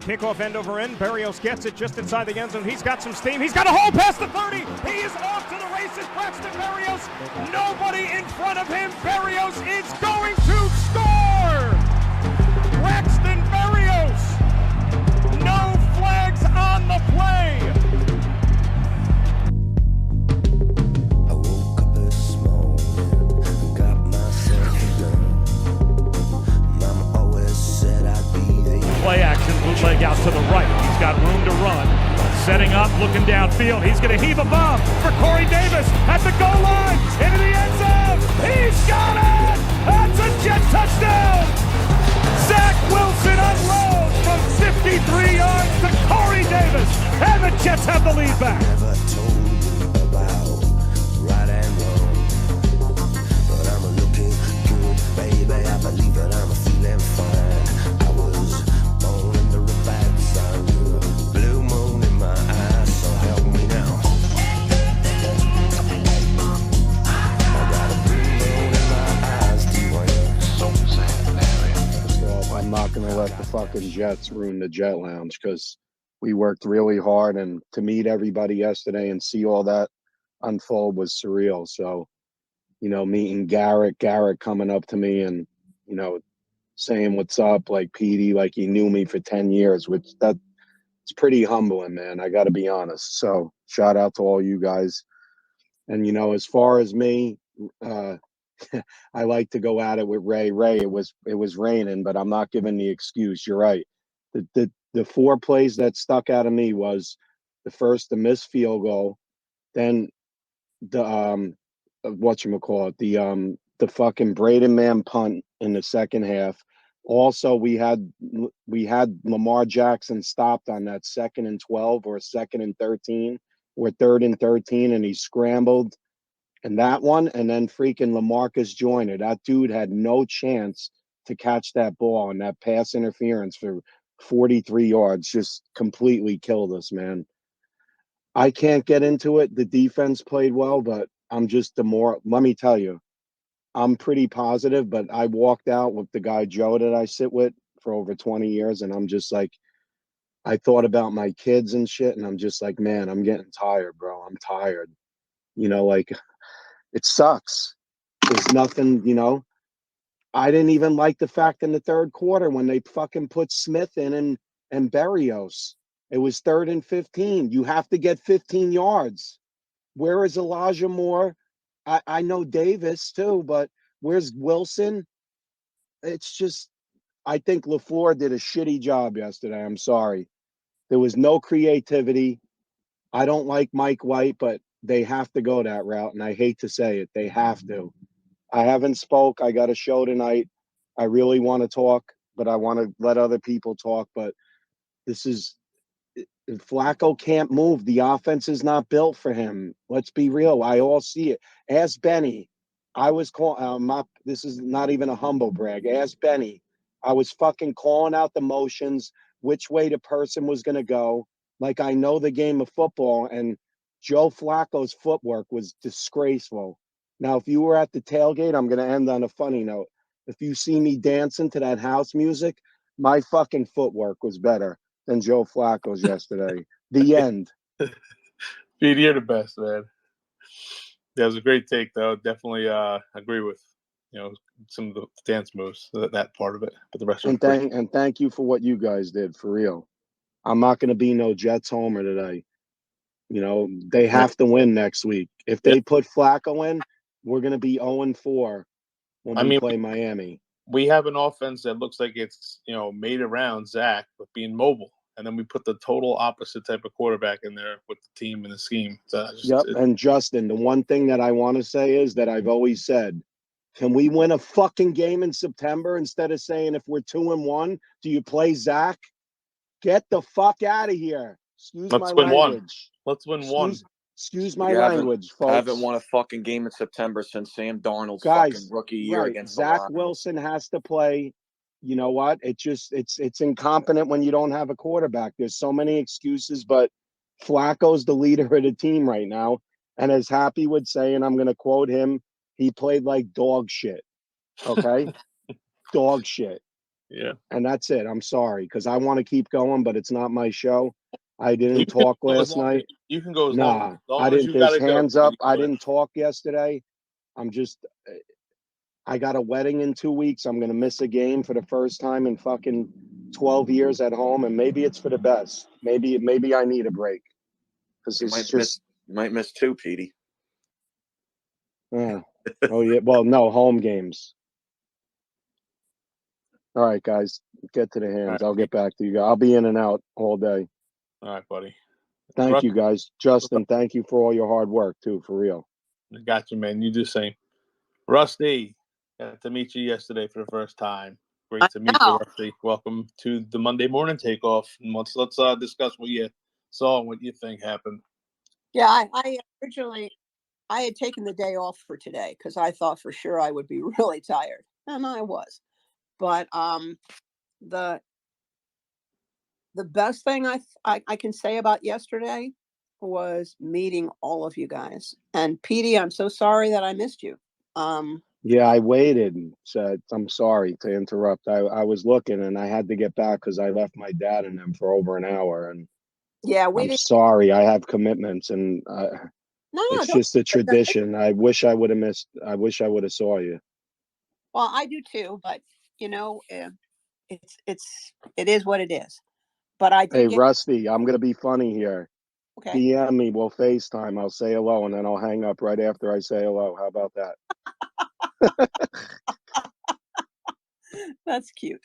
Kickoff end over end. Berrios gets it just inside the end zone. He's got some steam. He's got a hole past the 30. He is off to the races. Braxton Berrios. Nobody in front of him. Berrios is going to score. Braxton Berrios. No flags on the play. Play action, bootleg out to the right. He's got room to run. Setting up, looking downfield. He's going to heave a bomb for Corey Davis at the goal line. Into the end zone. He's got it! That's a Jet touchdown! Zach Wilson unloads from 53 yards to Corey Davis. And the Jets have the lead back. Never told about right and wrong, but I'm looking good, baby. I believe it, I'm feeling fine. I was born under a bad sun, blue moon in my eyes, so help me now. I got a blue moon in my eyes, Dwayne. So sad, Larry. Well, I'm not going to let the fucking Jets ruin the Jet Lounge because we worked really hard, and to meet everybody yesterday and see all that unfold was surreal. So, you know, meeting Garrett coming up to me and, you know, saying what's up, like Petey, like he knew me for 10 years, which it's pretty humbling, man. I got to be honest. So shout out to all you guys. And, you know, as far as me, I like to go at it with Ray. It was raining, but I'm not giving the excuse. You're right. The four plays that stuck out of me was the missed field goal, then the the fucking Braden Mann punt in the second half. Also, we had Lamar Jackson stopped on that 2nd and 12 or 2nd and 13 or 3rd and 13, and he scrambled. And that one, and then freaking LaMarcus Joyner. That dude had no chance to catch that ball, and that pass interference for 43 yards just completely killed us, man. I can't get into it. The defense played well, but I'm just let me tell you, I'm pretty positive, but I walked out with the guy Joe that I sit with for over 20 years, and I'm just like, I thought about my kids and shit, and I'm just like, man, I'm getting tired, bro. I'm tired. You know, like, it sucks. There's nothing, you know. I didn't even like the fact in the third quarter when they fucking put Smith in and Berrios. It was 3rd and 15. You have to get 15 yards. Where is Elijah Moore? I know Davis too, but where's Wilson? It's just, I think LaFleur did a shitty job yesterday. I'm sorry. There was no creativity. I don't like Mike White, but they have to go that route, and I hate to say it. They have to. I haven't spoke. I got a show tonight. I really want to talk, but I want to let other people talk. But Flacco can't move. The offense is not built for him. Let's be real. I all see it. Ask Benny. I was calling. This is not even a humble brag. Ask Benny. I was fucking calling out the motions, which way the person was going to go. Like, I know the game of football, and Joe Flacco's footwork was disgraceful. Now, if you were at the tailgate, I'm going to end on a funny note. If you see me dancing to that house music, my fucking footwork was better than Joe Flacco's yesterday. The end. Pete, you're the best, man. Yeah, it was a great take, though. Definitely agree with, you know, some of the dance moves, that part of it. But the rest of it. And thank you for what you guys did, for real. I'm not going to be no Jets homer today. You know, they have to win next week. If they put Flacco in, we're going to be 0-4 when we play Miami. We have an offense that looks like it's, you know, made around Zach with being mobile. And then we put the total opposite type of quarterback in there with the team and the scheme. So And Justin, the one thing that I want to say is that I've always said, can we win a fucking game in September instead of saying if we're 2-1, do you play Zach? Get the fuck out of here. Let's win language. Let's win one. Excuse my language, folks. Haven't won a fucking game in September since Sam Darnold's fucking rookie year against Zach Wilson has to play. You know what? It's incompetent when you don't have a quarterback. There's so many excuses, but Flacco's the leader of the team right now. And as Happy would say, and I'm going to quote him, He played like dog shit. Okay? Dog shit. Yeah. And that's it. I'm sorry, because I want to keep going, but it's not my show. I didn't talk last night. You can go as Nah, long I as didn't. you There's gotta go. hands up. I didn't talk yesterday. I got a wedding in 2 weeks. I'm going to miss a game for the first time in fucking 12 years at home. And maybe it's for the best. Maybe I need a break. Because it's just. You might miss 2, Petey. Oh, yeah. Well, no, home games. All right, guys, get to the hands. I'll get back to you guys. I'll be in and out all day. All right, buddy. Thank you, guys. Justin, thank you for all your hard work, too, for real. I got you, man. You do the same. Rusty, got to meet you yesterday for the first time. Great to meet you, Rusty. Welcome to the Monday morning takeoff. And let's discuss what you saw and what you think happened. Yeah, I originally I had taken the day off for today because I thought for sure I would be really tired, and I was. But the best thing I can say about yesterday was meeting all of you guys. And Petey, I'm so sorry that I missed you. Yeah, I waited and said, I'm sorry to interrupt. I was looking and I had to get back because I left my dad and them for over an hour. And yeah, I'm sorry. I have commitments and it's just a tradition. I wish I would have saw you. Well, I do too, but you know, it is what it is. But I did Rusty, I'm gonna be funny here. Okay. DM me, we'll FaceTime. I'll say hello and then I'll hang up right after I say hello. How about that? That's cute.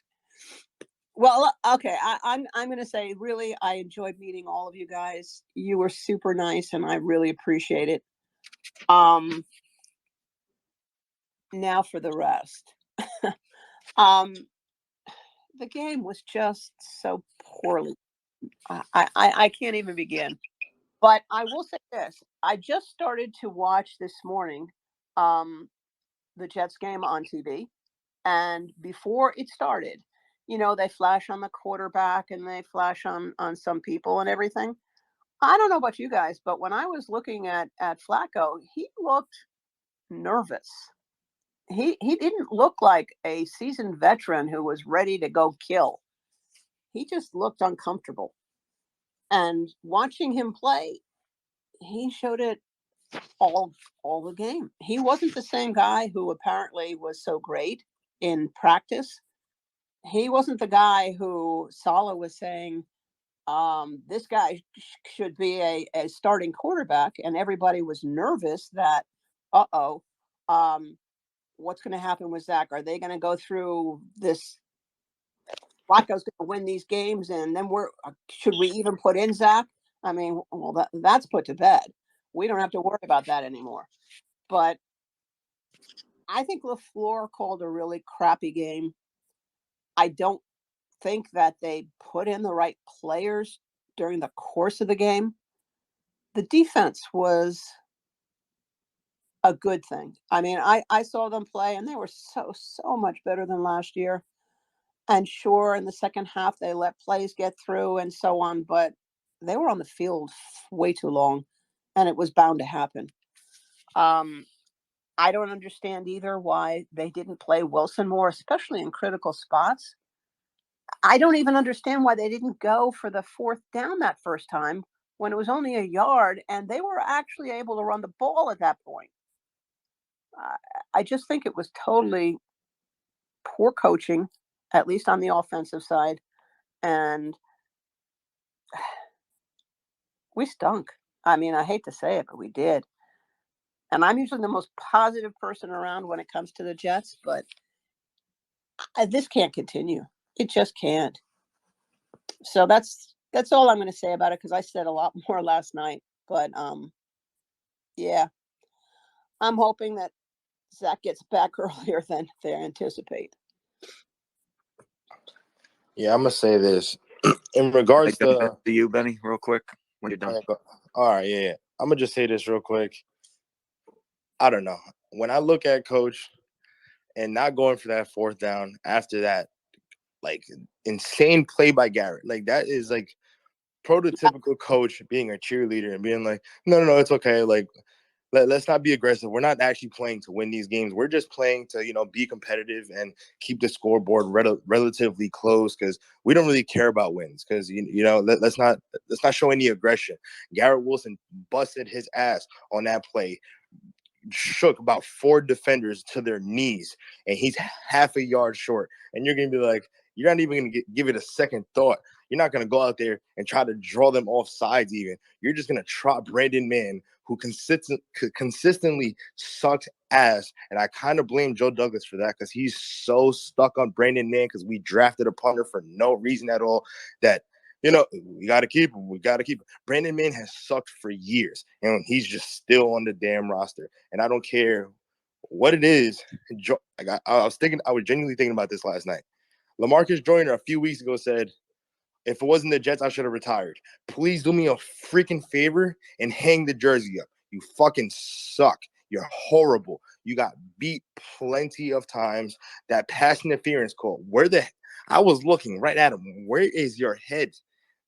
Well, okay. I'm going to say, really, I enjoyed meeting all of you guys. You were super nice, and I really appreciate it. Now for the rest. The game was just so poorly. I can't even begin. But I will say this: I just started to watch this morning the Jets game on TV, and before it started, you know, they flash on the quarterback and they flash on some people and everything. I don't know about you guys, but when I was looking at Flacco, he looked nervous. He didn't look like a seasoned veteran who was ready to go kill. He just looked uncomfortable. And watching him play, he showed it all the game. He wasn't the same guy who apparently was so great in practice. He wasn't the guy who Saleh was saying, this guy should be a starting quarterback, and everybody was nervous that, what's going to happen with Zach? Are they going to go through this? Flacco's going to win these games, and then should we even put in Zach? I mean, well, that's put to bed. We don't have to worry about that anymore. But I think LaFleur called a really crappy game. I don't think that they put in the right players during the course of the game. The defense was a good thing. I mean, I saw them play, and they were so much better than last year. And sure, in the second half, they let plays get through and so on, but they were on the field way too long, and it was bound to happen. I don't understand either why they didn't play Wilson more, especially in critical spots. I don't even understand why they didn't go for the fourth down that first time when it was only a yard, and they were actually able to run the ball at that point. I just think it was totally poor coaching, at least on the offensive side, and we stunk. I mean, I hate to say it, but we did. And I'm usually the most positive person around when it comes to the Jets, but this can't continue. It just can't. So that's all I'm going to say about it, because I said a lot more last night. But yeah, I'm hoping that Zach gets back earlier than they anticipate. Yeah, I'm gonna say this in regards to you, Benny, real quick when you're done. All right, yeah. I'm gonna just say this real quick. I don't know. When I look at Coach and not going for that fourth down after that, like, insane play by Garrett, like, that is like prototypical Coach being a cheerleader and being like, no, it's okay. Like, let's not be aggressive. We're not actually playing to win these games. We're just playing to, be competitive and keep the scoreboard relatively close, because we don't really care about wins. Because let's not show any aggression. Garrett Wilson busted his ass on that play, shook about 4 defenders to their knees, and he's half a yard short. And you're gonna be like, you're not even gonna give it a second thought. You're not gonna go out there and try to draw them off sides. Even you're just gonna trot Brandon Mann, who consistently sucks ass. And I kind of blame Joe Douglas for that, because he's so stuck on Brandon Mann because we drafted a punter for no reason at all. That we got to keep him. We got to keep him. Brandon Mann has sucked for years, and he's just still on the damn roster. And I don't care what it is. I was genuinely thinking about this last night. LaMarcus Joyner a few weeks ago said, if it wasn't the Jets, I should have retired. Please do me a freaking favor and hang the jersey up. You fucking suck. You're horrible. You got beat plenty of times. That pass interference call. I was looking right at him. Where is your head?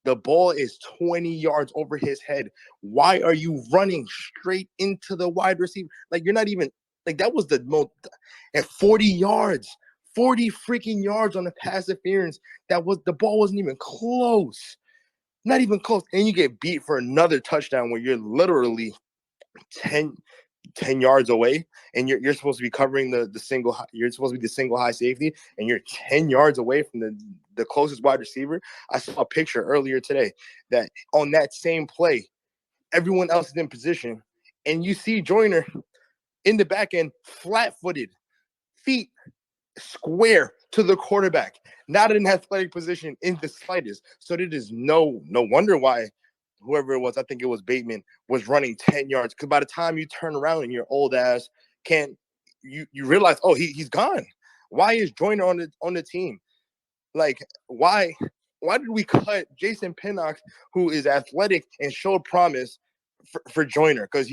The ball is 20 yards over his head. Why are you running straight into the wide receiver? Like, you're not even – like, that was the most – at 40 yards. 40 freaking yards on the pass interference. The ball wasn't even close. Not even close. And you get beat for another touchdown where you're literally 10 yards away, and you're supposed to be covering the single. You're supposed to be the single high safety, and you're 10 yards away from the closest wide receiver. I saw a picture earlier today that on that same play, everyone else is in position, and you see Joyner in the back end, flat-footed, feet square to the quarterback, not in athletic position in the slightest. So it is no wonder why whoever it was, I think it was Bateman, was running 10 yards. Because by the time you turn around and your old ass can't, you realize, oh, he's gone. Why is Joyner on the team? Like, why did we cut Jason Pinnock, who is athletic and showed promise, for Joyner? Because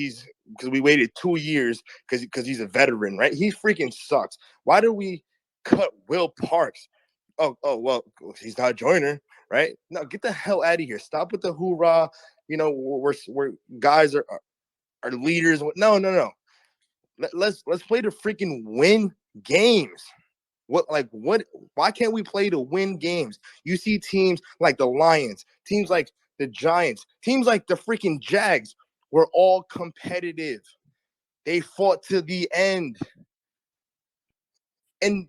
we waited 2 years because he's a veteran, right? He freaking sucks. Why did we cut Will Parks? Oh, well, he's not Joyner, right? No, get the hell out of here. Stop with the hoorah. We're guys are leaders. No. Let's play to freaking win games. Why can't we play to win games? You see teams like the Lions, teams like the Giants, teams like the freaking Jags were all competitive. They fought to the end. And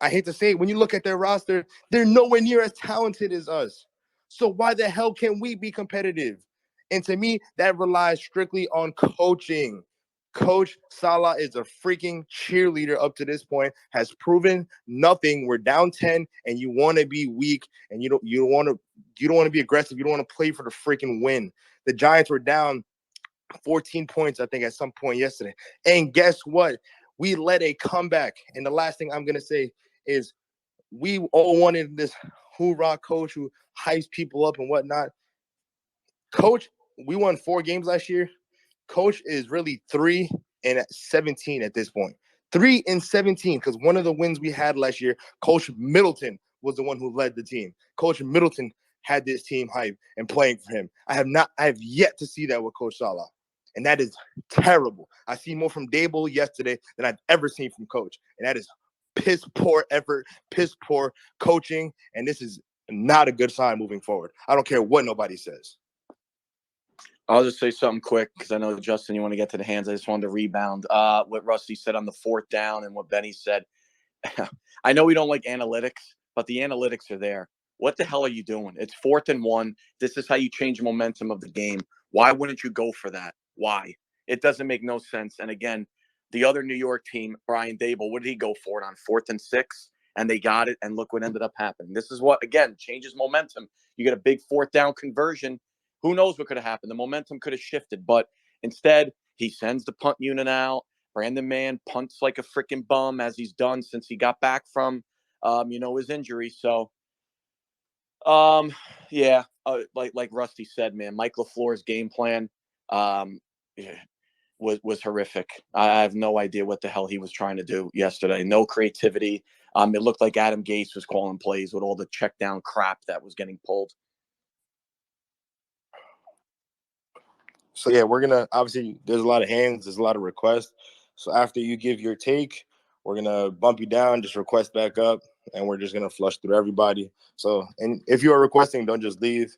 I hate to say it, when you look at their roster, they're nowhere near as talented as us. So why the hell can we be competitive? And to me, that relies strictly on coaching. Coach Salah is a freaking cheerleader up to this point, has proven nothing. We're down 10, and you want to be weak, and you don't want to be aggressive. You don't want to play for the freaking win. The Giants were down 14 points, I think, at some point yesterday. And guess what? We led a comeback. And the last thing I'm going to say is we all wanted this hoorah coach who hypes people up and whatnot. Coach, we won 4 games last year. Coach is really 3-17 at this point. 3-17, because one of the wins we had last year, Coach Middleton was the one who led the team. Coach Middleton had this team hype and playing for him. I have yet to see that with Coach Salah. And that is terrible. I see more from Dable yesterday than I've ever seen from Coach. And that is piss poor effort, piss poor coaching. And this is not a good sign moving forward. I don't care what nobody says. I'll just say something quick because I know, Justin, you want to get to the hands. I just wanted to rebound what Rusty said on the 4th down and what Benny said. I know we don't like analytics, but the analytics are there. What the hell are you doing? It's 4th and 1. This is how you change momentum of the game. Why wouldn't you go for that? Why? It doesn't make no sense. And again, the other New York team, Brian Dable, what did he go for it on 4th and 6? And they got it. And look what ended up happening. This is what, again, changes momentum. You get a big 4th down conversion. Who knows what could have happened? The momentum could have shifted. But instead, he sends the punt unit out. Brandon Mann punts like a freaking bum, as he's done since he got back from, his injury. So, like Rusty said, man, Mike LaFleur's game plan was horrific. I have no idea what the hell he was trying to do yesterday. No creativity. It looked like Adam Gase was calling plays with all the check down crap that was getting pulled. So yeah, we're gonna obviously. There's a lot of hands. There's a lot of requests. So after you give your take, we're gonna bump you down. Just request back up, and we're just gonna flush through everybody. So, and if you are requesting, don't just leave.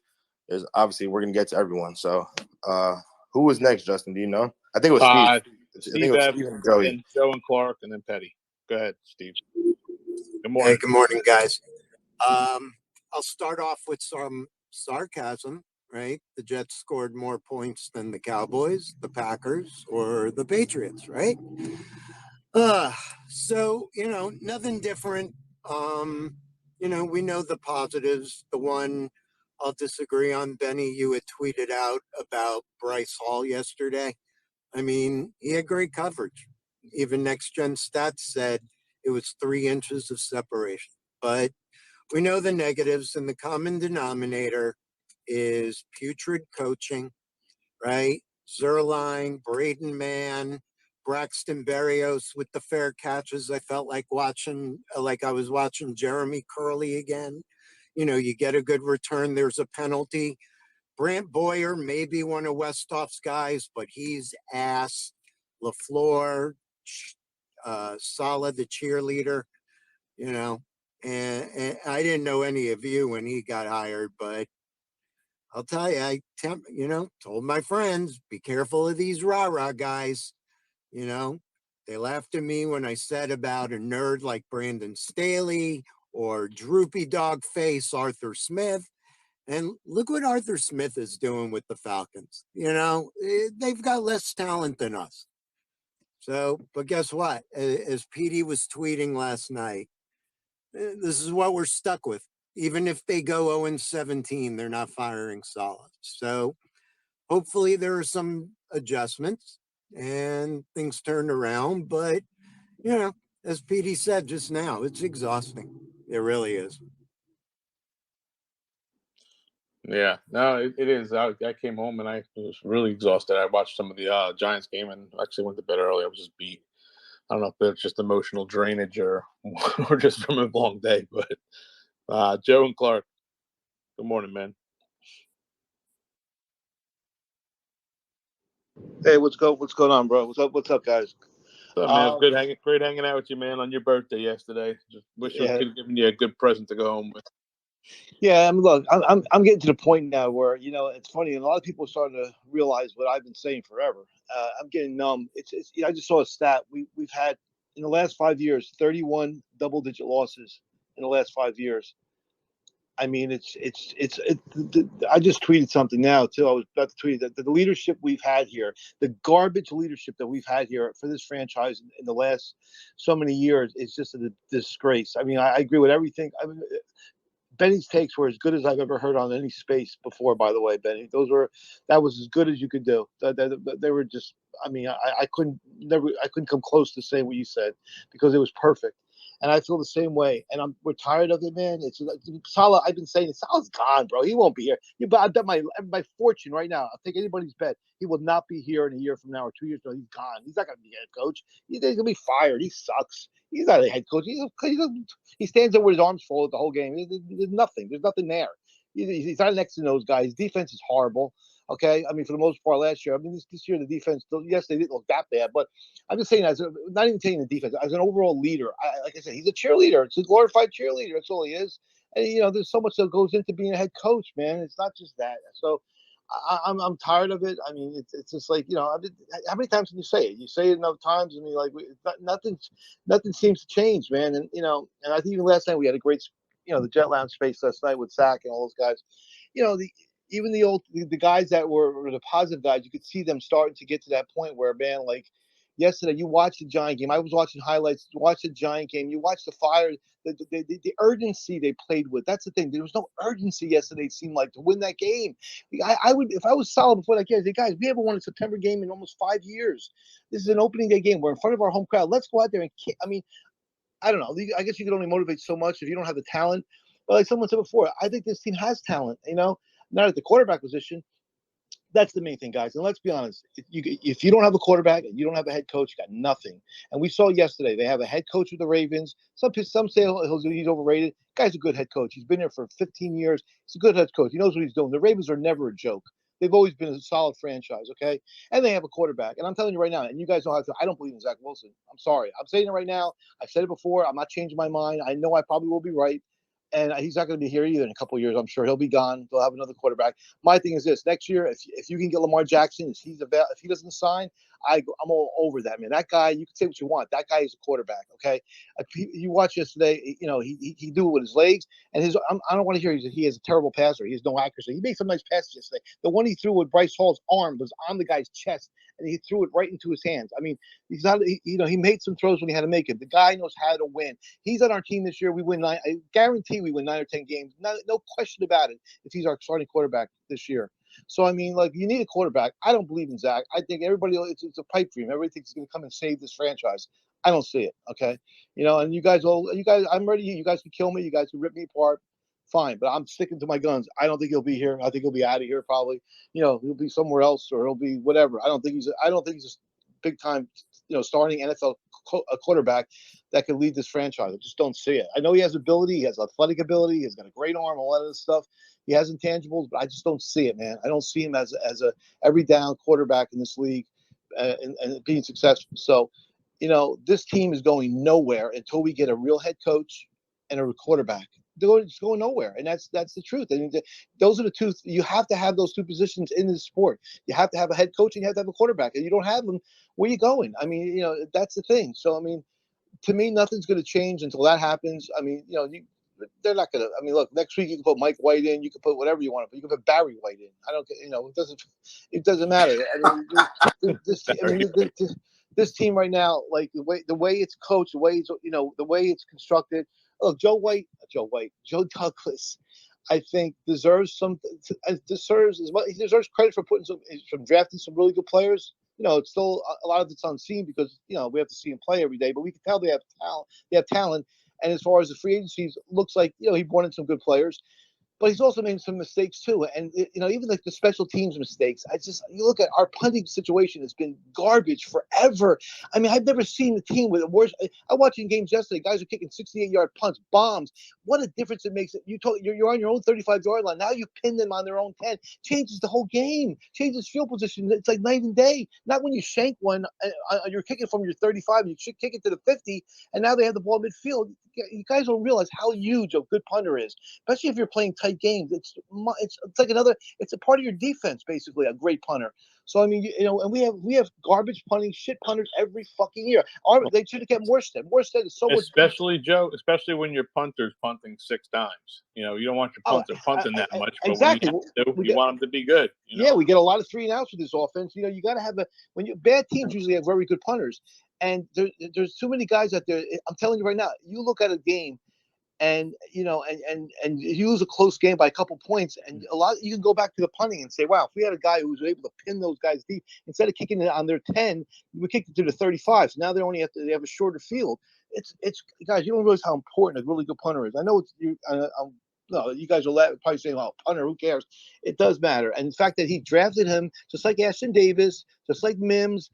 There's obviously we're gonna get to everyone. So, who was next, Justin? Do you know? I think it was Steve. I think it was Steve and Joey. And Joe and Clark, and then Petty. Go ahead, Steve. Good morning. Hey, good morning, guys. I'll start off with some sarcasm, right? The Jets scored more points than the Cowboys, the Packers, or the Patriots, right? So, nothing different. We know the positives. The one I'll disagree on, Benny, you had tweeted out about Bryce Hall yesterday. I mean, he had great coverage. Even Next Gen Stats said it was 3 inches of separation. But we know the negatives, and the common denominator is putrid coaching, right? Zerline, Braden Mann, Braxton Berrios with the fair catches. I felt like I was watching Jeremy Curley again. You get a good return, there's a penalty. Brant Boyer may be one of Westhoff's guys, but he's ass. LaFleur, Saleh, the cheerleader, and I didn't know any of you when he got hired, but I'll tell you, told my friends, be careful of these rah-rah guys. They laughed at me when I said about a nerd like Brandon Staley or droopy dog face Arthur Smith. And look what Arthur Smith is doing with the Falcons. They've got less talent than us. So, but guess what? As Petey was tweeting last night, this is what we're stuck with. Even if they go 0-17, they're not firing Saleh. So hopefully there are some adjustments and things turn around. But, as Petey said just now, it's exhausting. It really is. Yeah, no, it is. I came home and I was really exhausted. I watched some of the Giants game and actually went to bed early. I was just beat. I don't know if it's just emotional drainage or or just from a long day. But Joe and Clark, good morning, man. Hey, what's going on, bro? What's up, guys? What's up, man? Great hanging out with you, man, on your birthday yesterday. Just wish we could have given you a good present to go home with. Yeah, I'm getting to the point now where it's funny, and a lot of people are starting to realize what I've been saying forever. I'm getting numb. It's I just saw a stat. We've had in the last 5 years 31 double-digit losses in the last 5 years. I mean, I just tweeted something now too. I was about to tweet that the leadership we've had here, the garbage leadership that we've had here for this franchise in the last so many years, is just a disgrace. I mean, I agree with everything. I mean, Benny's takes were as good as I've ever heard on any space before. By the way, Benny, that was as good as you could do. They were just. I mean, I couldn't come close to saying what you said because it was perfect. And I feel the same way. And we're tired of it, man. It's Saleh. I've been saying Saleh's gone, bro. He won't be here. I bet my fortune right now. I'll take anybody's bet. He will not be here in a year from now or 2 years from now. He's gone. He's not going to be head coach. He's going to be fired. He sucks. He's not a head coach. He stands there with his arms folded the whole game. There's nothing. There's nothing there. He's not next to those guys. Defense is horrible. Okay, I mean, for the most part, last year. I mean, this year the defense. Yes, they didn't look that bad, but I'm just saying, not even saying the defense, as an overall leader. Like I said, he's a cheerleader. It's a glorified cheerleader. That's all he is. And there's so much that goes into being a head coach, man. It's not just that. So I'm tired of it. I mean, it's just like how many times can you say it? You say it enough times, and nothing seems to change, man. And and I think even last night we had a great, the Jet Lounge space last night with Zach and all those guys. Even the guys that were the positive guys, you could see them starting to get to that point where, man, like yesterday, you watched the Giant game. I was watching highlights. You watched the Giant game. You watched the Fire. The urgency they played with. That's the thing. There was no urgency yesterday. It seemed like to win that game. I would, if I was Saleh before that game, I'd say, guys, we haven't won a September game in almost 5 years. This is an opening day game. We're in front of our home crowd. Let's go out there and kick. I mean, I don't know. I guess you can only motivate so much if you don't have the talent. But like someone said before, I think this team has talent. Not at the quarterback position. That's the main thing, guys. And let's be honest. If you don't have a quarterback and you don't have a head coach, you got nothing. And we saw yesterday they have a head coach with the Ravens. Some say he's overrated. Guy's a good head coach. He's been there for 15 years. He's a good head coach. He knows what he's doing. The Ravens are never a joke. They've always been a solid franchise, okay? And they have a quarterback. And I'm telling you right now, and you guys know how to. I don't believe in Zach Wilson. I'm sorry. I'm saying it right now. I've said it before. I'm not changing my mind. I know I probably will be right. And he's not going to be here either in a couple of years. I'm sure he'll be gone. They'll have another quarterback. My thing is this: next year, if you can get Lamar Jackson, if he doesn't sign, I'm all over that, man. That guy, you can say what you want. That guy is a quarterback. Okay, you watch yesterday. You know he do it with his legs, and I don't want to hear he has a terrible passer. He has no accuracy. He made some nice passes yesterday. The one he threw with Bryce Hall's arm was on the guy's chest, and he threw it right into his hands. I mean, he's not. He made some throws when he had to make it. The guy knows how to win. He's on our team this year. We win 9. I guarantee we win 9 or 10 games. No question about it. If he's our starting quarterback this year. So I mean, like, you need a quarterback. I don't believe in Zach. I think everybody, it's a pipe dream. Everybody thinks he's going to come and save this franchise. I don't see it. Okay, and you guys, I'm ready. You guys can kill me. You guys can rip me apart. Fine, but I'm sticking to my guns. I don't think he'll be here. I think he'll be out of here probably. He'll be somewhere else, or he'll be whatever. I don't think he's a big time, starting NFL quarterback that could lead this franchise. I just don't see it. I know he has ability. He has athletic ability. He's got a great arm, a lot of this stuff. He has intangibles, but I just don't see it, man. I don't see him as a every down quarterback in this league and being successful. So, this team is going nowhere until we get a real head coach and a quarterback. It's going nowhere, and that's the truth. I mean, those are the two. You have to have those two positions in this sport. You have to have a head coach and you have to have a quarterback. And you don't have them, where are you going? I mean, that's the thing. So, I mean, to me, nothing's going to change until that happens. I mean, they're not going to. I mean, look, next week you can put Mike White in. You can put whatever you want to put. You can put Barry White in. I don't. It doesn't matter. I mean, this team right now, like the way it's coached, the way it's constructed. Look, Joe Douglas, I think deserves he deserves credit for drafting some really good players. It's still a lot of it's unseen because we have to see him play every day, but we can tell they have talent. They have talent, and as far as the free agencies, looks like he brought in some good players. But he's also made some mistakes too, and even like the special teams mistakes. You look at our punting situation has been garbage forever. I mean, I've never seen a team with a worse. I watched in games yesterday. Guys are kicking 68-yard punts, bombs. What a difference it makes! You're on your own 35-yard line. Now you pin them on their own 10. Changes the whole game. Changes field position. It's like night and day. Not when you shank one. You're kicking from your 35. You should kick it to the 50, and now they have the ball midfield. You guys don't realize how huge a good punter is, especially if you're playing tight games. It's like it's a part of your defense, basically, a great punter. So I mean, and we have garbage punting, shit punters every fucking year. They should have kept Morstead. Morstead is so much. Especially when your punter's punting 6 times. You don't want your punter punting that much. But exactly. You want them to be good. Yeah, we get a lot of 3 and outs with this offense. You got to have bad teams usually have very good punters. And there's too many guys out there. I'm telling you right now, you look at a game and and you lose a close game by a couple points, and you can go back to the punting and say, wow, if we had a guy who was able to pin those guys deep, instead of kicking it on their 10, we kicked it to the 35. So now they have a shorter field. It's guys, you don't realize how important a really good punter is. I know no, you guys are probably saying, well, punter, who cares? It does matter. And the fact that he drafted him, just like Ashton Davis, just like Mims,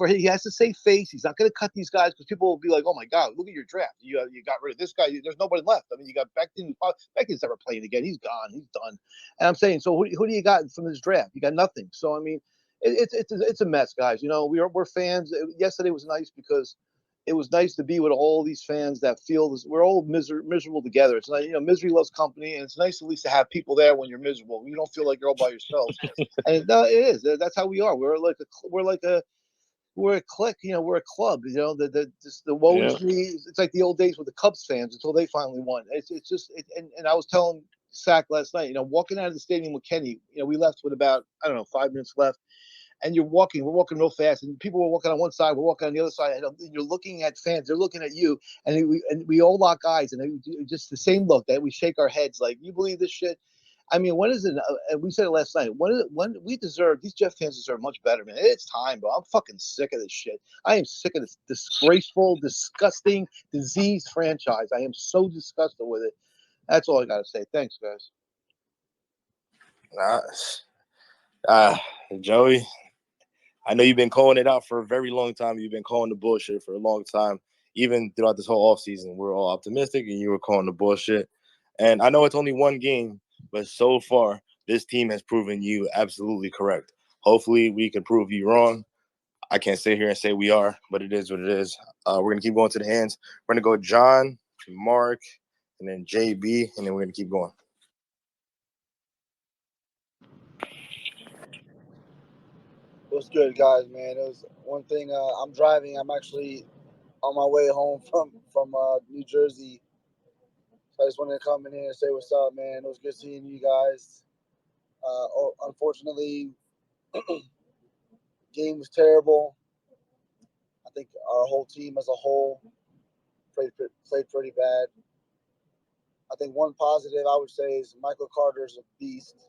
he has to save face. He's not going to cut these guys because people will be like, oh my God, look at your draft. You got rid of this guy. There's nobody left. I mean, you got Becton. Becton's never playing again. He's gone. He's done. And I'm saying, so who do you got from this draft? You got nothing. So, I mean, it's a mess, guys. We're fans. Yesterday was nice because it was nice to be with all these fans that feel this. We're all miserable together. It's like, misery loves company, and it's nice at least to have people there when you're miserable. You don't feel like you're all by yourselves. And it is. That's how we are. We're a clique, we're a club, the woe is me. It's like the old days with the Cubs fans until they finally won. It's just, and I was telling Sack last night, walking out of the stadium with Kenny, we left with about, 5 minutes left. And we're walking real fast, and people were walking on one side, we're walking on the other side, and you're looking at fans, they're looking at you, and we all lock eyes, and just the same look that we shake our heads like, you believe this shit? I mean, when is it? And we said it last night. When these Jeff fans deserve much better, man. It's time, bro. I'm fucking sick of this shit. I am sick of this disgraceful, disgusting, diseased franchise. I am so disgusted with it. That's all I got to say. Thanks, guys. Joey, I know you've been calling it out for a very long time. You've been calling the bullshit for a long time. Even throughout this whole offseason, we're all optimistic, and you were calling the bullshit. And I know it's only one game, but so far, this team has proven you absolutely correct. Hopefully, we can prove you wrong. I can't sit here and say we are, but it is what it is. We're going to keep going to the hands. We're going to go John, Mark, and then JB, and then we're going to keep going. What's good, guys, man? It was one thing. I'm driving. I'm actually on my way home from New Jersey. So I just wanted to come in here and say what's up, man. It was good seeing you guys. Unfortunately, game was terrible. I think our whole team as a whole played pretty bad. I think one positive I would say is Michael Carter's a beast.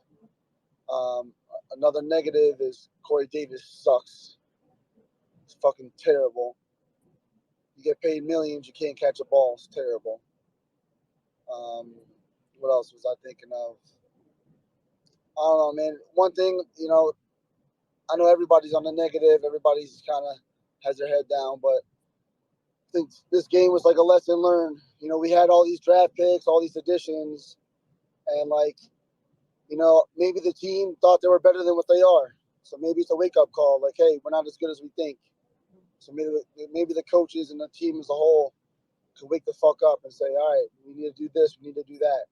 Another negative is Corey Davis sucks. It's fucking terrible. You get paid millions, you can't catch a ball. It's terrible. What else was I thinking of? I don't know, man. One thing, I know everybody's on the negative. Everybody's kind of has their head down, but I think this game was like a lesson learned. We had all these draft picks, all these additions, and maybe the team thought they were better than what they are. So maybe it's a wake-up call. Like, hey, we're not as good as we think. So maybe the coaches and the team as a whole could wake the fuck up and say, all right, we need to do this, we need to do that.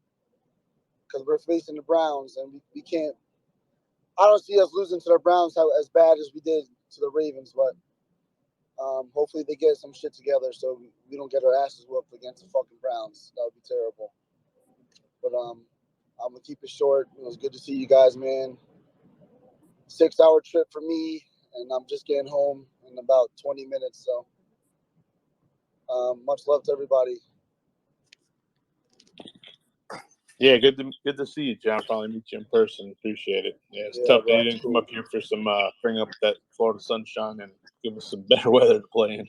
Because we're facing the Browns, and we can't. I don't see us losing to the Browns as bad as we did to the Ravens, but hopefully they get some shit together so we don't get our asses whooped against the fucking Browns. That would be terrible. But I'm gonna keep it short. It was good to see you guys, man. 6-hour trip for me, and I'm just getting home in about 20 minutes. So much love to everybody. Yeah, good to see you, John. Finally meet you in person. Appreciate it. Yeah, it's tough that you didn't come up here for some bring up that Florida sunshine and give us some better weather to play in.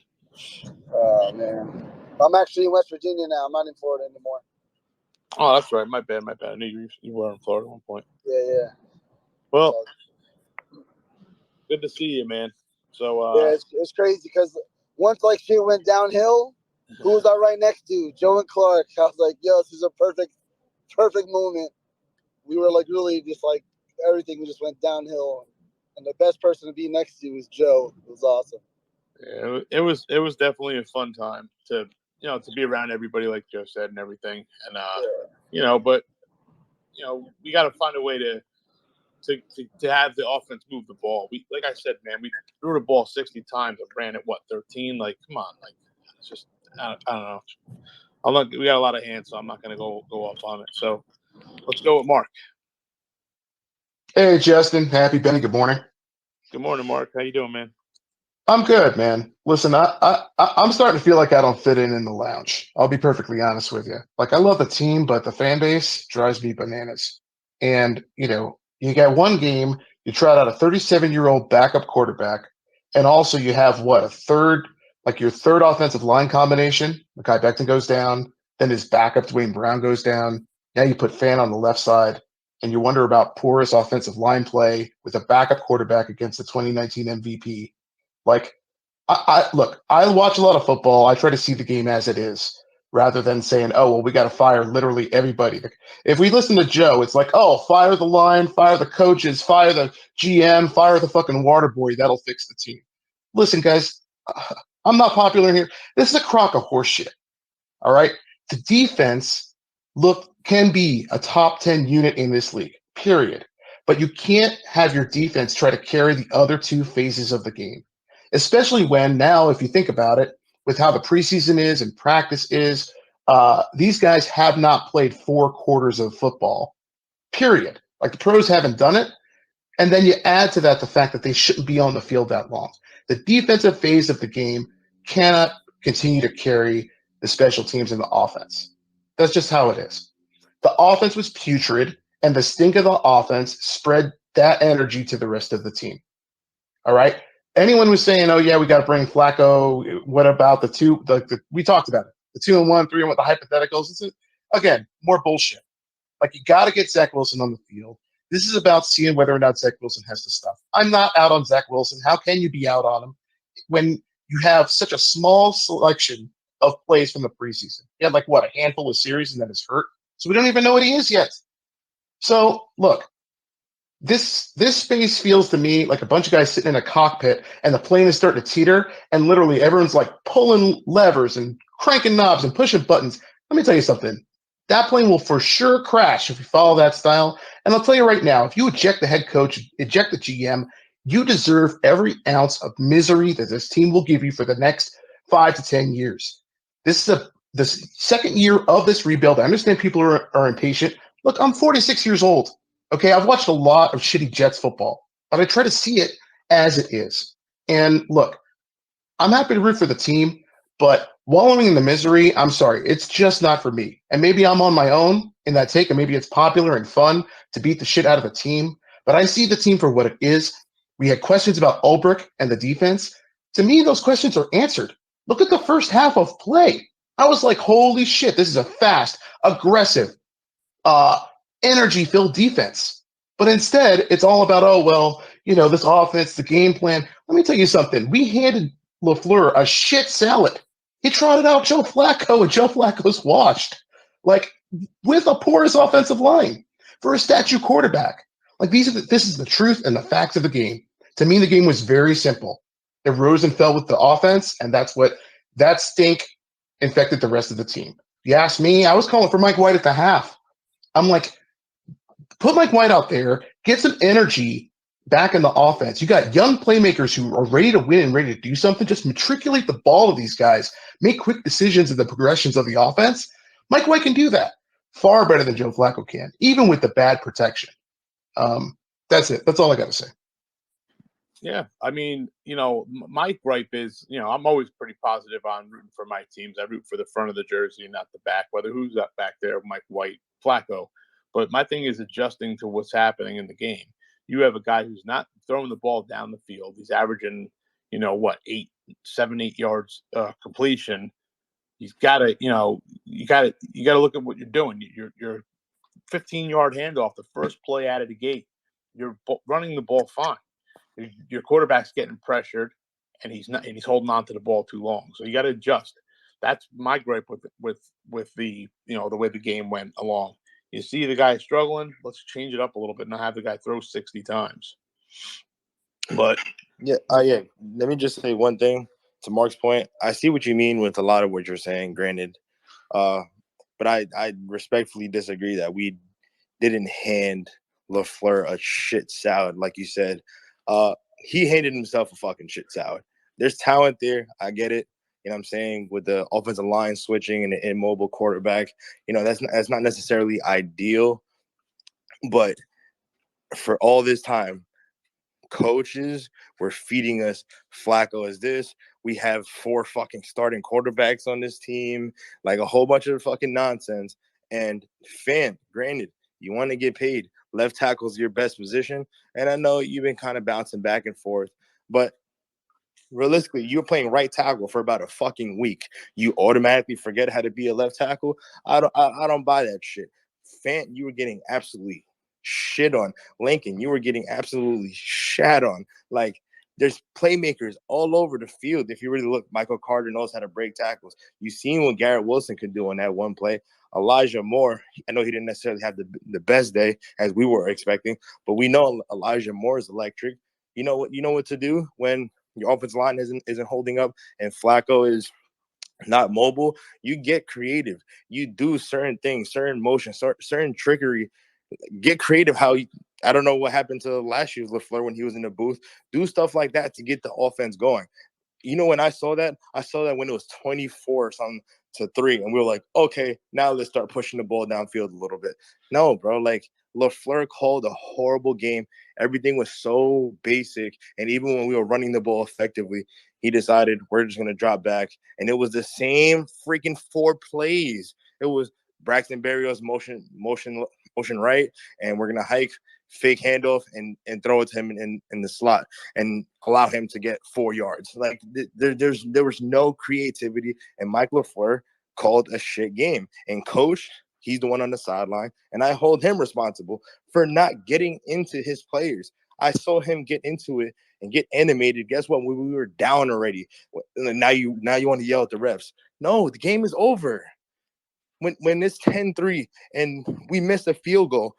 Oh man, I'm actually in West Virginia now. I'm not in Florida anymore. Oh, that's right. My bad. I knew you were in Florida at one point. Yeah. Well, good to see you, man. So yeah, it's crazy because once shit went downhill, who was I right next to? Joe and Clark. I was like, yo, this is a perfect moment. We were really just everything just went downhill, and the best person to be next to was Joe. It was awesome. Yeah, it was definitely a fun time to be around everybody like Joe said and everything, and but we got to find a way to have the offense move the ball. Like I said, man, we threw the ball 60 times and ran it 13. Like, come on, it's just I don't know. We got a lot of hands, so I'm not going to go off on it. So let's go with Mark. Hey, Justin. Happy Benny. Good morning. Good morning, Mark. How you doing, man? I'm good, man. Listen, I'm starting to feel like I don't fit in the lounge. I'll be perfectly honest with you. I love the team, but the fan base drives me bananas. And, you got one game, you trot out a 37-year-old backup quarterback, and also you have your third offensive line combination. Mekhi Becton goes down, then his backup Dwayne Brown goes down. Now you put Fan on the left side, and you wonder about porous offensive line play with a backup quarterback against the 2019 MVP. I watch a lot of football. I try to see the game as it is rather than saying, oh, well, we got to fire literally everybody. If we listen to Joe, it's like, oh, fire the line, fire the coaches, fire the GM, fire the fucking water boy. That'll fix the team. Listen, guys, I'm not popular here. This is a crock of horse shit. All right. The defense can be a top 10 unit in this league, period. But you can't have your defense try to carry the other two phases of the game, especially when now, if you think about it, with how the preseason is and practice is, these guys have not played 4 quarters of football, period. The pros haven't done it. And then you add to that the fact that they shouldn't be on the field that long. The defensive phase of the game cannot continue to carry the special teams and the offense. That's just how it is. The offense was putrid, and the stink of the offense spread that energy to the rest of the team. All right? Anyone who's saying, oh, yeah, we got to bring Flacco, what about the two? We talked about it. The 2-1, 3-1, the hypotheticals. Again, more bullshit. You got to get Zach Wilson on the field. This is about seeing whether or not Zach Wilson has the stuff. I'm not out on Zach Wilson. How can you be out on him when you have such a small selection of plays from the preseason? He had a handful of series and then is hurt. So we don't even know what he is yet. So look, This space feels to me like a bunch of guys sitting in a cockpit and the plane is starting to teeter and literally everyone's like pulling levers and cranking knobs and pushing buttons. Let me tell you something. That plane will for sure crash if you follow that style. And I'll tell you right now, if you eject the head coach, eject the GM, you deserve every ounce of misery that this team will give you for the next 5 to 10 years. This is the second year of this rebuild. I understand people are impatient. Look, I'm 46 years old. Okay, I've watched a lot of shitty Jets football, but I try to see it as it is. And look, I'm happy to root for the team, but wallowing in the misery, I'm sorry, it's just not for me. And maybe I'm on my own in that take, and maybe it's popular and fun to beat the shit out of a team, but I see the team for what it is. We had questions about Ulbrich and the defense. To me, those questions are answered. Look at the first half of play. I was like, holy shit, this is a fast, aggressive, uh, energy-filled defense. But instead, it's all about, oh, well, this offense, the game plan. Let me tell you something. We handed LaFleur a shit salad. He trotted out Joe Flacco, and Joe Flacco's washed. Like, with a porous offensive line for a statue quarterback. Like, this is the truth and the facts of the game. To me, the game was very simple. It rose and fell with the offense, and that stink infected the rest of the team. You ask me, I was calling for Mike White at the half. I'm like, put Mike White out there, get some energy back in the offense. You got young playmakers who are ready to win and ready to do something. Just matriculate the ball of these guys, make quick decisions in the progressions of the offense. Mike White can do that far better than Joe Flacco can, even with the bad protection. That's it. That's all I got to say. Yeah, I mean, my gripe is, I'm always pretty positive on rooting for my teams. I root for the front of the jersey and not the back, whether who's up back there, Mike White, Flacco. But my thing is adjusting to what's happening in the game. You have a guy who's not throwing the ball down the field. He's averaging, 8 yards completion. He's got to, you got to look at what you're doing. You're 15-yard handoff the first play out of the gate. You're running the ball fine. Your quarterback's getting pressured, and he's holding on to the ball too long. So you got to adjust. That's my gripe with the the way the game went along. You see the guy struggling, let's change it up a little bit and not have the guy throw 60 times. But yeah. Let me just say one thing to Mark's point. I see what you mean with a lot of what you're saying, granted. But I respectfully disagree that we didn't hand LaFleur a shit salad, like you said. He handed himself a fucking shit salad. There's talent there. I get it. You know what I'm saying? With the offensive line switching and the immobile quarterback, that's not necessarily ideal. But for all this time, coaches were feeding us Flacco as this. We have 4 fucking starting quarterbacks on this team, like a whole bunch of fucking nonsense. And granted, you want to get paid. Left tackle is your best position. And I know you've been kind of bouncing back and forth, but realistically, you're playing right tackle for about a fucking week. You automatically forget how to be a left tackle. I don't buy that shit. Fant, you were getting absolutely shit on. Lincoln, you were getting absolutely shat on. Like, there's playmakers all over the field. If you really look, Michael Carter knows how to break tackles. You've seen what Garrett Wilson could do on that one play. Elijah Moore, I know he didn't necessarily have the best day as we were expecting, but we know Elijah Moore is electric. You know what to do when your offensive line isn't holding up and Flacco is not mobile. You get creative. You do certain things, certain motion, certain trickery. Get creative. I don't know what happened to last year's LaFleur when he was in the booth. Do stuff like that to get the offense going. When I saw that when it was 24 or something to 3, and we were like, okay, now let's start pushing the ball downfield a little bit. No, bro, like LaFleur called a horrible game. Everything was so basic, and even when we were running the ball effectively, he decided we're just gonna drop back, and it was the same freaking 4 plays. It was Braxton Berrios motion right, and we're gonna hike, fake handoff, and throw it to him in the slot and allow him to get 4 yards. Like there was no creativity, and Mike LaFleur called a shit game. And coach, he's the one on the sideline, and I hold him responsible for not getting into his players. I saw him get into it and get animated. Guess what? We were down already. Now you want to yell at the refs. No, the game is over. When it's 10-3 and we missed a field goal,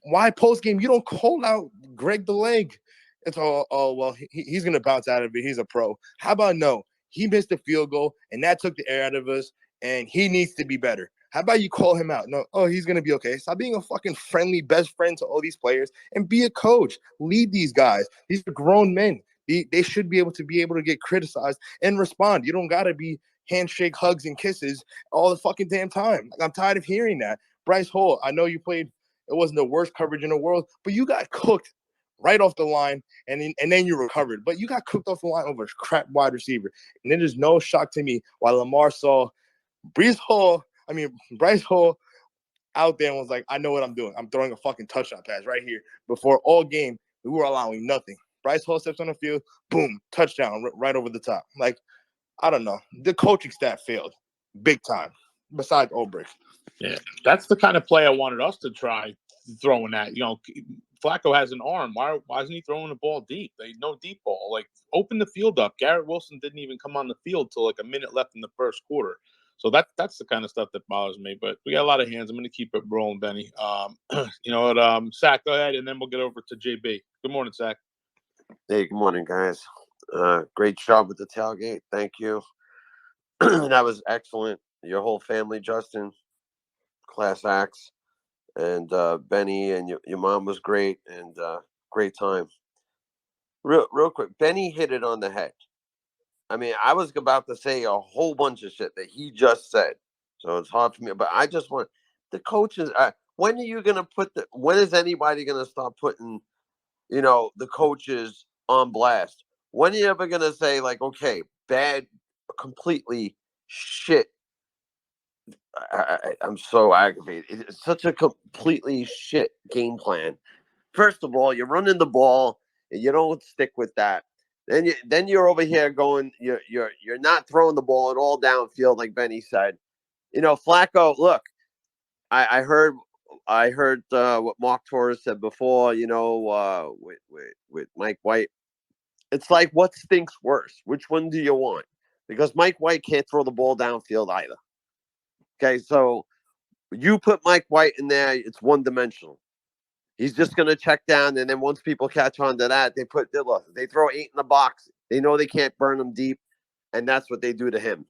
Why post game? You don't call out Greg the leg. It's well, he's gonna bounce out of it. He's a pro. How about no? He missed the field goal, and that took the air out of us, and he needs to be better. How about you call him out? No, he's gonna be okay. Stop being a fucking friendly best friend to all these players and be a coach. Lead these guys. These are grown men. They should be able to get criticized and respond. You don't gotta be handshake, hugs, and kisses all the fucking damn time. I'm tired of hearing that. Bryce Hall, I know you played. It wasn't the worst coverage in the world, but you got cooked right off the line, and then you recovered. But you got cooked off the line over a crap wide receiver. And it is no shock to me why Lamar saw Bryce Hall out there and was like, I know what I'm doing. I'm throwing a fucking touchdown pass right here. Before all game, we were allowing nothing. Bryce Hall steps on the field, boom, touchdown right over the top. Like, I don't know. The coaching staff failed big time, besides Ulbrich. Yeah, that's the kind of play I wanted us to try throwing at. Flacco has an arm. Why isn't he throwing the ball deep? No deep ball. Like, open the field up. Garrett Wilson didn't even come on the field till like a minute left in the first quarter. So that's the kind of stuff that bothers me. But we got a lot of hands. I'm going to keep it rolling, Benny. You know what? Sack, go ahead, and then we'll get over to JB. Good morning, Sack. Hey, good morning, guys. Great job with the tailgate. Thank you. That was excellent. Your whole family, Justin, class acts, and Benny and your mom was great, and great time. Real quick, Benny hit it on the head. I mean, I was about to say a whole bunch of shit that he just said, so it's hard for me. But I just want the coaches. When are you gonna when is anybody gonna start putting, the coaches on blast? When are you ever gonna say, like, okay, bad, completely shit? I'm so aggravated. It's such a completely shit game plan. First of all, you're running the ball and you don't stick with that. Then you're over here going, you're not throwing the ball at all downfield, like Benny said. Flacco. Look, I heard what Mark Torres said before. With Mike White, it's like, what stinks worse? Which one do you want? Because Mike White can't throw the ball downfield either. Okay, so you put Mike White in there, it's one dimensional. He's just going to check down, and then once people catch on to that, they throw 8 in the box. They know they can't burn them deep, and that's what they do to him.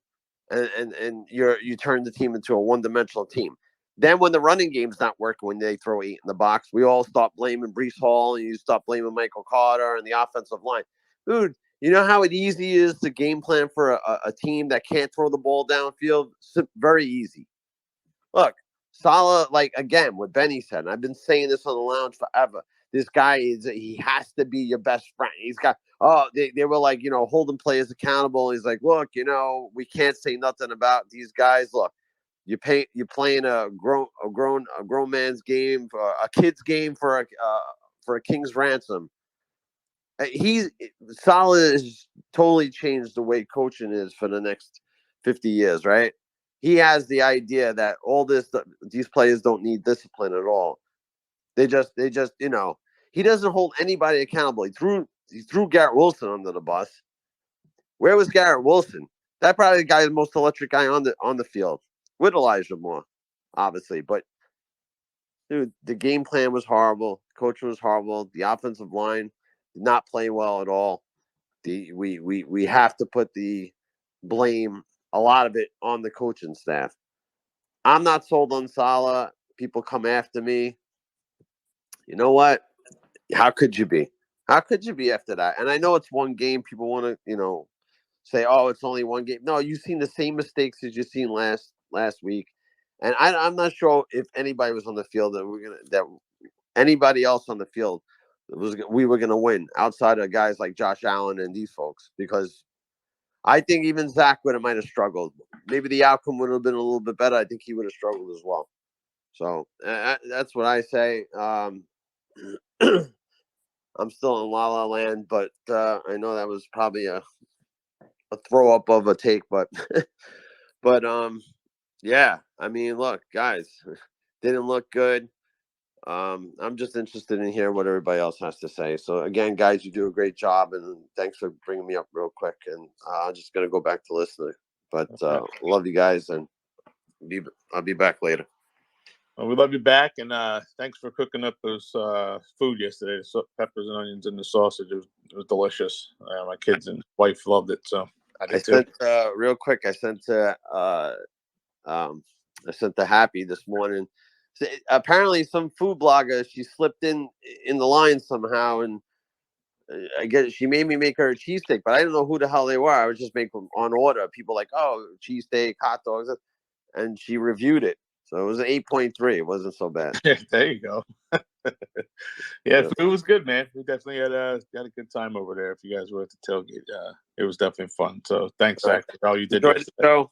And you turn the team into a one-dimensional team. Then when the running game's not working, when they throw 8 in the box, we all stop blaming Breece Hall, and you stop blaming Michael Carter and the offensive line. Dude, you know how easy it is to game plan for a team that can't throw the ball downfield? Very easy. Look, Salah, like, again, what Benny said, and I've been saying this on the lounge forever. This guy he has to be your best friend. He's got, they were like, holding players accountable. He's like, look, we can't say nothing about these guys. Look, you're playing a grown man's game, a kid's game for a king's ransom. Salah has totally changed the way coaching is for the next 50 years, right? He has the idea that these players don't need discipline at all. They just, he doesn't hold anybody accountable. He threw Garrett Wilson under the bus. Where was Garrett Wilson? That probably the most electric guy on the field, with Elijah Moore, obviously. But dude, the game plan was horrible. Coaching was horrible. The offensive line did not play well at all. We have to put the blame, a lot of it, on the coaching staff. I'm not sold on Salah. People come after me. You know what? How could you be? How could you be after that? And I know it's one game. People want to, say, oh, it's only one game. No, you've seen the same mistakes as you've seen last week. And I'm not sure if anybody was on the field that anybody else on the field we were gonna win outside of guys like Josh Allen and these folks, because I think even Zach might have struggled. Maybe the outcome would have been a little bit better. I think he would have struggled as well. So that's what I say. I'm still in La La Land, but I know that was probably a throw up of a take, but yeah. I mean, look, guys, didn't look good. I'm just interested in hearing what everybody else has to say. So again, guys, you do a great job, and thanks for bringing me up real quick. And I'm just gonna go back to listening. But love you guys, and I'll be back later. Well, we love you back, and thanks for cooking up those food yesterday. The peppers and onions and the sausage. It was delicious. My kids and wife loved it, so I did too. Real quick. I sent to Happy this morning. Apparently, some food blogger, she slipped in the line somehow, and I guess she made me make her a cheesesteak, but I didn't know who the hell they were. I was just making them on order. People like, oh, cheesesteak, hot dogs, and she reviewed it. So it was an 8.3. It wasn't so bad. There you go. Yeah, food was good, man. We definitely had a good time over there. If you guys were at the tailgate, it was definitely fun. So thanks, Zach, for all you did. Enjoy the show.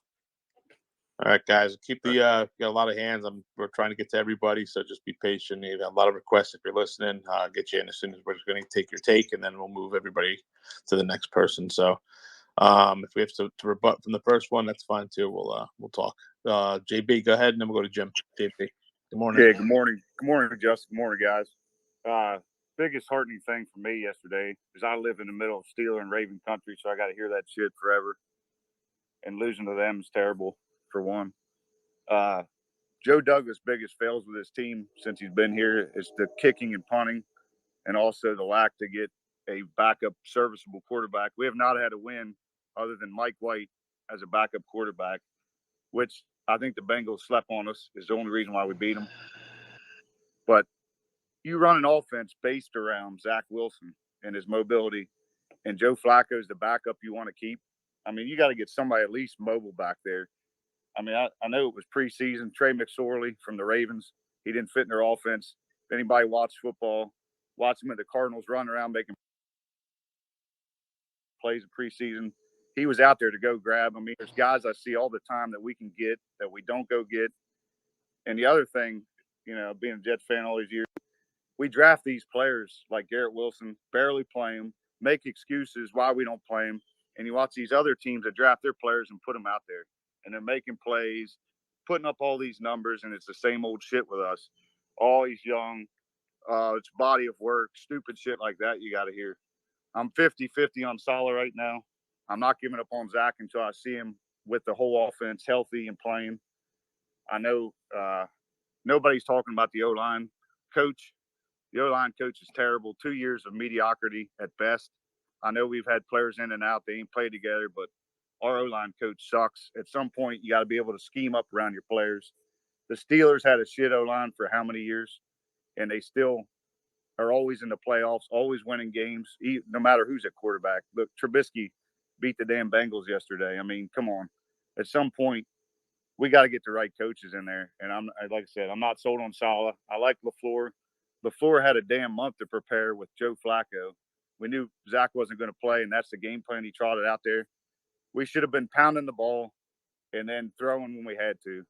All right, guys. Keep the got a lot of hands. We're trying to get to everybody, so just be patient. You have a lot of requests if you're listening. Get you in as soon as we're just going to take your take, and then we'll move everybody to the next person. So, if we have to rebut from the first one, that's fine too. We'll talk. JB, go ahead, and then we'll go to Jim. JB, good morning. Yeah, good morning. Good morning, Justin. Good morning, guys. Biggest heartening thing for me yesterday is I live in the middle of Steeler and Raven country, so I got to hear that shit forever. And losing to them is terrible, for one. Joe Douglas' biggest fails with his team since he's been here is the kicking and punting, and also the lack to get a backup serviceable quarterback. We have not had a win other than Mike White as a backup quarterback, which I think the Bengals slept on us is the only reason why we beat them. But you run an offense based around Zach Wilson and his mobility, and Joe Flacco is the backup you want to keep. I mean, you got to get somebody at least mobile back there. I mean, I know it was preseason. Trey McSorley from the Ravens, he didn't fit in their offense. If anybody watched football, watch him at the Cardinals run around making plays in preseason. He was out there to go grab. I mean, there's guys I see all the time that we can get that we don't go get. And the other thing, being a Jets fan all these years, we draft these players like Garrett Wilson, barely play them, make excuses why we don't play them. And you watch these other teams that draft their players and put them out there. And they're making plays, putting up all these numbers, and it's the same old shit with us. Always young. It's body of work, stupid shit like that you got to hear. I'm 50-50 on Saleh right now. I'm not giving up on Zach until I see him with the whole offense healthy and playing. I know nobody's talking about the O-line coach. The O-line coach is terrible. 2 years of mediocrity at best. I know we've had players in and out. They ain't played together, but our O-line coach sucks. At some point, you got to be able to scheme up around your players. The Steelers had a shit O-line for how many years? And they still are always in the playoffs, always winning games, no matter who's at quarterback. Look, Trubisky beat the damn Bengals yesterday. I mean, come on. At some point, we got to get the right coaches in there. And like I said, I'm not sold on Saleh. I like LaFleur. LaFleur had a damn month to prepare with Joe Flacco. We knew Zach wasn't going to play, and that's the game plan he trotted out there. We should have been pounding the ball and then throwing when we had to.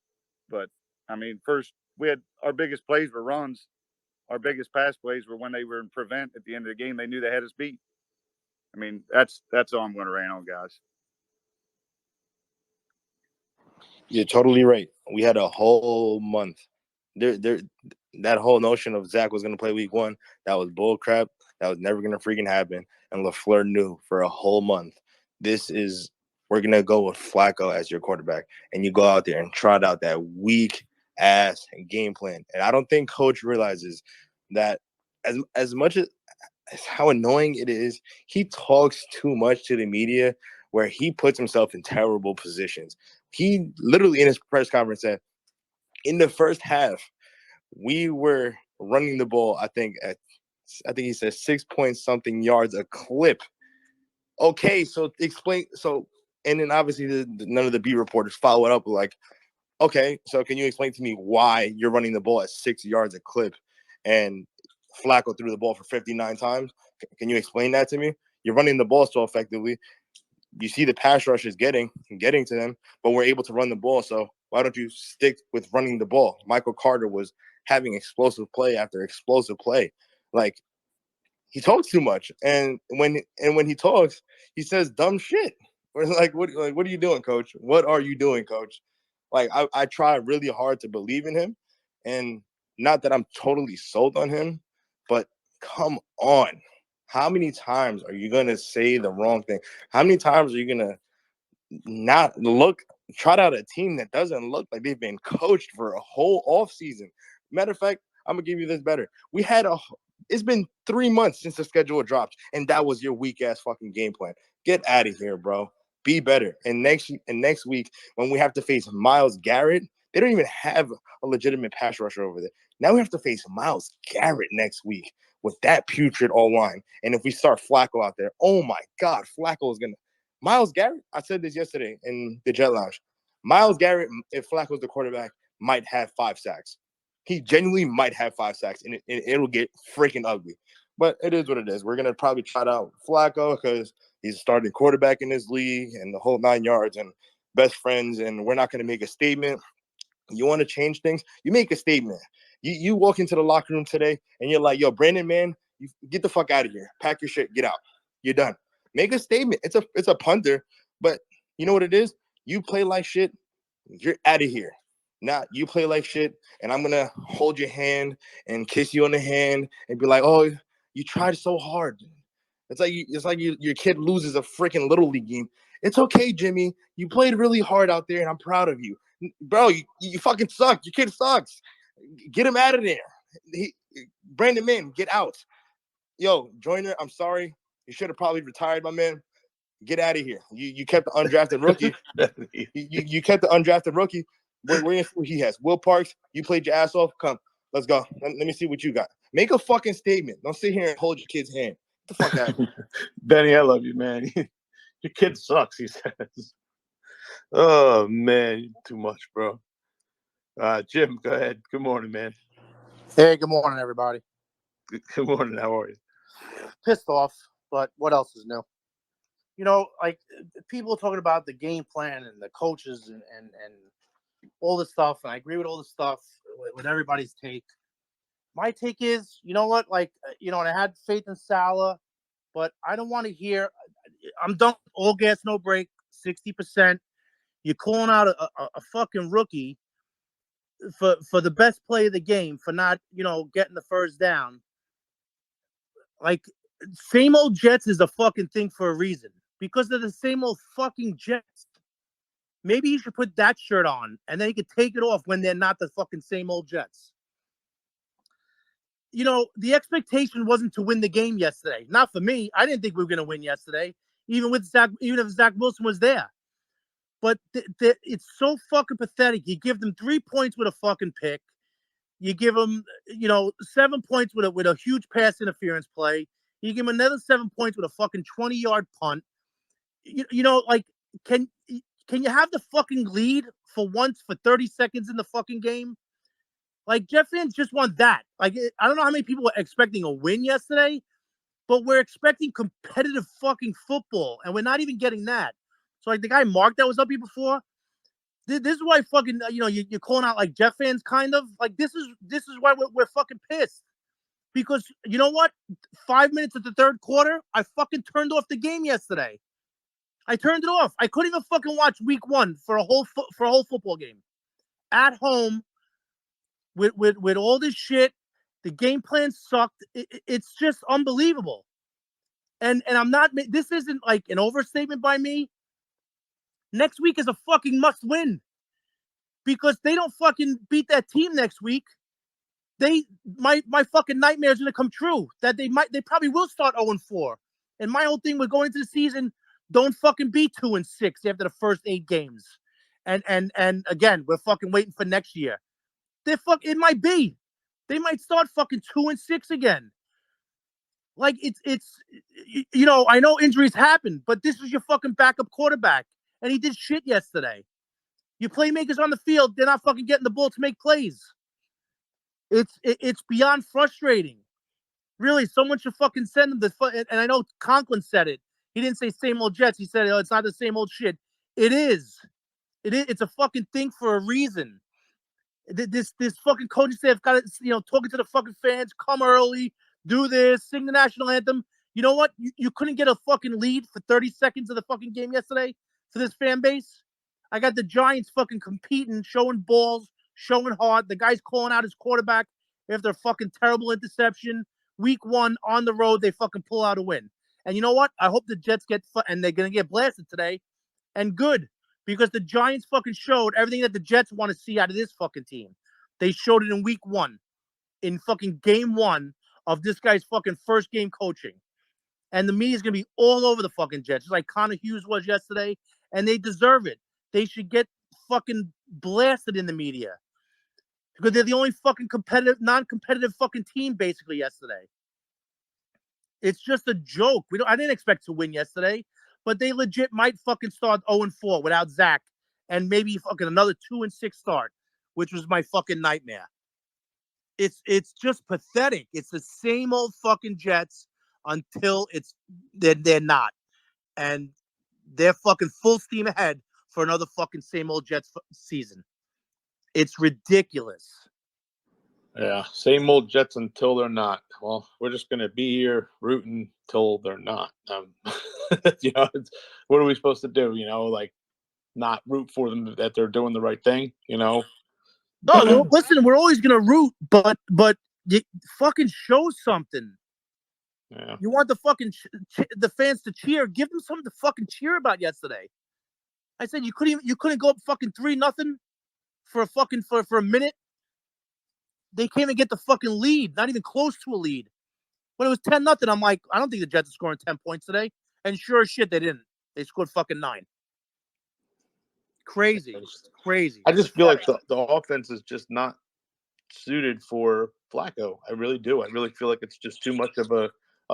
But, I mean, first, we had our biggest plays were runs. Our biggest pass plays were when they were in prevent at the end of the game. They knew they had us beat. I mean, that's all I'm going to rain on, guys. You're totally right. We had a whole month. That whole notion of Zach was going to play week 1, that was bull crap. That was never going to freaking happen. And LaFleur knew for a whole month, we're going to go with Flacco as your quarterback. And you go out there and trot out that weak ass game plan. And I don't think coach realizes that as much as how annoying it is, he talks too much to the media where he puts himself in terrible positions. He literally in his press conference said, in the first half, we were running the ball, I think he said 6 point something yards a clip. Okay, so explain. So, and then obviously none of the beat reporters follow it up with like, okay, so can you explain to me why you're running the ball at 6 yards a clip and Flacco threw the ball for 59 times? Can you explain that to me? You're running the ball so effectively. You see the pass rush is getting to them, but we're able to run the ball. So why don't you stick with running the ball? Michael Carter was having explosive play after explosive play. Like, he talks too much, and when he talks, he says dumb shit. We're like, what are you doing, coach? What are you doing, coach? Like, I try really hard to believe in him, and not that I'm totally sold on him, but come on. How many times are you going to say the wrong thing? How many times are you going to not look trot out a team that doesn't look like they've been coached for a whole offseason. Matter of fact, I'm going to give you this better. It's been 3 months since the schedule dropped, and that was your weak-ass fucking game plan. Get out of here, bro. Be better. And next week, when we have to face Myles Garrett, they don't even have a legitimate pass rusher over there. Now we have to face Myles Garrett next week with that putrid O-line. And if we start Flacco out there, oh, my God, Flacco is going to – Myles Garrett, I said this yesterday in the Jet Lounge. Myles Garrett, if Flacco's the quarterback, might have 5 sacks. He genuinely might have 5 sacks, and it'll get freaking ugly. But it is what it is. We're going to probably try out Flacco because he's a starting quarterback in this league and the whole 9 yards and best friends, and we're not going to make a statement. You want to change things? You make a statement. You walk into the locker room today, and you're like, yo, Brandon, man, you get the fuck out of here. Pack your shit. Get out. You're done. Make a statement. It's a punter, but you know what it is? You play like shit, you're out of here. Now you play like shit, and I'm gonna hold your hand and kiss you on the hand and be like, "Oh, you tried so hard." It's like your kid loses a freaking little league game. It's okay, Jimmy. You played really hard out there, and I'm proud of you, bro. You fucking suck. Your kid sucks. Get him out of there. Brandon, man, get out. Yo, Joyner, I'm sorry. You should have probably retired, my man. Get out of here. You kept the undrafted rookie. you kept the undrafted rookie. We're going to see what he has. Will Parks, you played your ass off. Come, let's go. Let me see what you got. Make a fucking statement. Don't sit here and hold your kid's hand. Get the fuck out of here. Benny, I love you, man. Your kid sucks, he says. Oh, man, too much, bro. Jim, go ahead. Good morning, man. Hey, good morning, everybody. Good morning. How are you? Pissed off, but what else is new? You know, like people talking about the game plan and the coaches and all this stuff, and I agree with all this stuff with everybody's take. My take is, you know what, like, and I had faith in Salah, but I don't want to hear. I'm done. All gas, no brake. 60%. You're calling out a fucking rookie for the best play of the game for not, getting the first down. Like, same old Jets is a fucking thing for a reason. Because they're the same old fucking Jets. Maybe he should put that shirt on, and then he could take it off when they're not the fucking same old Jets. The expectation wasn't to win the game yesterday. Not for me. I didn't think we were going to win yesterday, even if Zach Wilson was there. But it's so fucking pathetic. You give them 3 points with a fucking pick. You give them, 7 points with a huge pass interference play. You give them another 7 points with a fucking 20-yard punt. Can you have the fucking lead for once for 30 seconds in the fucking game? Like, Jet fans just want that. Like, I don't know how many people were expecting a win yesterday, but we're expecting competitive fucking football, and we're not even getting that. So, like, the guy Mark that was up here before, this is why fucking, you're calling out, like, Jet fans, kind of. Like, this is why we're fucking pissed. Because, you know what? 5 minutes of the third quarter, I fucking turned off the game yesterday. I turned it off. I couldn't even fucking watch week 1 for a whole football game. At home, with all this shit, the game plan sucked. It's just unbelievable. And I'm not. This isn't like an overstatement by me. Next week is a fucking must win. Because they don't fucking beat that team next week. My fucking nightmare is gonna come true. That they probably will start 0-4. And my whole thing with going into the season, don't fucking be 2-6 after the first 8 games. And again, we're fucking waiting for next year. It might be. They might start fucking 2-6 again. Like, it's I know injuries happen, but this is your fucking backup quarterback, and he did shit yesterday. Your playmakers on the field, they're not fucking getting the ball to make plays. It's beyond frustrating. Really, someone should fucking send them this. And I know Conklin said it. He didn't say same old Jets. He said, it's not the same old shit. It is. It's a fucking thing for a reason. This fucking coaching staff got to, talking to the fucking fans, come early, do this, sing the national anthem. You know what? You couldn't get a fucking lead for 30 seconds of the fucking game yesterday for this fan base. I got the Giants fucking competing, showing balls, showing heart. The guy's calling out his quarterback after a fucking terrible interception. Week 1 on the road, they fucking pull out a win. And you know what? I hope the Jets and they're going to get blasted today. And good, because the Giants fucking showed everything that the Jets want to see out of this fucking team. They showed it in week 1, in fucking game 1 of this guy's fucking first game coaching. And the media's going to be all over the fucking Jets, just like Connor Hughes was yesterday, and they deserve it. They should get fucking blasted in the media because they're the only fucking non-competitive fucking team basically yesterday. It's just a joke. I didn't expect to win yesterday, but they legit might fucking start 0-4 without Zach, and maybe fucking another 2-6 start, which was my fucking nightmare. It's just pathetic. It's the same old fucking Jets until they're not, and they're fucking full steam ahead for another fucking same old Jets season. It's ridiculous. Yeah, same old Jets until they're not. Well, we're just gonna be here rooting till they're not. What are we supposed to do? Like not root for them that they're doing the right thing. No, listen, we're always gonna root, but you fucking show something. Yeah. You want the fucking the fans to cheer? Give them something to fucking cheer about yesterday. I said you couldn't go up fucking 3-0 for a minute. They can't even get the fucking lead, not even close to a lead. When it was 10-0, I'm like, I don't think the Jets are scoring 10 points today. And sure as shit, they didn't. They scored fucking 9. Crazy. Crazy. I just feel like the offense is just not suited for Flacco. I really do. I really feel like it's just too much of a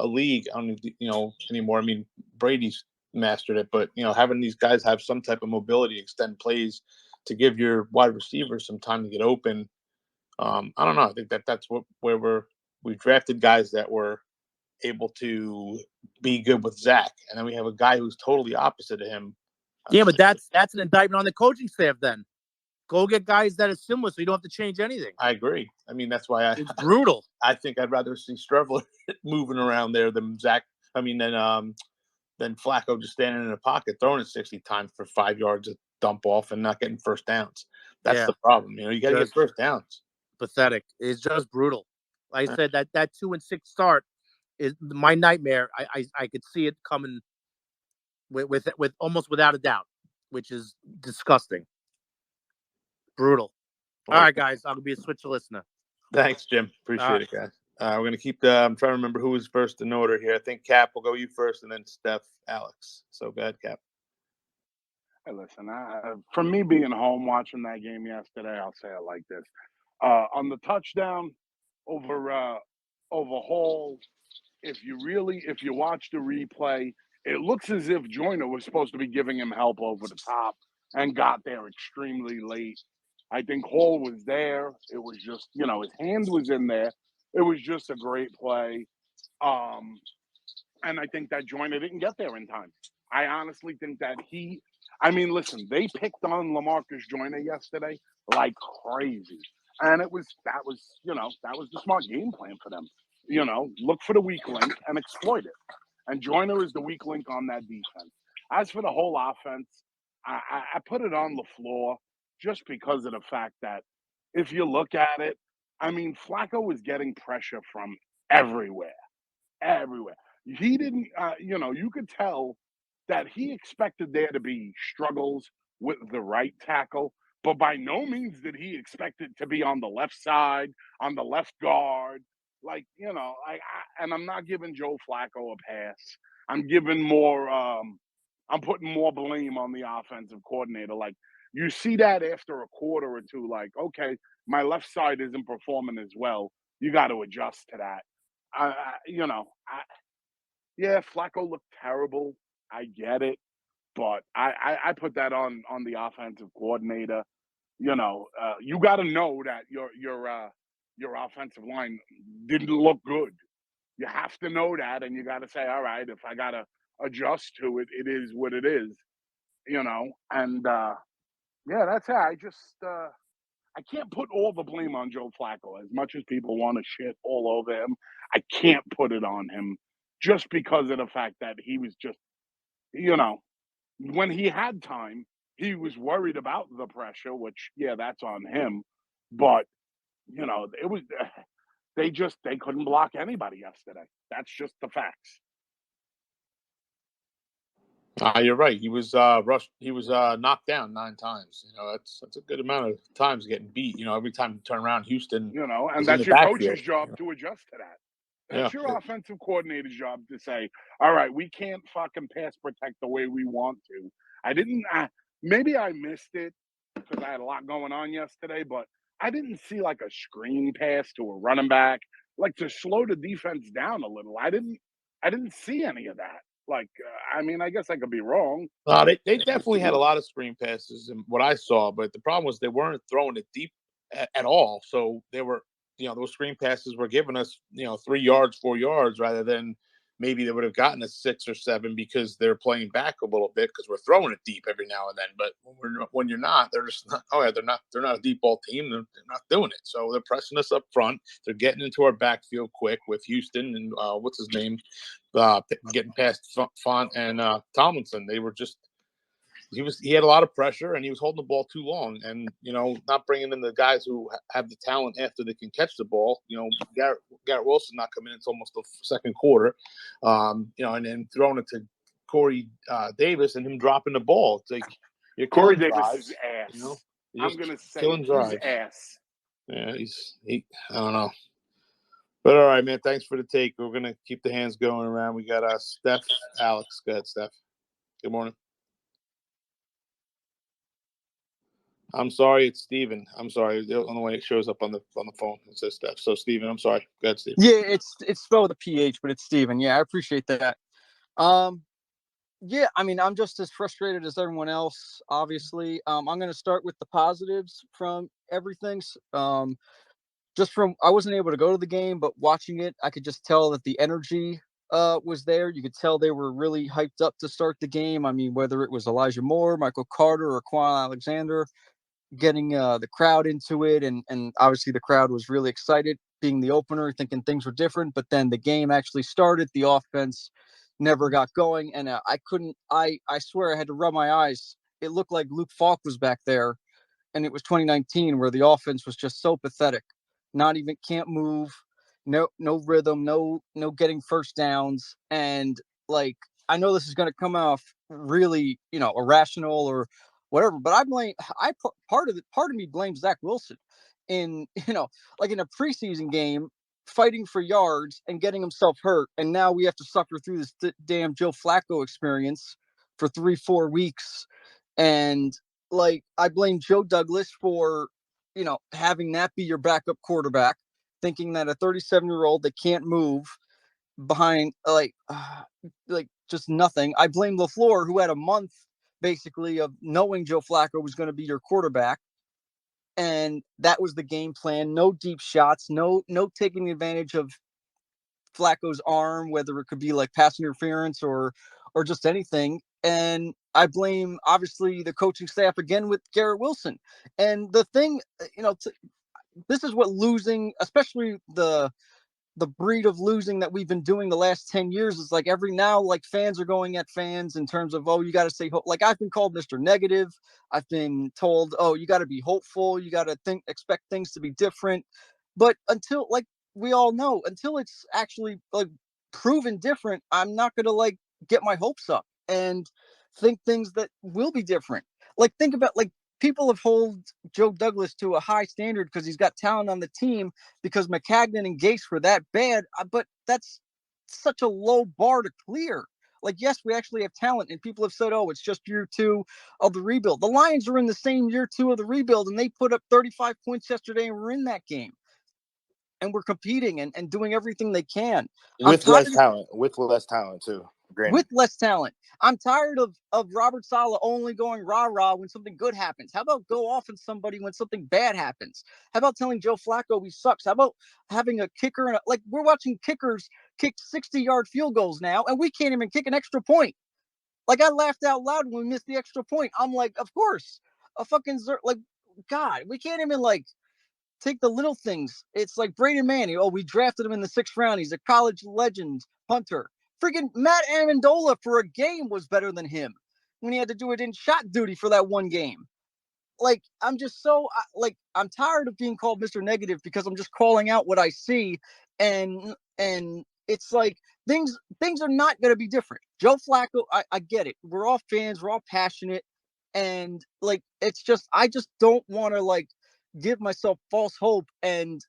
league. I don't anymore. I mean, Brady's mastered it, but having these guys have some type of mobility, extend plays to give your wide receivers some time to get open. I don't know. I think that's where we drafted guys that were able to be good with Zach, and then we have a guy who's totally opposite of him. Yeah, but that's an indictment on the coaching staff. Then go get guys that are similar, so you don't have to change anything. I agree. I mean, that's why it's brutal. I think I'd rather see Strevler moving around there than Zach. I mean, than Flacco just standing in a pocket, throwing it 60 times for 5 yards of dump off and not getting first downs. That's the problem. You got to get first downs. Pathetic. It's just brutal. Like I said, that 2-6 start is my nightmare. I could see it coming with almost without a doubt, which is disgusting. Brutal. All right, guys, I'll be a switch listener. Thanks, Jim. Appreciate it, guys. We're going to keep I'm trying to remember who was first in order here. I think Cap will go you first, and then Steph, Alex. So go ahead, Cap. Hey, listen, from me being home watching that game yesterday, I'll say it like this. On the touchdown over Hall, if you watch the replay, it looks as if Joyner was supposed to be giving him help over the top and got there extremely late. I think Hall was there. It was just, his hand was in there. It was just a great play. And I think that Joyner didn't get there in time. I honestly think that listen, they picked on LaMarcus Joyner yesterday like crazy. And that was the smart game plan for them. Look for the weak link and exploit it. And Joyner is the weak link on that defense. As for the whole offense, I put it on LaFleur just because of the fact that if you look at it, Flacco was getting pressure from everywhere. Everywhere. He didn't, you could tell that he expected there to be struggles with the right tackle, but by no means did he expect it to be on the left side, on the left guard. And I'm not giving Joe Flacco a pass. I'm giving I'm putting more blame on the offensive coordinator. Like, you see that after a quarter or two, like, okay, my left side isn't performing as well. You got to adjust to that. Flacco looked terrible. I get it, but I put that on the offensive coordinator. You got to know that your offensive line didn't look good. You have to know that, and you got to say, all right, if I got to adjust to it, it is what it is. And that's it. I can't put all the blame on Joe Flacco. As much as people want to shit all over him, I can't put it on him just because of the fact that he was just, when he had time, he was worried about the pressure, which, that's on him. But, it was, they couldn't block anybody yesterday. That's just the facts. You're right. He was rushed. He was knocked down 9 times. That's a good amount of times getting beat. Every time you turn around, Houston And is in that's the your coach's backfield. job to adjust to that. That's Yeah. your offensive coordinator's job to say, all right, we can't fucking pass protect the way we want to. Maybe I missed it because I had a lot going on yesterday, but I didn't see like a screen pass to a running back, like to slow the defense down a little. I didn't see any of that. I guess I could be wrong. They definitely had a lot of screen passes in what I saw, but the problem was they weren't throwing it deep at all. So they were, those screen passes were giving us, 3 yards, 4 yards, rather than maybe they would have gotten a 6 or 7 because they're playing back a little bit because we're throwing it deep every now and then. But when you're not, they're just not. Oh yeah, they're not a deep ball team. They're not doing it. So they're pressing us up front. They're getting into our backfield quick with Houston and what's his name, getting past Font and Tomlinson. They were just he had a lot of pressure and he was holding the ball too long, and not bringing in the guys who have the talent after they can catch the ball. Garrett Wilson not coming in until almost the second quarter, and then throwing it to Corey Davis and him dropping the ball. It's like you're Corey killing Davis drives. is ass. You're I'm gonna say killing he's drives. ass. Yeah, I don't know. But all right, man. Thanks for the take. We're gonna keep the hands going around. We got Steph, Alex. Go ahead, Steph. Good morning. I'm sorry, it's Steven. I'm sorry. The only way it shows up on the phone, it says Steph. So Steven, I'm sorry. Go ahead, Steven. Yeah, it's spelled with a PH, but it's Steven. Yeah, I appreciate that. Yeah, I mean, I'm just as frustrated as everyone else, obviously. I'm gonna start with the positives from everything. Just from I wasn't able to go to the game, but watching it, I could just tell that the energy was there. You could tell they were really hyped up to start the game. I mean, whether it was Elijah Moore, Michael Carter, or Quan Alexander, getting the crowd into it, and obviously the crowd was really excited being the opener, thinking things were different. But then the game actually started, the offense never got going, and I swear I had to rub my eyes. It looked like Luke Falk was back there, and it was 2019 where the offense was just so pathetic. Not even can't move, no rhythm, no getting first downs, and like I know this is going to come off really irrational or whatever, but part of me blames Zach Wilson in like in a preseason game fighting for yards and getting himself hurt, and now we have to suffer through this damn Joe Flacco experience for 3-4 weeks, and like I blame Joe Douglas for having that be your backup quarterback, thinking that a 37-year-old that can't move behind like just nothing. I blame LaFleur, who had a month basically of knowing Joe Flacco was going to be your quarterback, and that was the game plan. No deep shots, no taking advantage of Flacco's arm, whether it could be like pass interference or just anything. And I blame obviously the coaching staff again with Garrett Wilson. And the thing, this is what losing, especially the breed of losing that we've been doing the last 10 years is like every now, like fans are going at fans in terms of, oh, you got to say, like I've been called Mr. Negative. I've been told, oh, you got to be hopeful. You got to expect things to be different. But until like we all know, until it's actually like proven different, I'm not going to like get my hopes up and think things that will be different. Like think about like people have held Joe Douglas to a high standard because he's got talent on the team because McCagnon and Gase were that bad, but that's such a low bar to clear. Like, yes, we actually have talent, and people have said, oh, it's just year 2 of the rebuild. The Lions are in the same year 2 of the rebuild, and they put up 35 points yesterday, and we're in that game. And we're competing and doing everything they can. With less talent. With less talent, too. Granted. With less talent. I'm tired of Robert Saleh only going rah-rah when something good happens. How about go off on somebody when something bad happens? How about telling Joe Flacco he sucks? How about having a kicker and like we're watching kickers kick 60-yard field goals now, and we can't even kick an extra point. Like I laughed out loud when we missed the extra point. I'm like, of course, a fucking like God, we can't even like take the little things. It's like Braden Manning. Oh, we drafted him in the 6th round. He's a college legend punter. Freaking Matt Amendola for a game was better than him when he had to do it in shot duty for that one game. Like, I'm just so, like, I'm tired of being called Mr. Negative because I'm just calling out what I see. And it's like, things are not going to be different. Joe Flacco, I get it. We're all fans. We're all passionate. And like, it's just, I just don't want to like give myself false hope and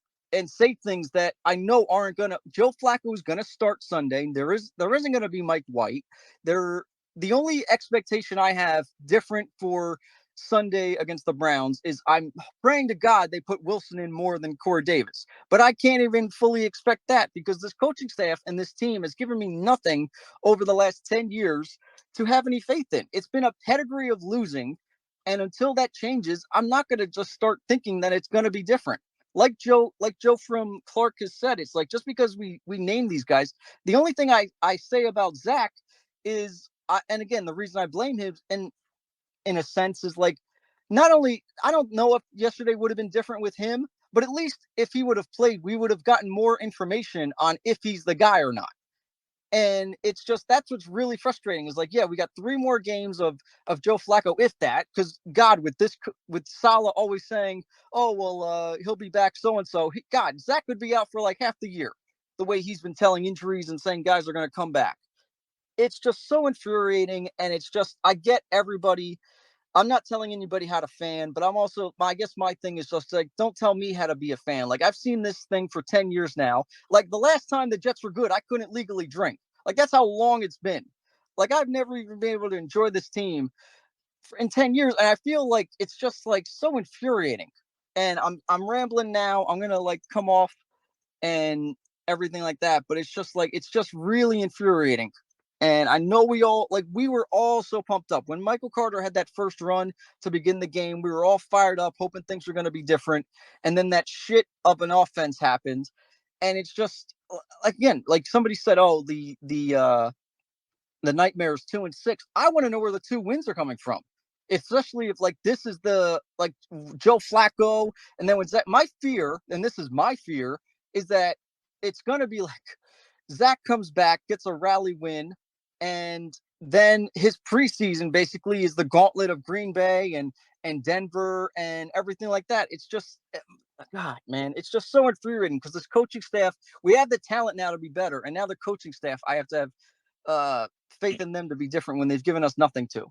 say things that I know aren't going to. Joe Flacco is going to start Sunday. There isn't going to be Mike White. The only expectation I have different for Sunday against the Browns is I'm praying to God they put Wilson in more than Corey Davis. But I can't even fully expect that because this coaching staff and this team has given me nothing over the last 10 years to have any faith in. It's been a pedigree of losing. And until that changes, I'm not going to just start thinking that it's going to be different. Like Joe from Clark has said, it's like just because we name these guys, the only thing I say about Zach is, and again, the reason I blame him, and in a sense, is like, not only, I don't know if yesterday would have been different with him, but at least if he would have played, we would have gotten more information on if he's the guy or not. And it's just, that's what's really frustrating is like, yeah, we got 3 more games of Joe Flacco, if that, because God, with Saleh always saying, oh, well, he'll be back so-and-so. God, Zach would be out for like half the year, the way he's been telling injuries and saying guys are going to come back. It's just so infuriating. And it's just, I get everybody. I'm not telling anybody how to fan, but I'm also, I guess my thing is just like, don't tell me how to be a fan. Like, I've seen this thing for 10 years now. Like, the last time the Jets were good, I couldn't legally drink. Like, that's how long it's been. Like, I've never even been able to enjoy this team in 10 years. And I feel like it's just like so infuriating. And I'm rambling now. I'm going to like come off and everything like that. But it's just like, it's just really infuriating. And I know we were all so pumped up. When Michael Carter had that first run to begin the game, we were all fired up, hoping things were going to be different. And then that shit of an offense happened. And it's just, again, like somebody said, oh, the nightmare is 2-6. I want to know where the 2 wins are coming from. Especially if like this is the like Joe Flacco. And then when Zach, my fear, and this is my fear, is that it's going to be like Zach comes back, gets a rally win, and then his preseason basically is the gauntlet of Green Bay and Denver and everything like that. It's just, God, man, it's just so infuriating because this coaching staff, we have the talent now to be better, and now the coaching staff, I have to have faith in them to be different when they've given us nothing to.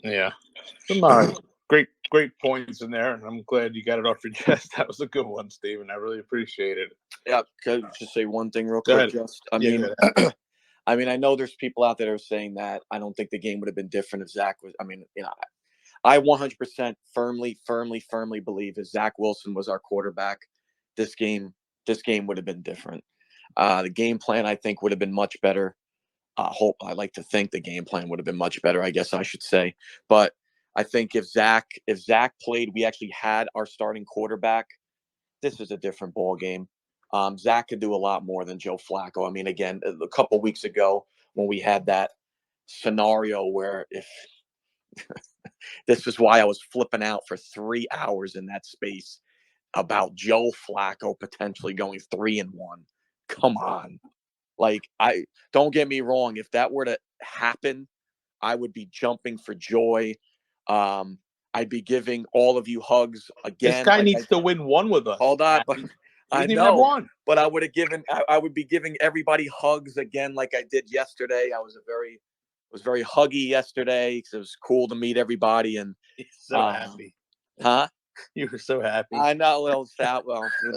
Yeah. Great points in there, and I'm glad you got it off your chest. That was a good one, Steven. I really appreciate it. Yeah, can I just say one thing real quick? I mean, I know there's people out there that are saying that I don't think the game would have been different if Zach was. I mean, you know, I 100% firmly believe if Zach Wilson was our quarterback, this game would have been different. The game plan, I think, would have been much better. I like to think the game plan would have been much better, I guess I should say. But I think if Zach played, we actually had our starting quarterback, this is a different ball game. Zach could do a lot more than Joe Flacco. I mean, again, a couple of weeks ago when we had that scenario where if this is why I was flipping out for 3 hours in that space about Joe Flacco potentially going 3-1. Come on. Like, I don't get me wrong. If that were to happen, I would be jumping for joy. I'd be giving all of you hugs again. This guy needs to win one with us. Hold on, but I know. One. But I would be giving everybody hugs again, like I did yesterday. I was very huggy yesterday because it was cool to meet everybody and so happy. Huh? You were so happy. I know, little sad. Well, you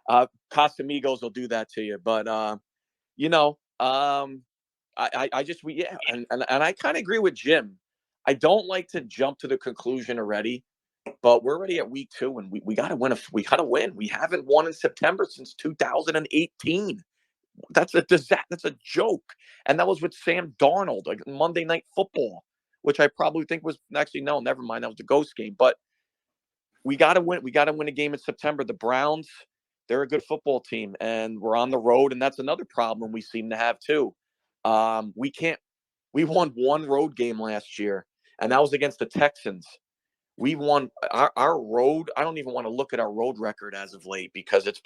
know, Casamigos will do that to you, but you know, and I kind of agree with Jim. I don't like to jump to the conclusion already, but we're already at week 2 and we got to win. We got to win. We haven't won in September since 2018. That's a joke. And that was with Sam Darnold, like Monday Night Football, which I probably think was actually, no, never mind. That was a ghost game, but we got to win. We got to win a game in September. The Browns, they're a good football team and we're on the road. And that's another problem we seem to have too. We won 1 road game last year and that was against the Texans. We won our road. I don't even want to look at our road record as of late because it's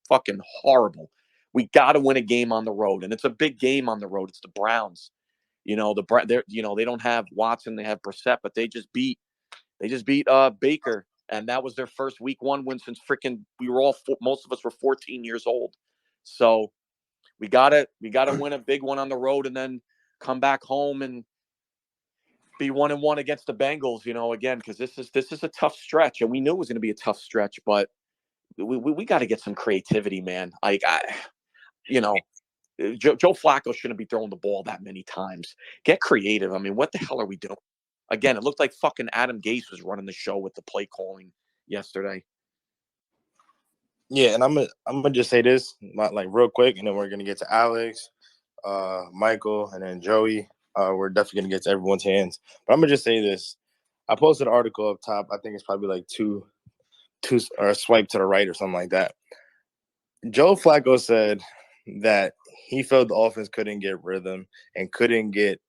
fucking horrible. We got to win a game on the road, and it's a big game on the road. It's the Browns. You know, they don't have Watson, they have Brissett, but they just beat Baker, and that was their first week 1 win since most of us were 14 years old. So We gotta win a big one on the road and then come back home and be 1-1 against the Bengals, again, because this is a tough stretch, and we knew it was going to be a tough stretch, but we got to get some creativity, man. Joe Flacco shouldn't be throwing the ball that many times. Get creative. I mean, what the hell are we doing? Again, it looked like fucking Adam Gase was running the show with the play calling yesterday. Yeah, and I'm gonna just say this like real quick, and then we're gonna get to Alex, Michael, and then Joey. We're definitely gonna get to everyone's hands. But I'm gonna just say this. I posted an article up top. I think it's probably like two or a swipe to the right or something like that. Joe Flacco said that he felt the offense couldn't get rhythm and couldn't get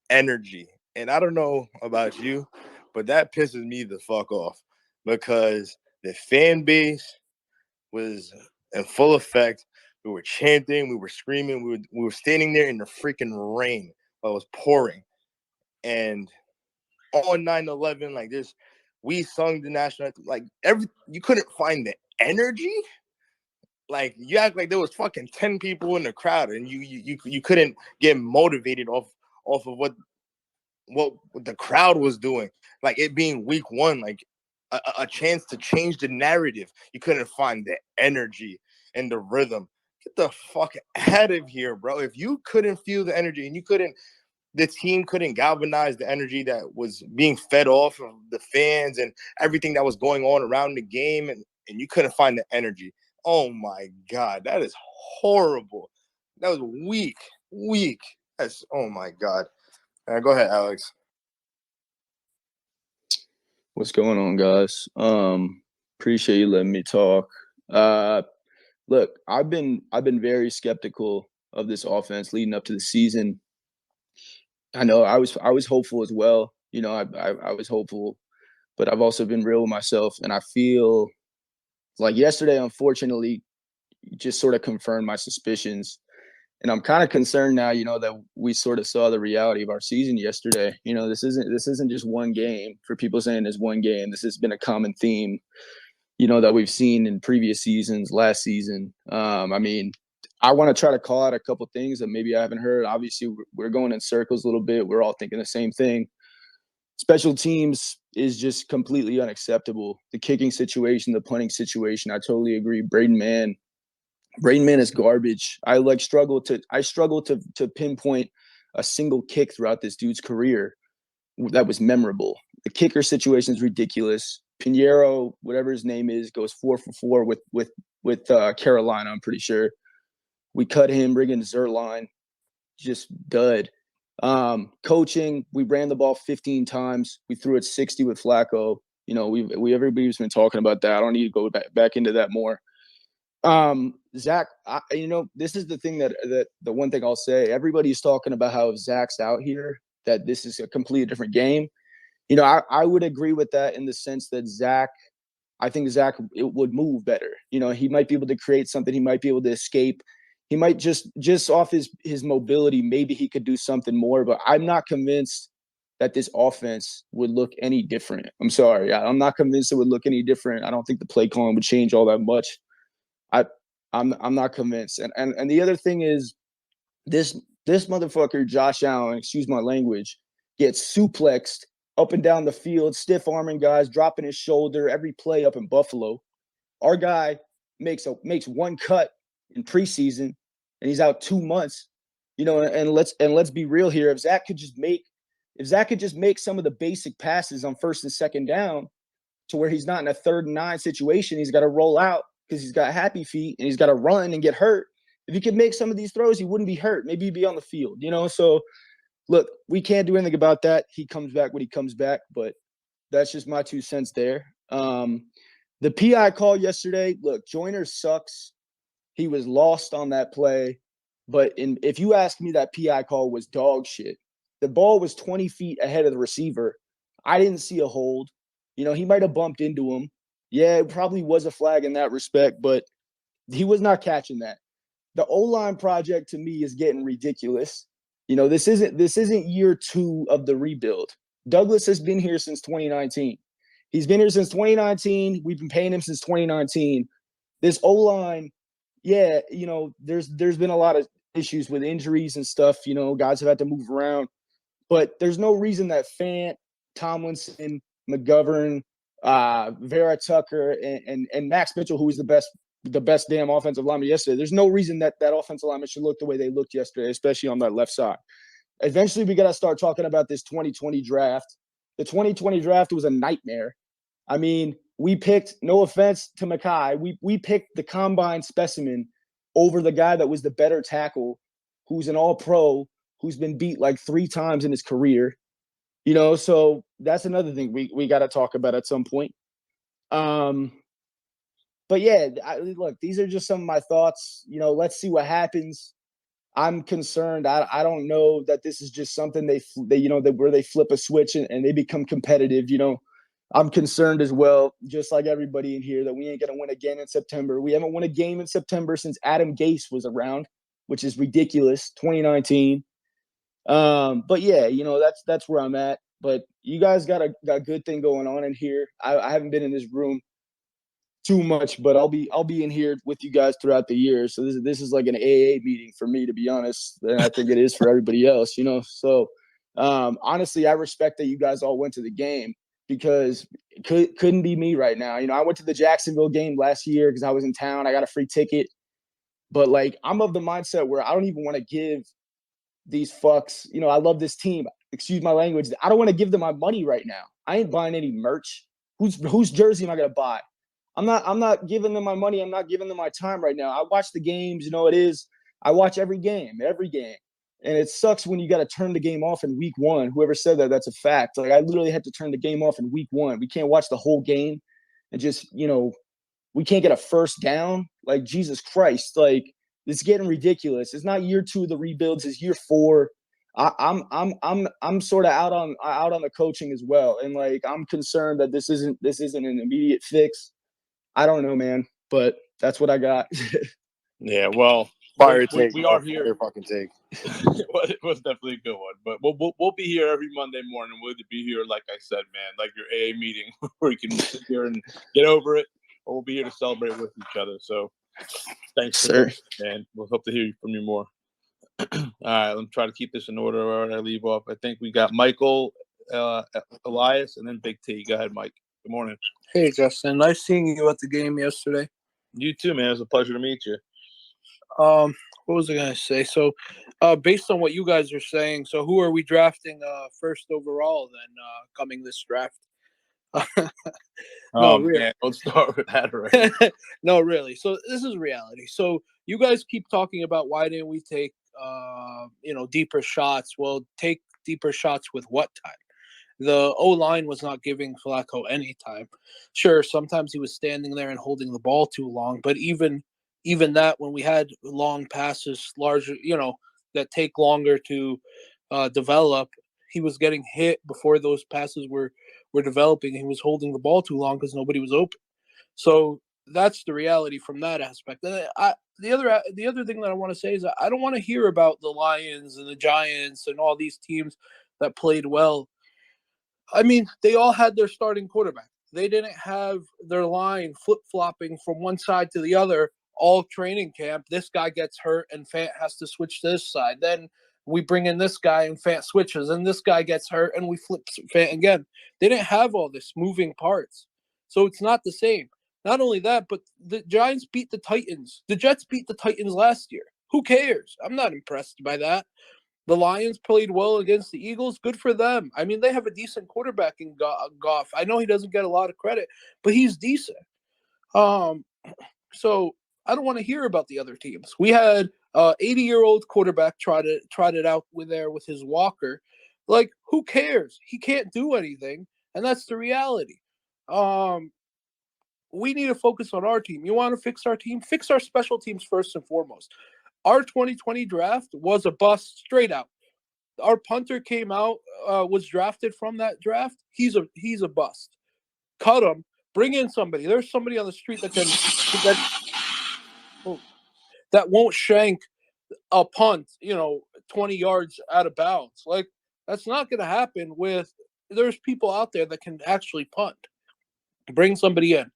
energy. And I don't know about you, but that pisses me the fuck off because the fan base was in full effect. We were chanting, we were screaming, we were standing there in the freaking rain while it was pouring. And on 9/11, like this, we sung the national anthem. Like you couldn't find the energy. Like you act like there was fucking 10 people in the crowd, and you couldn't get motivated off of what the crowd was doing. Like it being week 1, like a chance to change the narrative. You couldn't find the energy and the rhythm. Get the fuck out of here, bro. If you couldn't feel the energy and the team couldn't galvanize the energy that was being fed off of the fans and everything that was going on around the game, and you couldn't find the energy. Oh my God, that is horrible. That was weak. Oh my God. Go ahead, Alex. What's going on, guys? Appreciate you letting me talk. Look, I've been very skeptical of this offense leading up to the season. I know I was hopeful as well. I was hopeful, but I've also been real with myself, and I feel like yesterday, unfortunately, just sort of confirmed my suspicions. And I'm kind of concerned now, that we sort of saw the reality of our season yesterday. This isn't just one game. For people saying it's one game, this has been a common theme, that we've seen in previous seasons, last season. I want to try to call out a couple things that maybe I haven't heard. Obviously, we're going in circles a little bit. We're all thinking the same thing. Special teams is just completely unacceptable. The kicking situation, the punting situation, I totally agree. Braden Mann is garbage. I struggle to pinpoint a single kick throughout this dude's career that was memorable. The kicker situation is ridiculous. Pinheiro, whatever his name is, goes 4 for 4 with Carolina, I'm pretty sure. We cut him, bring in Zerline, just dud. Coaching, we ran the ball 15 times. We threw it 60 with Flacco. Everybody's been talking about that. I don't need to go back into that more. Zach, this is the thing that the one thing I'll say. Everybody's talking about how if Zach's out here, that this is a completely different game. I would agree with that in the sense that I think Zach it would move better. He might be able to create something. He might be able to escape. He might just off his mobility, maybe he could do something more. But I'm not convinced that this offense would look any different. I'm sorry. I'm not convinced it would look any different. I don't think the play calling would change all that much. I'm not convinced. And the other thing is this motherfucker, Josh Allen, excuse my language, gets suplexed up and down the field, stiff arming guys, dropping his shoulder every play up in Buffalo. Our guy makes one cut in preseason and he's out 2 months. And let's be real here. If Zach could just make some of the basic passes on first and second down to where he's not in a 3rd and 9 situation, he's got to roll out because he's got happy feet and he's got to run and get hurt. If he could make some of these throws, he wouldn't be hurt. Maybe he'd be on the field, So, look, we can't do anything about that. He comes back when he comes back, but that's just my 2 cents there. The PI call yesterday, look, Joyner sucks. He was lost on that play. But if you ask me, that PI call was dog shit. The ball was 20 feet ahead of the receiver. I didn't see a hold. He might have bumped into him. Yeah, it probably was a flag in that respect, but he was not catching that. The O-line project to me is getting ridiculous. This isn't year 2 of the rebuild. Douglas has been here since 2019. He's been here since 2019. We've been paying him since 2019. This O-line yeah, there's been a lot of issues with injuries and stuff. Guys have had to move around, but there's no reason that Fant, Tomlinson, McGovern, Vera Tucker, and Max Mitchell, who was the best damn offensive lineman yesterday. There's no reason that offensive lineman should look the way they looked yesterday, especially on that left side. Eventually, we got to start talking about this 2020 draft. The 2020 draft was a nightmare. I mean, we picked, no offense to Makai, we picked the combine specimen over the guy that was the better tackle, who's an all-pro, who's been beat like 3 times in his career. So that's another thing we got to talk about at some point. But yeah, look, these are just some of my thoughts. Let's see what happens. I'm concerned. I don't know that this is just something they where they flip a switch and they become competitive. I'm concerned as well, just like everybody in here, that we ain't gonna win again in September. We haven't won a game in September since Adam Gase was around, which is ridiculous. 2019. But yeah, that's where I'm at. But you guys got a good thing going on in here. I haven't been in this room too much, but I'll be in here with you guys throughout the year. So this is like an AA meeting for me, to be honest. And I think it is for everybody else, So honestly, I respect that you guys all went to the game, because it couldn't be me right now. I went to the Jacksonville game last year because I was in town. I got a free ticket. But like, I'm of the mindset where I don't even want to give these fucks, I love this team. Excuse my language. I don't want to give them my money right now. I ain't buying any merch. Whose jersey am I gonna buy? I'm not giving them my money. I'm not giving them my time right now. I watch the games, I watch every game. And it sucks when you got to turn the game off in week 1. Whoever said that, that's a fact. Like, I literally had to turn the game off in week 1. We can't watch the whole game and just, we can't get a first down. Like, Jesus Christ. Like, it's getting ridiculous. It's not year 2 of the rebuilds. It's year 4. I'm sort of out on the coaching as well. And like, I'm concerned that this isn't an immediate fix. I don't know, man, but that's what I got. Yeah, well, Fire take. We are here. Fire fucking take. Well, it was definitely a good one, but we'll be here every Monday morning. We'll be here, like I said, man, like your AA meeting where you can sit here and get over it, or we'll be here to celebrate with each other. So thanks, sir, man. We'll hope to hear from you more. All right, let me try to keep this in order where I leave off. I think we got Michael, Elias, and then Big T. Go ahead, Mike. Good morning. Hey, Justin. Nice seeing you at the game yesterday. You too, man. It was a pleasure to meet you. What was I going to say? So, based on what you guys are saying, so who are we drafting first overall then coming this draft? No, really. Man, don't start with that already. No, really. So this is reality. So you guys keep talking about why didn't we take, deeper shots? Well, take deeper shots with what time? The O-line was not giving Flacco any time. Sure, sometimes he was standing there and holding the ball too long, but even that, when we had long passes, larger, that take longer to develop, he was getting hit before those passes were developing. He was holding the ball too long because nobody was open. So that's the reality from that aspect. And the other thing that I want to say is that I don't want to hear about the Lions and the Giants and all these teams that played well. I mean, they all had their starting quarterback. They didn't have their line flip-flopping from one side to the other all training camp. This guy gets hurt and Fant has to switch to this side. Then we bring in this guy and Fant switches, and this guy gets hurt and we flip Fant again. They didn't have all this moving parts. So it's not the same. Not only that, but the Giants beat the Titans. The Jets beat the Titans last year. Who cares? I'm not impressed by that. The Lions played well against the Eagles. Good for them. I mean, they have a decent quarterback in Goff. I know he doesn't get a lot of credit, but he's decent. So I don't want to hear about the other teams. We had 80-year-old quarterback tried it out with his walker. Like, who cares? He can't do anything, and that's the reality. We need to focus on our team. You want to fix our team? Fix our special teams first and foremost. Our 2020 draft was a bust straight out. Our punter came out, was drafted from that draft. He's a bust. Cut him. Bring in somebody. There's somebody on the street that won't shank a punt, 20 yards out of bounds. Like, that's not going to happen there's people out there that can actually punt. Bring somebody in.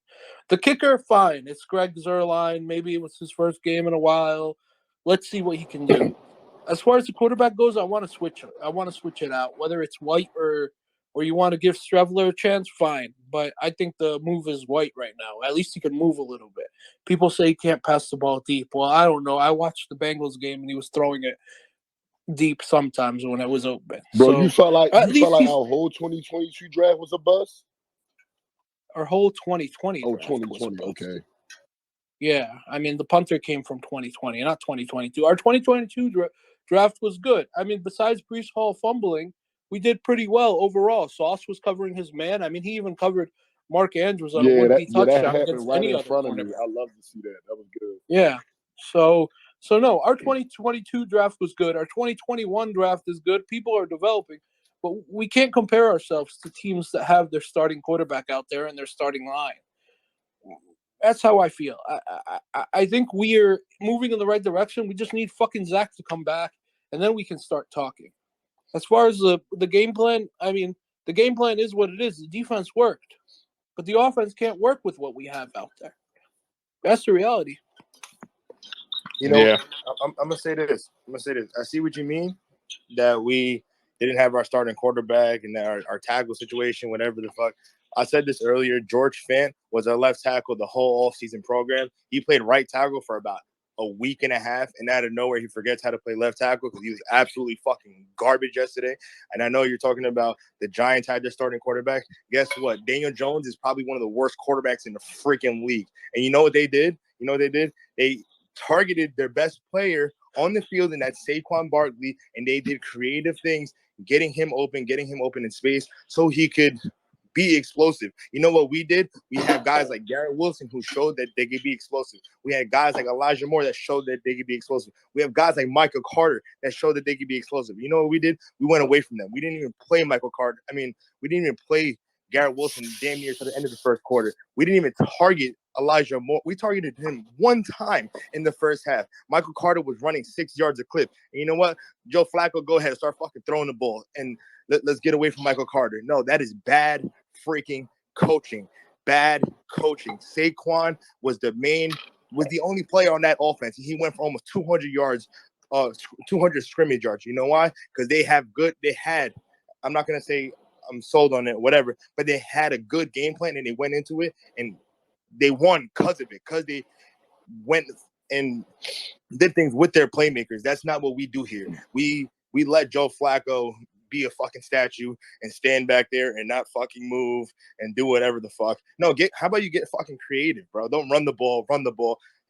The kicker, fine. It's Greg Zuerlein. Maybe it was his first game in a while. Let's see what he can do. As far as the quarterback goes, I want to switch it out. Whether it's White or you want to give Strevler a chance, fine. But I think the move is White right now. At least he can move a little bit. People say he can't pass the ball deep. Well, I don't know. I watched the Bengals game and he was throwing it deep sometimes when it was open. Bro, So you felt like at least our whole 2022 draft was a bust? our whole 2020 Oh, draft was a 2020. bust. Okay. Yeah, I mean the punter came from 2020, not 2022. Our 2022 draft was good. I mean, besides Brees Hall fumbling, we did pretty well overall. Sauce was covering his man. I mean, he even covered Mark Andrews on a Yeah, would-be that touchdown happened against right any in other front of me. cornerback. I love to see that. That was good. Yeah. So no, our 2022 draft was good. Our 2021 draft is good. People are developing, but we can't compare ourselves to teams that have their starting quarterback out there and their starting line. That's how I feel. I think we're moving in the right direction. We just need fucking Zach to come back, and then we can start talking. As far as the game plan, I mean, the game plan is what it is. The defense worked, but the offense can't work with what we have out there. That's the reality. You know, I'm gonna say this. I see what you mean, that we didn't have our starting quarterback and that our tackle situation, whatever the fuck. I said this earlier. George Fant was our left tackle the whole offseason program. He played right tackle for about a week and a half, and out of nowhere, he forgets how to play left tackle because he was absolutely fucking garbage yesterday. And I know you're talking about the Giants had their starting quarterback. Guess what? Daniel Jones is probably one of the worst quarterbacks in the freaking league. And you know what they did? They targeted their best player on the field, and that's Saquon Barkley, and they did creative things, getting him open in space so he could be explosive. You know what we did? We had guys like Garrett Wilson who showed that they could be explosive. We had guys like Elijah Moore that showed that they could be explosive. We have guys like Michael Carter that showed that they could be explosive. You know what we did? We went away from them. We didn't even play Michael Carter. I mean, we didn't even play Garrett Wilson damn near to the end of the first quarter. We didn't even target Elijah Moore. We targeted him one time in the first half. Michael Carter was running 6 yards a clip. And you know what? Joe Flacco, go ahead and start fucking throwing the ball. And let's get away from Michael Carter. No, that is bad freaking coaching. Bad coaching. Saquon was the only player on that offense. He went for almost 200 yards, 200 scrimmage yards. You know why? Because I'm not going to say I'm sold on it, whatever, but they had a good game plan and they went into it and they won because of it, because they went and did things with their playmakers. That's not what we do here. We let Joe Flacco be a fucking statue and stand back there and not fucking move and do whatever the fuck. No, how about you get fucking creative, bro? Don't run the ball,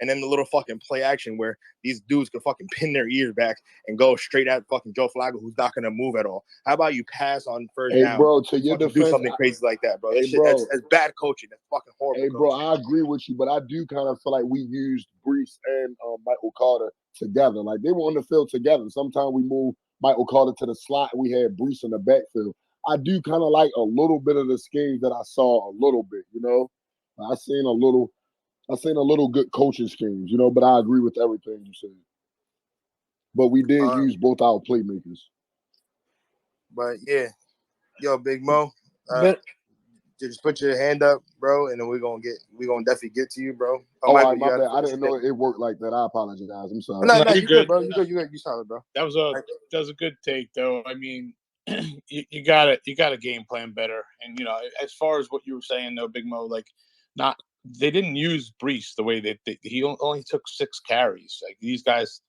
and then the little fucking play action where these dudes can fucking pin their ears back and go straight at fucking Joe Flacco, who's not gonna move at all. How about you pass on first down? Bro, to your defense, do something crazy like that, bro. That's bad coaching. That's fucking horrible. Hey, bro, I agree with you, but I do kind of feel like we used Brees and Michael Carter together. Like they were on the field together. Sometimes we moved Michael Carter to the slot. We had Brees in the backfield. I do kind of like a little bit of the schemes that I saw a little bit, you know. I seen a little good coaching schemes, you know, but I agree with everything you said. But we did use both our playmakers. But yeah, yo, Big Mo, But just put your hand up, bro, and then we're gonna definitely get to you, bro. Oh, Michael, my bad. I didn't know it worked like that. I apologize. I'm sorry. No, you good, bro. You good. You solid, bro. That was a good take, though. I mean, you got to game plan better. And you know, as far as what you were saying, though, Big Mo, like they didn't use Brees the way he only took 6 carries. Like these guys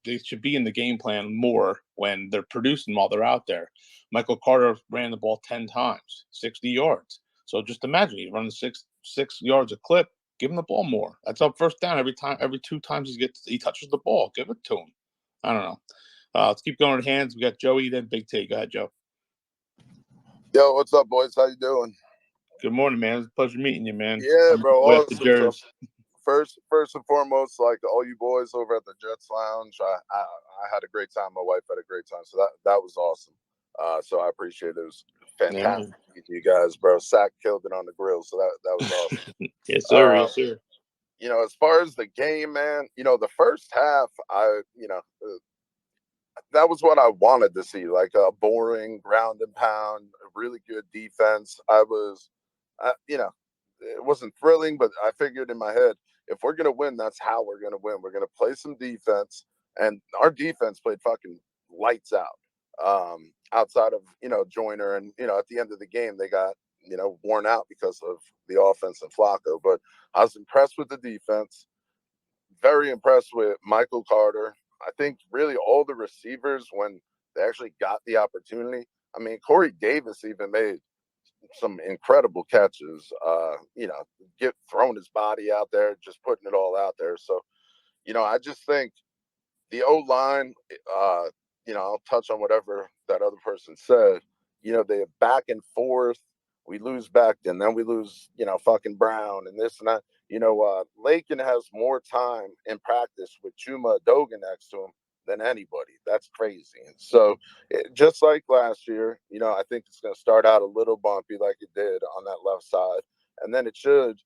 they should be in the game plan more when they're producing while they're out there. Michael Carter ran the ball 10 times, 60 yards. So just imagine he's running 6 yards a clip. Give him the ball more. That's up first down every 2 times he touches the ball. Give it to him. I don't know. Let's keep going to hands. We got Joey, then Big T. Go ahead, Joe. Yo, what's up, boys? How you doing? Good morning, man. It's a pleasure meeting you, man. Yeah, bro. Awesome. So First and foremost, like all you boys over at the Jets Lounge, I had a great time. My wife had a great time, so that was awesome. So I appreciate it. It was fantastic to meet you guys, bro. Sack killed it on the grill, so that was awesome. Yes, sir. Yes, sir. You know, as far as the game, man, you know, the first half, that was what I wanted to see, like a boring ground and pound, really good defense. it wasn't thrilling, but I figured in my head, if we're gonna win, that's how we're gonna win. We're gonna play some defense, and our defense played fucking lights out. Outside of Joyner, and at the end of the game they got worn out because of the offense and Flacco. But I was impressed with the defense. Very impressed with Michael Carter. I think really all the receivers when they actually got the opportunity. I mean, Corey Davis even made some incredible catches. Get throwing his body out there, just putting it all out there. So, I just think the O line. I'll touch on whatever that other person said. They back and forth. We lose Becton, then we lose, fucking Brown and this and that. Lakin has more time in practice with Chuma Dogan next to him than anybody. That's crazy. And so, just like last year, I think it's going to start out a little bumpy like it did on that left side. And then it should,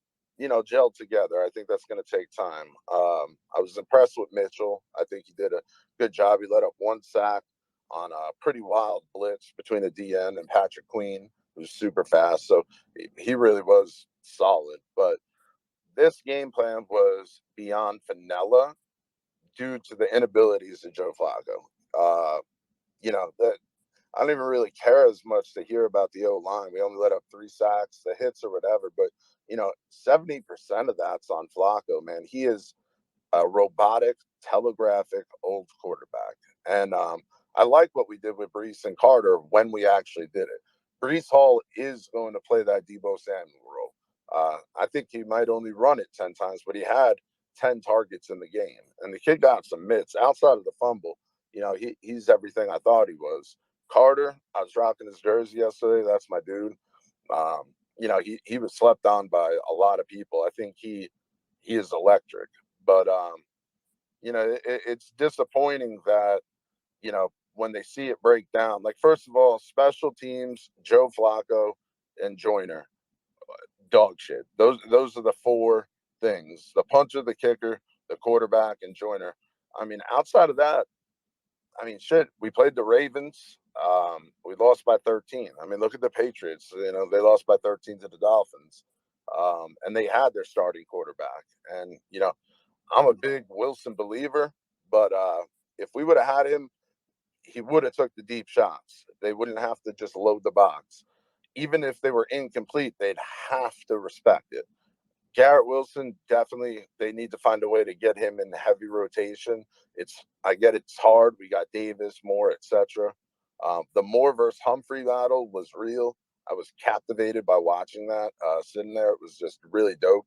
gel together. I think that's going to take time. I was impressed with Mitchell. I think he did a good job. He let up 1 sack on a pretty wild blitz between the DN and Patrick Queen, who's super fast. So he really was solid. But this game plan was beyond vanilla due to the inabilities of Joe Flacco. That I don't even really care as much to hear about the O line. We only let up 3 sacks, the hits or whatever. But 70% of that's on Flacco, man. He is a robotic, telegraphic old quarterback. And I like what we did with Brees and Carter when we actually did it. Brees Hall is going to play that Deebo Samuel role. I think he might only run it 10 times, but he had 10 targets in the game. And the kid got some mitts outside of the fumble. He's everything I thought he was. Carter, I was rocking his jersey yesterday. That's my dude. He was slept on by a lot of people. I think he is electric. But it's disappointing that when they see it break down. Like, first of all, special teams, Joe Flacco and Joyner, dog shit. Those are the 4 things: the punter, the kicker, the quarterback, and Joyner. I mean, outside of that, shit. We played the Ravens. We lost by 13. I mean, look at the Patriots. They lost by 13 to the Dolphins, and they had their starting quarterback. And I'm a big Wilson believer, but if we would have had him, he would have took the deep shots. They wouldn't have to just load the box. Even if they were incomplete, they'd have to respect it. Garrett Wilson, definitely, they need to find a way to get him in heavy rotation. I get it's hard. We got Davis, Moore, etc. The Moore versus Humphrey battle was real. I was captivated by watching that. Sitting there, it was just really dope.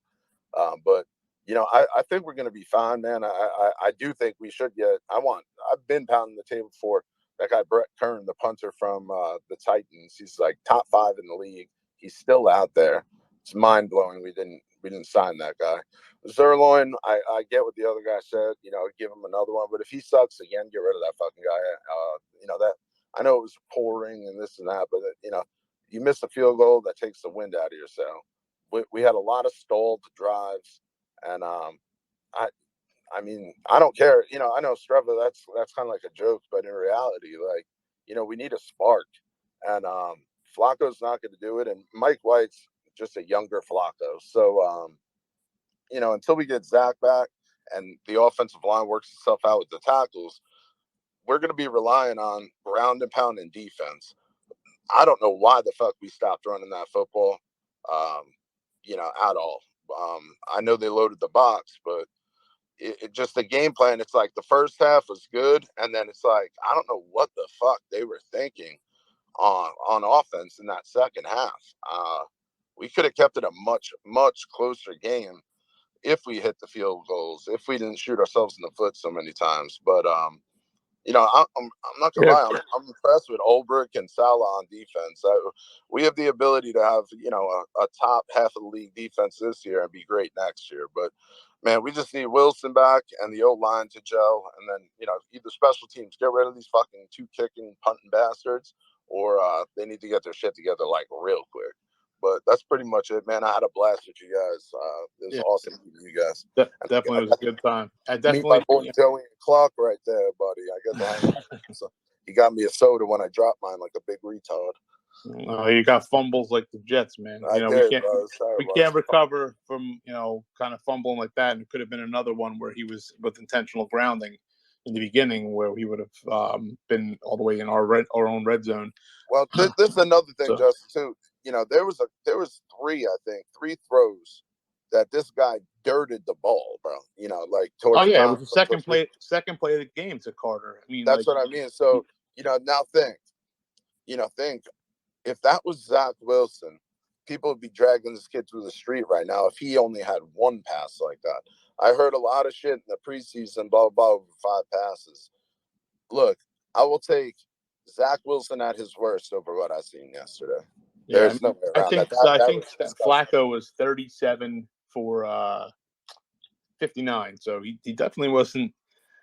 But I think we're going to be fine, man. I do think we should get. I've been pounding the table for that guy Brett Kern, the punter from the Titans. He's like top 5 in the league. He's still out there. It's mind blowing. We didn't sign that guy. Zerloin, I get what the other guy said. Give him another one. But if he sucks again, get rid of that fucking guy. That I know it was pouring and this and that, but you miss a field goal, that takes the wind out of your sail. We had a lot of stalled drives, and I don't care. I know Streva, that's kind of like a joke, but in reality, like, we need a spark, and Flacco's not going to do it, and Mike White's just a younger Flacco. So, until we get Zach back and the offensive line works itself out with the tackles, we're going to be relying on ground and pound and defense. I don't know why the fuck we stopped running that football, at all. I know they loaded the box, but it just the game plan. It's like the first half was good, and then it's like I don't know what the fuck they were thinking on offense in that second half. We could have kept it a much closer game if we hit the field goals, if we didn't shoot ourselves in the foot so many times. But I'm not gonna lie. I'm impressed with Ulbrich and Salah on defense. We have the ability to have a top half of the league defense this year and be great next year. But man, we just need Wilson back and the O line to gel, and then either special teams get rid of these fucking 2 kicking punting bastards, or they need to get their shit together like real quick. But that's pretty much it, man. I had a blast with you guys. It was awesome meeting you guys. Definitely was a good time. Meet my boy Joey Clark right there, buddy. I got to hang out with him. So he got me a soda when I dropped mine like a big retard. You got fumbles like the Jets, man. I You know, did, bro. It's we terrible. can't recover from, you know, kind of fumbling like that. And it could have been another one where he was with intentional grounding in the beginning, where he would have been all the way in our own red zone. Well, this is another thing, So- Justin. Too. You know, there was three throws that this guy dirted the ball, bro. You know, like towards. Oh yeah, it was Tom, the second play of the game to Carter. I mean, That's like, what I mean. So, you know, now think if that was Zach Wilson, people would be dragging this kid through the street right now if he only had one pass like that. I heard a lot of shit in the preseason, blah, blah, over 5 passes. Look, I will take Zach Wilson at his worst over what I seen yesterday. Yeah, There's no way I around think that. I That think was disgusting. Flacco was 37 for 59, so he definitely wasn't,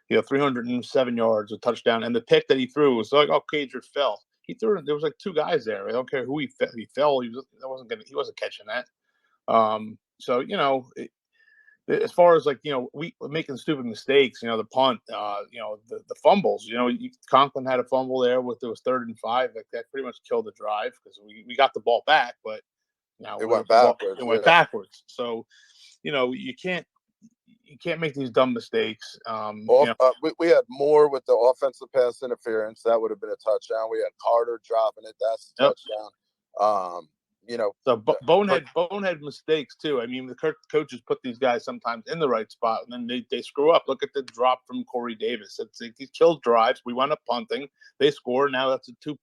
you know, 307 yards, a touchdown, and the pick that he threw was like, oh, Cager fell. He threw it. There was like 2 guys there. I don't care who he fell. He wasn't catching that. So you know, as far as like, you know, we making stupid mistakes, you know, the punt, you know, the fumbles, you know, Conklin had a fumble there with it was 3rd and 5, like that pretty much killed the drive because we got the ball back, but now It went backwards. It went backwards. So, you know, you can't make these dumb mistakes. You know, We had more with the offensive pass interference. That would have been a touchdown. We had Carter dropping it. That's a touchdown. You know, so bonehead mistakes too. I mean, the coaches put these guys sometimes in the right spot, and then they screw up. Look at the drop from Corey Davis. It's like he killed drives. We wound up punting. They score. Now that's two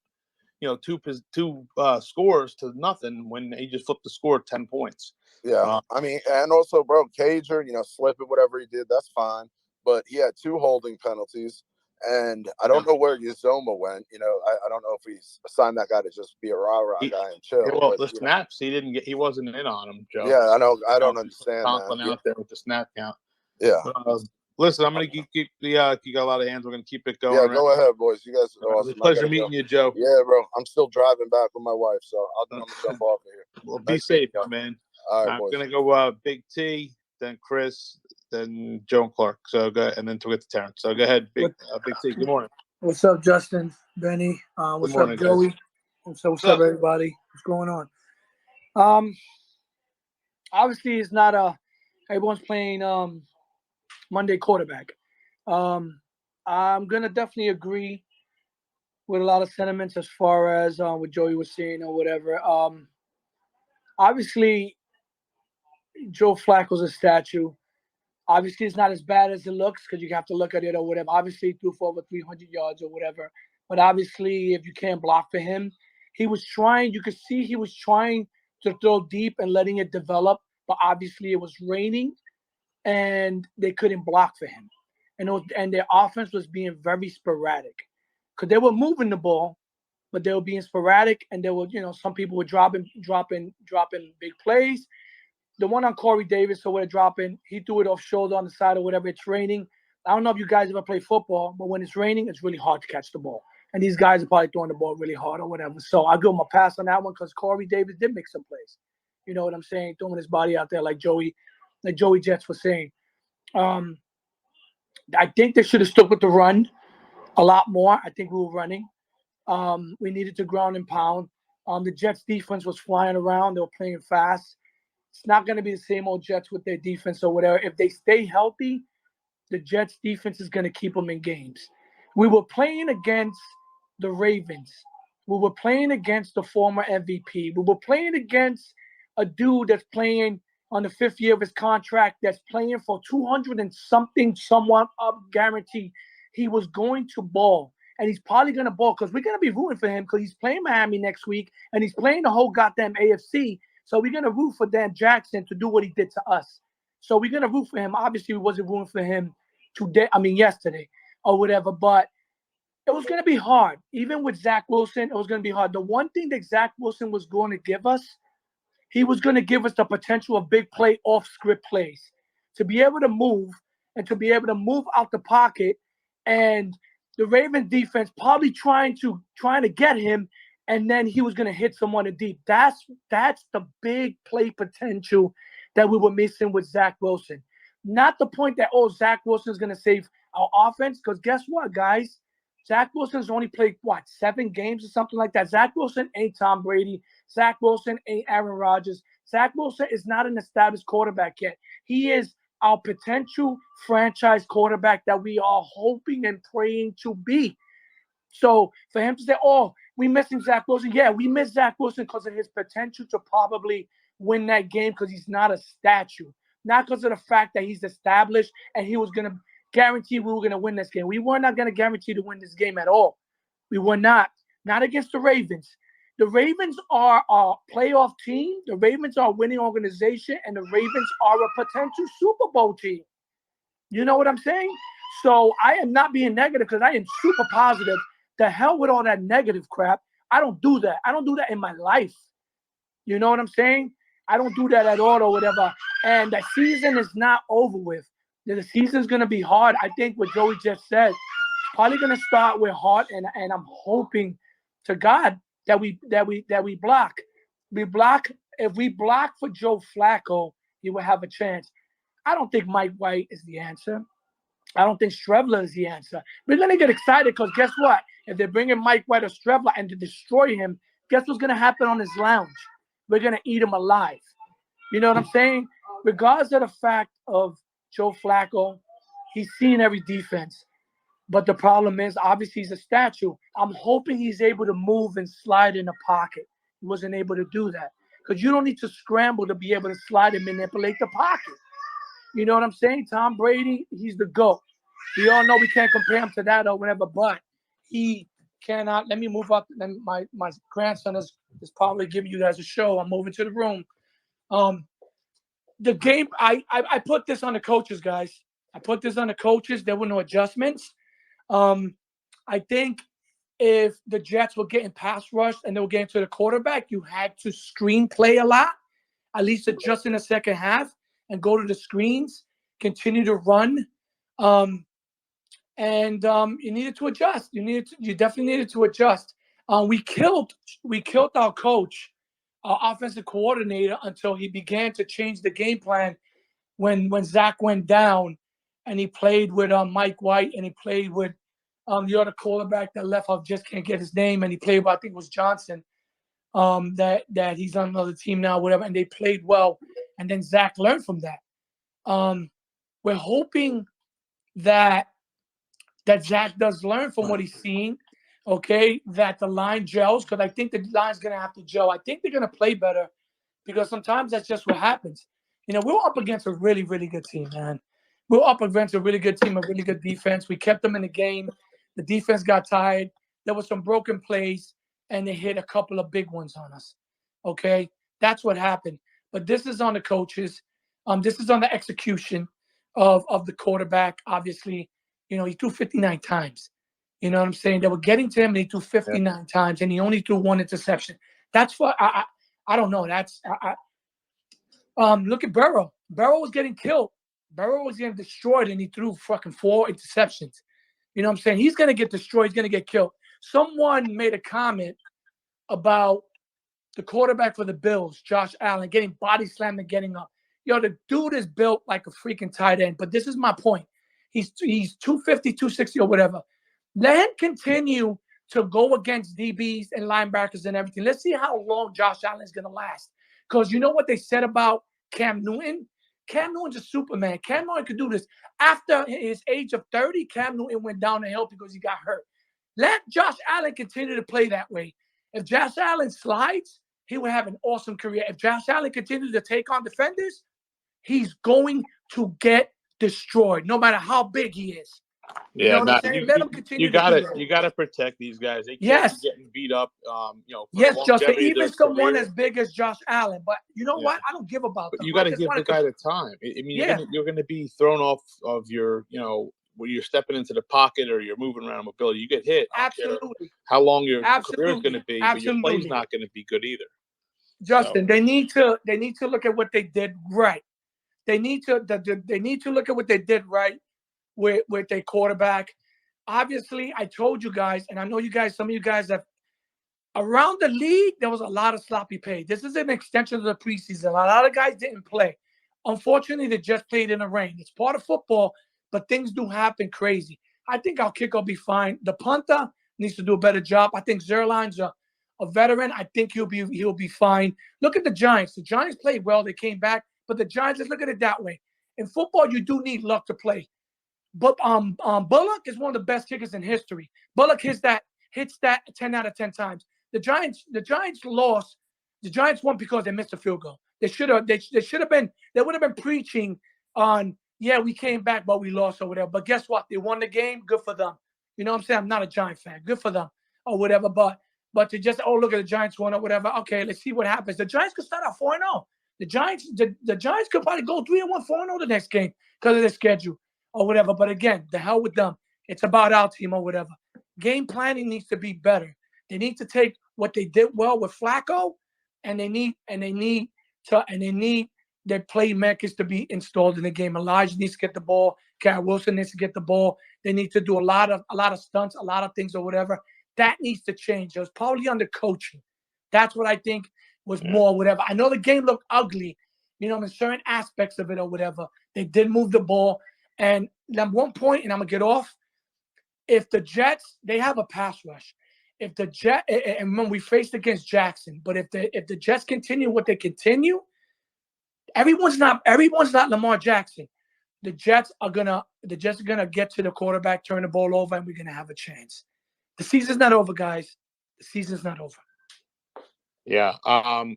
scores to nothing when he just flipped the score 10 points. Yeah, I mean, and also, bro, Cager, you know, slipping, whatever he did, that's fine. But he had 2 holding penalties, and I don't know where Uzoma went. You know, I don't know if he assigned that guy to just be a rah-rah guy and chill. Well, but, the snaps he wasn't in on them, Joe. Yeah, I know. I don't understand Conklin that. out there with the snap count. Yeah. Listen, I'm gonna keep you got a lot of hands. We're gonna keep it going. Yeah, go ahead, boys. You guys are awesome. It was a pleasure meeting you, Joe. Yeah, bro. I'm still driving back with my wife, so I'm gonna jump off of here. Well, be safe, man. All right, I'm boys. gonna go Big T, then Chris, then Joe and Clark. So go, and then to get to Terrence. So go ahead, Big T. Good morning. What's up, Justin, Benny? What's morning, up, Joey? guys. What's up, everybody? What's going on? Obviously, it's not everyone's playing Monday quarterback. I'm gonna definitely agree with a lot of sentiments as far as what Joey was saying or whatever. Obviously, Joe Flacco's a statue. Obviously, it's not as bad as it looks because you have to look at it or whatever. Obviously, he threw for over 300 yards or whatever. But obviously, if you can't block for him, he was trying. You could see he was trying to throw deep and letting it develop. But obviously, it was raining, and they couldn't block for him. And their offense was being very sporadic because they were moving the ball, but they were being sporadic. And there were, some people were dropping big plays. The one on Corey Davis, so we're dropping, he threw it off shoulder on the side or whatever. It's raining. I don't know if you guys ever play football, but when it's raining, it's really hard to catch the ball. And these guys are probably throwing the ball really hard or whatever. So I'll give him a pass on that one because Corey Davis did make some plays. You know what I'm saying? Throwing his body out there like Joey Jets was saying. I think they should have stuck with the run a lot more. I think we were running. We needed to ground and pound. The Jets defense was flying around. They were playing fast. It's not going to be the same old Jets with their defense or whatever. If they stay healthy, the Jets defense is going to keep them in games. We were playing against the Ravens. We were playing against the former MVP. We were playing against a dude that's playing on the 5th year of his contract that's playing for 200 and something somewhat up guarantee. He was going to ball, and he's probably going to ball because we're going to be rooting for him because he's playing Miami next week, and he's playing the whole goddamn AFC. So we're going to root for Dan Jackson to do what he did to us. So we're going to root for him. Obviously, we wasn't rooting for him yesterday or whatever, but it was going to be hard. Even with Zach Wilson, it was going to be hard. The one thing that Zach Wilson was going to give us, he was going to give us the potential of big play, off-script plays, to be able to move and to be able to move out the pocket. And the Ravens defense probably trying to get him, and then he was going to hit someone in deep. That's the big play potential that we were missing with Zach Wilson. Not the point that, Zach Wilson is going to save our offense, because guess what, guys? Zach Wilson's only played, 7 games or something like that. Zach Wilson ain't Tom Brady. Zach Wilson ain't Aaron Rodgers. Zach Wilson is not an established quarterback yet. He is our potential franchise quarterback that we are hoping and praying to be. So for him to say, "Oh, we missing Zach Wilson," yeah, we miss Zach Wilson because of his potential to probably win that game because he's not a statue, not because of the fact that he's established and he was gonna guarantee we were gonna win this game. We were not gonna guarantee to win this game at all. We were not against the Ravens. The Ravens are a playoff team. The Ravens are a winning organization, and the Ravens are a potential Super Bowl team. You know what I'm saying? So I am not being negative because I am super positive. The hell with all that negative crap. I don't do that. I don't do that in my life. You know what I'm saying? I don't do that at all or whatever. And the season is not over with. The season's gonna be hard. I think what Joey just said, it's probably gonna start with hard, and I'm hoping to God that we block. We block. If we block for Joe Flacco, he will have a chance. I don't think Mike White is the answer. I don't think Strevler is the answer. We're going to get excited because guess what? If they're bringing Mike White or Strevler and to destroy him, guess what's going to happen on his lounge? We're going to eat him alive. You know what I'm saying? Regardless of the fact of Joe Flacco, he's seen every defense. But the problem is, obviously, he's a statue. I'm hoping he's able to move and slide in the pocket. He wasn't able to do that. Because you don't need to scramble to be able to slide and manipulate the pocket. You know what I'm saying? Tom Brady, he's the GOAT. We all know we can't compare him to that or whatever, but he cannot. Let me move up. Then my grandson is probably giving you guys a show. I'm moving to the room. The game, I put this on the coaches, guys. I put this on the coaches. There were no adjustments. I think if the Jets were getting pass rushed and they were getting to the quarterback, you had to screen play a lot, at least adjust in the second half and go to the screens, continue to run. You needed to adjust. You definitely needed to adjust. We killed our coach, our offensive coordinator, until he began to change the game plan when Zach went down, and he played with Mike White, and he played with the other quarterback that left. I just can't get his name, and he played with, I think it was Johnson. That he's on another team now, whatever, and they played well, and then Zach learned from that. We're hoping that Zach does learn from what he's seeing, okay, that the line gels, because I think the line's going to have to gel. I think they're going to play better because sometimes that's just what happens. You know, we're up against a really, really good team, man. We're up against a really good team, a really good defense. We kept them in the game. The defense got tired. There were some broken plays, and they hit a couple of big ones on us, okay? That's what happened. But this is on the coaches. This is on the execution of the quarterback, obviously. You know, he threw 59 times. You know what I'm saying? They were getting to him, and he threw 59 times, and he only threw 1 interception. That's what I don't know. Look at Burrow. Burrow was getting killed. Burrow was getting destroyed, and he threw fucking 4 interceptions. You know what I'm saying? He's going to get destroyed. He's going to get killed. Someone made a comment about the quarterback for the Bills, Josh Allen, getting body slammed and getting up. Yo, the dude is built like a freaking tight end. But this is my point. He's 250, 260 or whatever. Let him continue to go against DBs and linebackers and everything. Let's see how long Josh Allen is going to last. Because you know what they said about Cam Newton? Cam Newton's a Superman. Cam Newton could do this. After his age of 30, Cam Newton went down the hill because he got hurt. Let Josh Allen continue to play that way. If Josh Allen slides, he will have an awesome career. If Josh Allen continues to take on defenders, he's going to get destroyed, no matter how big he is. You know what I'm saying? Let him continue to do that. You gotta protect these guys. They can't Yes. be getting beat up. You know, for Yes, the Justin, longevity of even their someone career. as big as Josh Allen. But you know Yeah. what? I don't give about But them. you I got to just give wanna the guy the time. I mean, Yeah. you're gonna be thrown off of your, you know, when you're stepping into the pocket or you're moving around mobility. You get hit. I don't care Absolutely. how long your career is Absolutely. going to be, but your play's Absolutely. not going to be good either. Justin, they need to look at what they did right. They need to look at what they did right with their quarterback. Obviously, I told you guys, and I know you guys, some of you guys have around the league, there was a lot of sloppy play. This is an extension of the preseason. A lot of guys didn't play. Unfortunately, they just played in the rain. It's part of football, but things do happen crazy. I think our kicker will be fine. The punter needs to do a better job. I think Zerline's a veteran. I think he'll be fine. Look at the Giants. The Giants played well. They came back, but the Giants, let's look at it that way. In football, you do need luck to play. But Bullock is one of the best kickers in history. Bullock hits that 10 out of 10 times. The Giants lost. The Giants won because they missed a field goal. They should have been. They would have been preaching on, yeah, we came back, but we lost or whatever. But guess what? They won the game. Good for them. You know what I'm saying? I'm not a Giant fan. Good for them or whatever. But to just, oh, look at the Giants won or whatever. Okay, let's see what happens. The Giants could start out 4-0. The Giants could probably go 3-1, 4-0 the next game because of their schedule or whatever. But again, the hell with them. It's about our team or whatever. Game planning needs to be better. They need to take what they did well with Flacco, and they need their playmakers to be installed in the game. Elijah needs to get the ball. Garrett Wilson needs to get the ball. They need to do a lot of stunts, a lot of things or whatever. That needs to change. It was probably under coaching. That's what I think was more whatever. I know the game looked ugly, in certain aspects of it or whatever. They did move the ball. And at one point, and I'm going to get off, if the Jets, they have a pass rush. If the Jets, and when we faced against Jackson, but if the Jets continue what they continue, everyone's not Lamar Jackson. The Jets are gonna get to the quarterback, turn the ball over, and we're gonna have a chance. The season's not over, guys. The season's not over. Yeah, I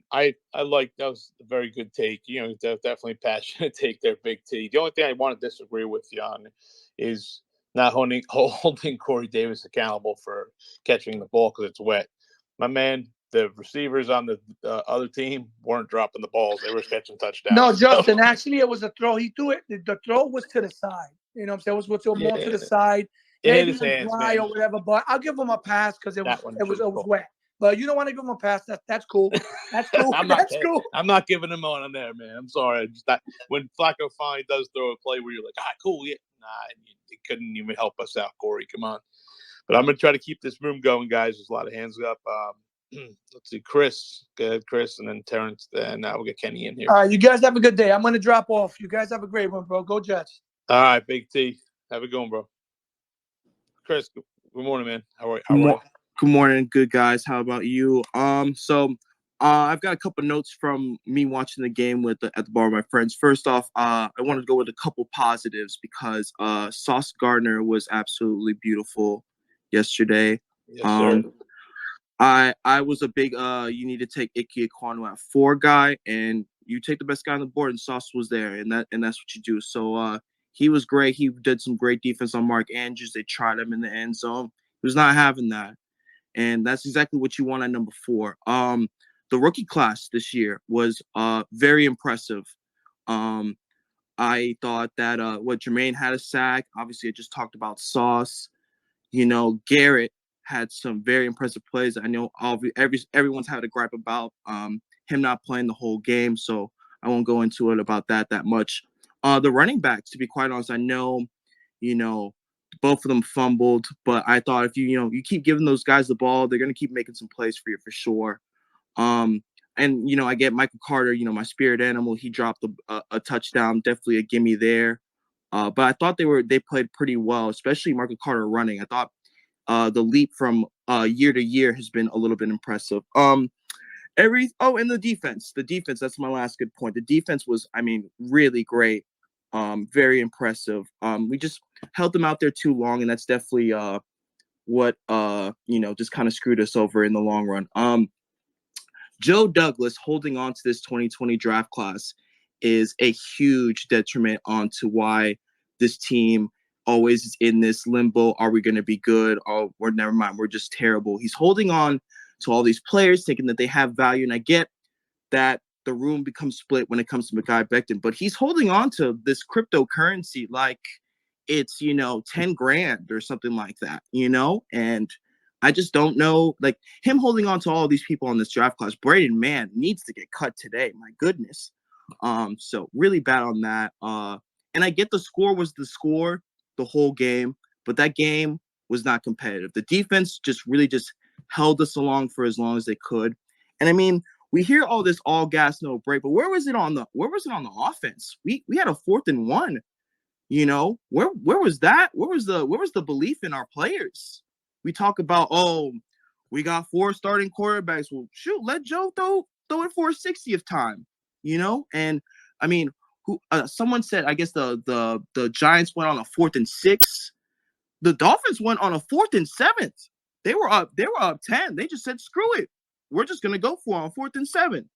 like that was a very good take. Definitely passionate take there, Big T. The only thing I want to disagree with you on is not holding Corey Davis accountable for catching the ball because it's wet. My man, the receivers on the other team weren't dropping the balls; they were catching touchdowns. No, Justin. Actually, it was a throw. He threw it. The throw was to the side. You know what I'm saying? It was more to the side. It hit Maybe his hands, dry man. or whatever. But I'll give him a pass because it That was one wet. But you don't want to give him a pass. That's cool. That's cool. That's cool. I'm not giving him on there, man. I'm sorry. When Flacco finally does throw a play where you're like, cool, yeah, he couldn't even help us out, Corey. Come on. But I'm gonna try to keep this room going, guys. There's a lot of hands up. Let's see, Chris. Go ahead, Chris, and then Terrence. Then we'll get Kenny in here. All right, you guys have a good day. I'm gonna drop off. You guys have a great one, bro. Go Jets. All right, Big T. Have a good one, bro. Chris, good morning, man. How are you? Good morning, good guys. How about you? I've got a couple notes from me watching the game at the bar with my friends. First off, I wanted to go with a couple positives because Sauce Gardner was absolutely beautiful yesterday. Yes, sir. I was a big you need to take Ike Ekwonu at 4 guy, and you take the best guy on the board, and Sauce was there, and that's what you do. So he was great. He did some great defense on Mark Andrews. They tried him in the end zone. He was not having that. And that's exactly what you want at number 4. The rookie class this year was very impressive. I thought that Jermaine had a sack. Obviously, I just talked about Sauce. Garrett had some very impressive plays. I know everyone's had a gripe about him not playing the whole game, so I won't go into it about that much. The running backs, to be quite honest, I know, both of them fumbled, but I thought if you keep giving those guys the ball, they're gonna keep making some plays for you for sure. And I get Michael Carter, my spirit animal. He dropped a touchdown, definitely a gimme there. But I thought they played pretty well, especially Michael Carter running. I thought the leap from year to year has been a little bit impressive. And the defense. That's my last good point. The defense was, really great. Very impressive. We just held them out there too long, and that's definitely what just kind of screwed us over in the long run. Joe Douglas holding on to this 2020 draft class is a huge detriment onto why this team always is in this limbo. Are we going to be good? Oh, never mind. We're just terrible. He's holding on to all these players, thinking that they have value, and I get that the room becomes split when it comes to Mekhi Becton, but he's holding on to this cryptocurrency like it's, 10 grand or something like that, and I just don't know, like him holding on to all these people on this draft class. Braden Mann needs to get cut today. My goodness. So really bad on that. And I get the score was the score the whole game, but that game was not competitive. The defense just held us along for as long as they could. And we hear all this all gas, no break, but where was it on the offense? We had a 4th and 1 Where was that? Where was the belief in our players? We talk about, oh, we got 4 starting quarterbacks. Well, shoot, let Joe throw it for a 60th time, And I mean, someone said, I guess the Giants went on a 4th and 6. The Dolphins went on a 4th and 7. They were up 10. They just said, screw it. We're just gonna go for it on 4th and 7.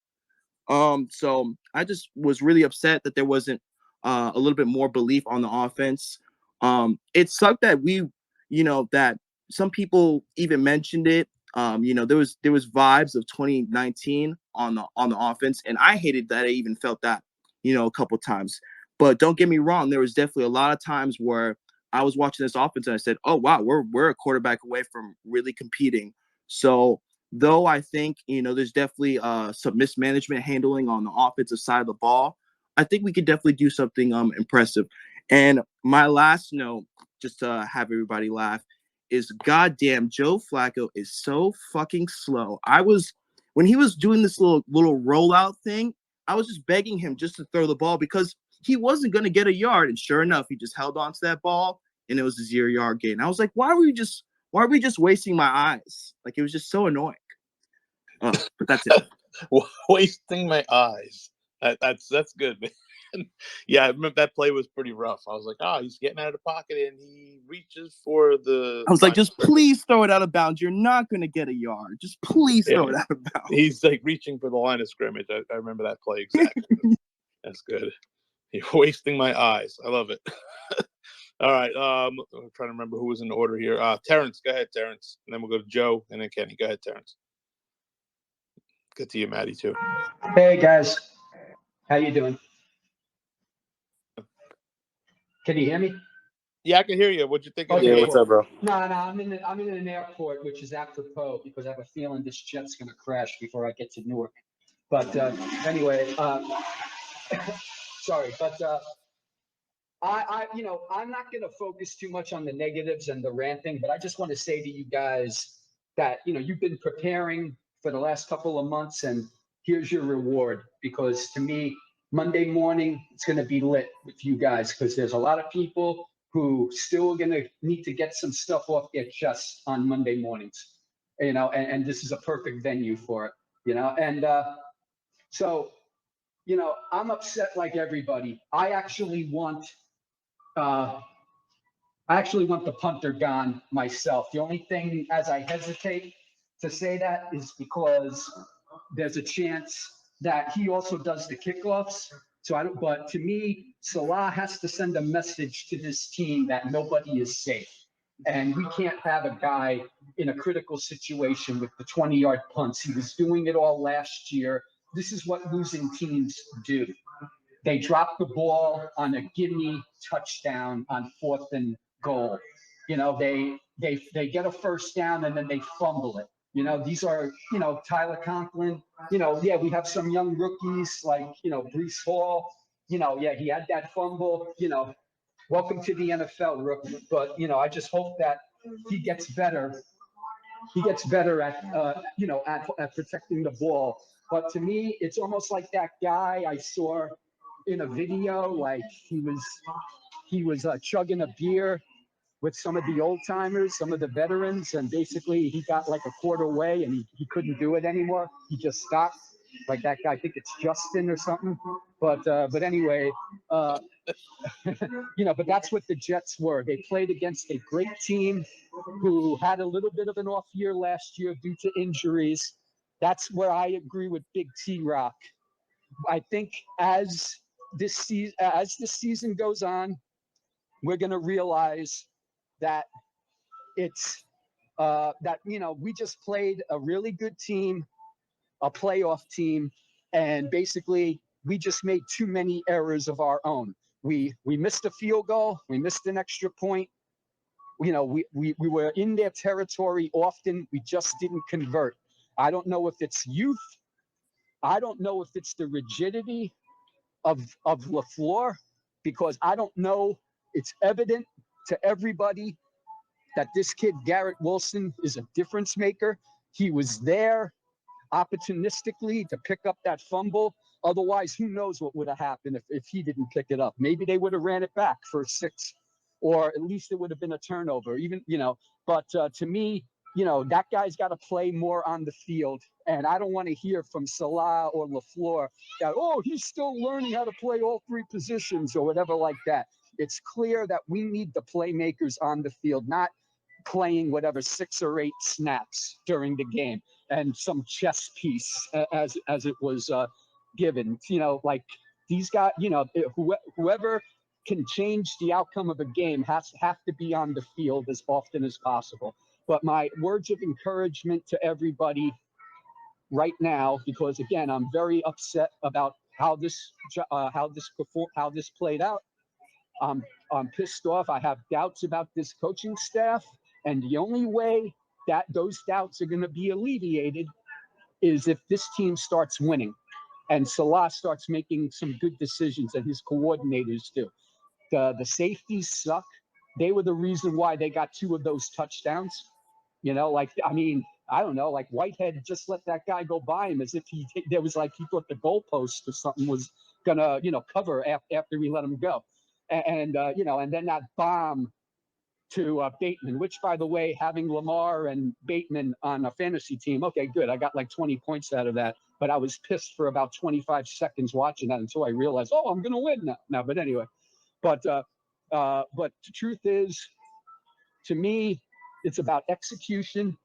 So I just was really upset that there wasn't a little bit more belief on the offense. It sucked that that some people even mentioned it. There was vibes of 2019 on the offense, and I hated that I even felt that, a couple times. But don't get me wrong, there was definitely a lot of times where I was watching this offense and I said, "Oh wow, we're a quarterback away from really competing." So though I think, there's definitely some mismanagement handling on the offensive side of the ball, I think we could definitely do something impressive. And my last note, just to have everybody laugh, is goddamn Joe Flacco is so fucking slow. When he was doing this little rollout thing, I was just begging him just to throw the ball because he wasn't going to get a yard. And sure enough, he just held on to that ball and it was a 0-yard gain. I was like, why are we just wasting my eyes? Like, it was just so annoying. But that's it. Wasting my eyes. That's good, man. Yeah, I remember that play was pretty rough. I was like, he's getting out of the pocket and he reaches for the. I was like, just please throw it out of bounds. You're not going to get a yard. Just please throw it out of bounds. He's like reaching for the line of scrimmage. I remember that play exactly. That's good. You're wasting my eyes. I love it. All right. I'm trying to remember who was in order here. Terrence, go ahead, Terrence. And then we'll go to Joe and then Kenny. Go ahead, Terrence. Good to you, Maddie, too. Hey, guys. How you doing? Can you hear me? Yeah, I can hear you. What'd you think of Okay, the game? What's up, bro? No, I'm in an airport, which is apropos because I have a feeling this jet's going to crash before I get to Newark. But anyway, sorry, but I'm not going to focus too much on the negatives and the ranting, but I just want to say to you guys that, you've been preparing for the last couple of months and here's your reward, because to me, Monday morning, it's going to be lit with you guys because there's a lot of people who still are going to need to get some stuff off their chest on Monday mornings, and this is a perfect venue for it, and so, I'm upset like everybody. I actually want the punter gone myself. The only thing as I hesitate to say that is because there's a chance that he also does the kickoffs. So but to me, Salah has to send a message to this team that nobody is safe. And we can't have a guy in a critical situation with the 20-yard punts. He was doing it all last year. This is what losing teams do. They drop the ball on a gimme touchdown on 4th and goal. They get a first down and then they fumble it. These are, Tyler Conklin, yeah, we have some young rookies like, Brees Hall, he had that fumble, welcome to the NFL, rookie. But, I just hope that he gets better. He gets better at, at protecting the ball. But to me, it's almost like that guy I saw in a video, like he was chugging a beer with some of the old timers, some of the veterans, and basically he got like a quarter way and he couldn't do it anymore. He just stopped. Like that guy, I think it's Justin or something. But anyway, but that's what the Jets were. They played against a great team who had a little bit of an off year last year due to injuries. That's where I agree with Big T Rock. I think as this season goes on, we're going to realize that it's we just played a really good team, a playoff team, and basically we just made too many errors of our own. We missed a field goal, we missed an extra point. We were in their territory often, we just didn't convert. I don't know if it's youth. I don't know if it's the rigidity of LaFleur, because I don't know. It's evident to everybody that this kid, Garrett Wilson, is a difference maker. He was there opportunistically to pick up that fumble. Otherwise, who knows what would have happened if he didn't pick it up. Maybe they would have ran it back for 6, or at least it would have been a turnover, even, but to me, that guy's got to play more on the field. And I don't want to hear from Salah or LaFleur that, oh, he's still learning how to play all 3 positions or whatever like that. It's clear that we need the playmakers on the field, not playing whatever 6 or 8 snaps during the game and some chess piece as it was given. Like these guys, whoever can change the outcome of a game have to be on the field as often as possible. But my words of encouragement to everybody right now, because again, I'm very upset about how this played out. I'm pissed off. I have doubts about this coaching staff, and the only way that those doubts are going to be alleviated is if this team starts winning and Salah starts making some good decisions and his coordinators do. The safeties suck. They were the reason why they got 2 of those touchdowns. I don't know, like Whitehead just let that guy go by him as if he thought the goalpost or something was gonna, cover after we let him go. And then that bomb to Bateman, which, by the way, having Lamar and Bateman on a fantasy team, okay, good. I got like 20 points out of that, but I was pissed for about 25 seconds watching that until I realized, oh, I'm gonna win now. But anyway, but the truth is, to me, it's about execution.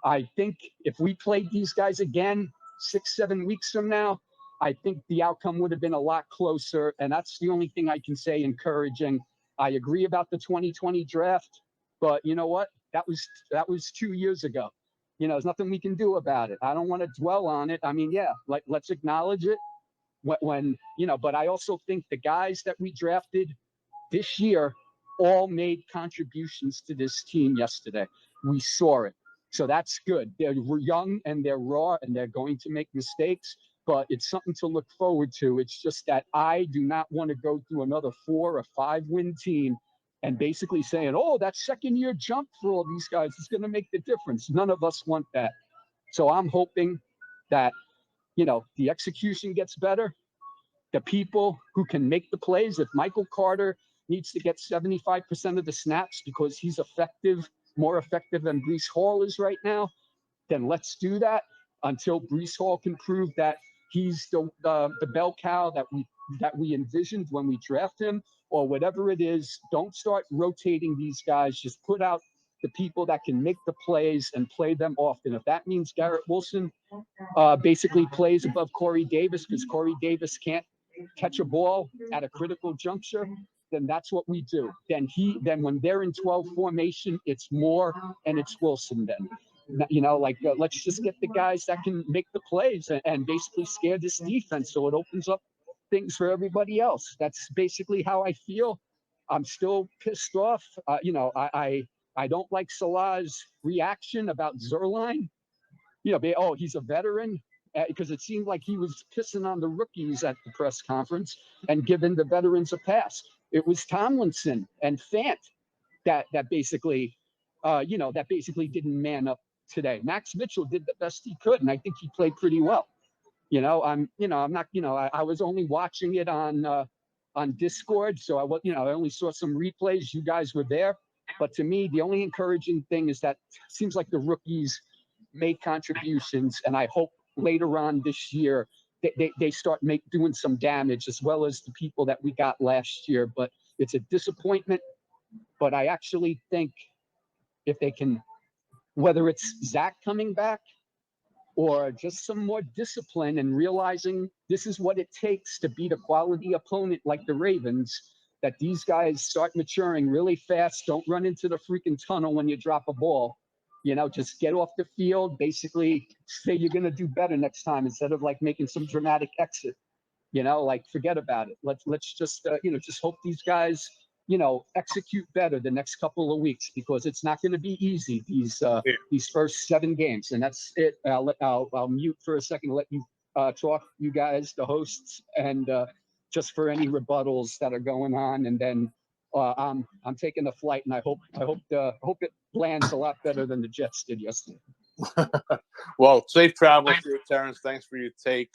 I think if we played these guys again 6-7 weeks from now, I think the outcome would have been a lot closer. And that's the only thing I can say encouraging. I agree about the 2020 draft, but you know what? That was 2 years ago. There's nothing we can do about it. I don't want to dwell on it. I mean, yeah, let's acknowledge it when but I also think the guys that we drafted this year all made contributions to this team yesterday. We saw it. So that's good. They're young and they're raw and they're going to make mistakes, but it's something to look forward to. It's just that I do not want to go through another 4 or 5 win team and basically saying, oh, that second year jump for all these guys is going to make the difference. None of us want that. So I'm hoping that, the execution gets better. The people who can make the plays, if Michael Carter needs to get 75% of the snaps because he's more effective than Breece Hall is right now, then let's do that until Breece Hall can prove that he's the bell cow that we envisioned when we draft him, or whatever it is. Don't start rotating these guys. Just put out the people that can make the plays and play them often. If that means Garrett Wilson basically plays above Corey Davis because Corey Davis can't catch a ball at a critical juncture, then that's what we do. Then when they're in 12 formation, it's Moore and it's Wilson then. Let's just get the guys that can make the plays and basically scare this defense so it opens up things for everybody else. That's basically how I feel. I'm still pissed off. I don't like Salah's reaction about Zerline. He's a veteran, because it seemed like he was pissing on the rookies at the press conference and giving the veterans a pass. It was Tomlinson and Fant that basically didn't man up today. Max Mitchell did the best he could, and I think he played pretty well. I'm not, I was only watching it on Discord, so I only saw some replays. You guys were there, but to me, the only encouraging thing is that it seems like the rookies made contributions, and I hope later on this year they start doing some damage, as well as the people that we got last year. But it's a disappointment. But I actually think if they can, whether it's Zach coming back or just some more discipline and realizing this is what it takes to beat a quality opponent like the Ravens, that these guys start maturing really fast. Don't run into the freaking tunnel when you drop a ball. Just get off the field, basically say you're going to do better next time instead of making some dramatic exit. Forget about it. Let's just, just hope these guys, execute better the next couple of weeks, because it's not going to be easy, these first 7 games. And that's it. I'll mute for a second to let you talk, you guys, the hosts, and just for any rebuttals that are going on. And then I'm taking a flight, and I hope it lands a lot better than the Jets did yesterday. Well, safe travels to you, Terrence. Thanks for your take.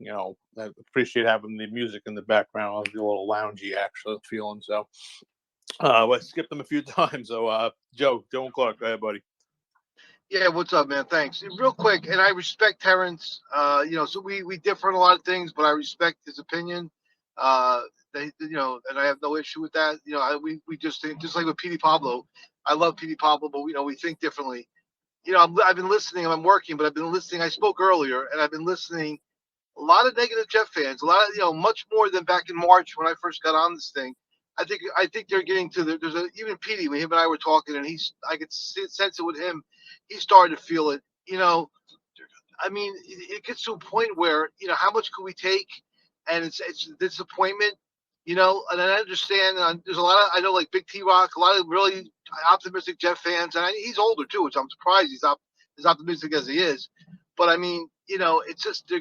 I appreciate having the music in the background. I was a little loungy, actually, feeling. So, I skipped them a few times. So, Joe and Clark, go ahead, buddy. Yeah, what's up, man? Thanks. Real quick, and I respect Terrence. So we differ on a lot of things, but I respect his opinion. And I have no issue with that. We just think, just like with Petey Pablo. I love Petey Pablo, but we think differently. I've been listening. I'm working, but I've been listening. I spoke earlier, and I've been listening. A lot of negative Jet fans. A lot of much more than back in March when I first got on this thing. I think they're getting to even Petey, when him and I were talking, and I could sense it with him. He's starting to feel it. I mean, it gets to a point where how much can we take, and it's disappointment. And I understand. There's a lot of, I know, like Big T Rock, a lot of really optimistic Jet fans, and he's older too, which I'm surprised he's as optimistic as he is. But I mean, it's just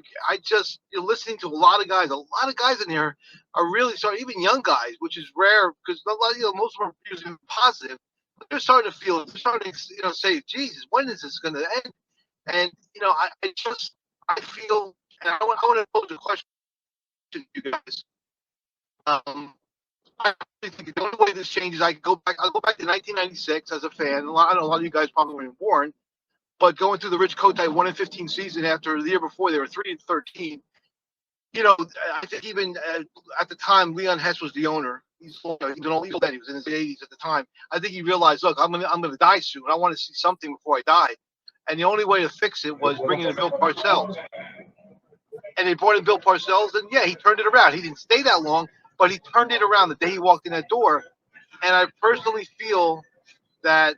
you're listening to a lot of guys. A lot of guys in here are really starting, even young guys, which is rare because a lot, most of them are using positive. But they're starting to feel it. They're starting to, say, Jesus, when is this going to end? And I feel, and I want to pose a question to you guys. I really think the only way this changes, I'll go back to 1996 as a fan. I know a lot of you guys probably weren't born, but going through the Rich Kotite 1-15 season after the year before they were 3-13. I think even at the time, Leon Hess was the owner. He's old then. He was in his 80s at the time. I think he realized, look, I'm gonna die soon. I want to see something before I die. And the only way to fix it was bringing in Bill Parcells. And they brought in Bill Parcells, and yeah, he turned it around. He didn't stay that long, but he turned it around the day he walked in that door. And I personally feel that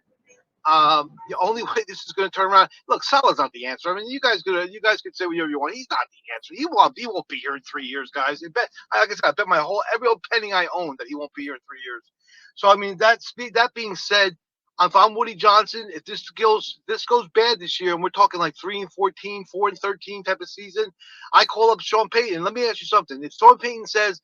the only way this is going to turn around. Look, Salah's not the answer. I mean, you guys could say whatever you want. He's not the answer. He won't be here in 3 years, guys. Like I said, I bet every old penny I own that he won't be here in 3 years. So I mean, that being said, if I'm Woody Johnson, if this goes bad this year, and we're talking like 3-14, 4-13 type of season, I call up Sean Payton. Let me ask you something. If Sean Payton says,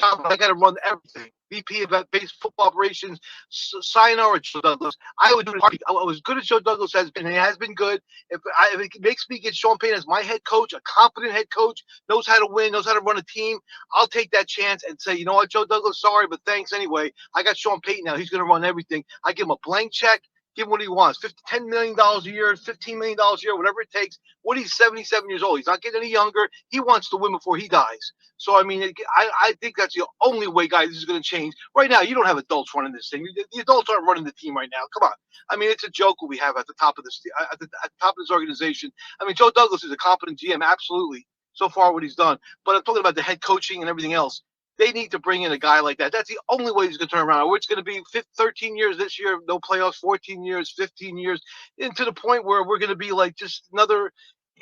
I got to run everything, VP of base football operations, sayonara, Joe Douglas, I would do it. I was as good as Joe Douglas has been, and he has been good. If it makes me get Sean Payton as my head coach, a competent head coach, knows how to win, knows how to run a team, I'll take that chance and say, you know what, Joe Douglas, sorry, but thanks anyway. I got Sean Payton now. He's going to run everything. I give him a blank check. Give him what he wants. $10 million a year, $15 million a year, whatever it takes. Woody's 77 years old. He's not getting any younger. He wants to win before he dies. So, I mean, I think that's the only way, guys, this is going to change. Right now, you don't have adults running this thing. The adults aren't running the team right now. Come on. I mean, it's a joke what we have at the top of this organization. I mean, Joe Douglas is a competent GM, absolutely, so far what he's done. But I'm talking about the head coaching and everything else. They need to bring in a guy like that. That's the only way he's going to turn around. Or it's going to be 13 years this year, no playoffs, 14 years, 15 years, and to the point where we're going to be like just another,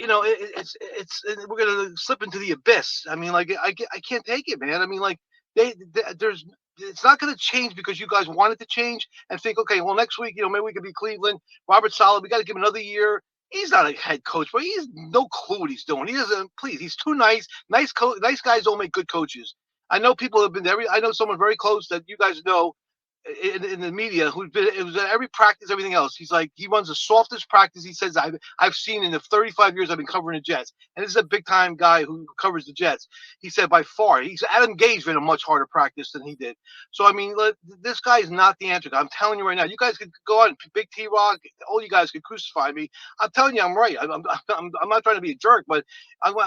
we're going to slip into the abyss. I mean, like I can't take it, man. I mean, like it's not going to change because you guys want it to change and think, okay, well, next week, maybe we could be Cleveland. Robert Saleh, we got to give him another year. He's not a head coach, but he's no clue what he's doing. He doesn't. Please, he's too nice. Nice guys don't make good coaches. I know people have been there. I know someone very close that you guys know in the media it was at every practice, everything else. He's like, he runs the softest practice he says I've seen in the 35 years I've been covering the Jets. And this is a big time guy who covers the Jets. He said by far, Adam Gase ran a much harder practice than he did. So I mean, this guy is not the answer. I'm telling you right now. You guys could go on, Big T Rock, all you guys could crucify me. I'm telling you, I'm right. I'm not trying to be a jerk, but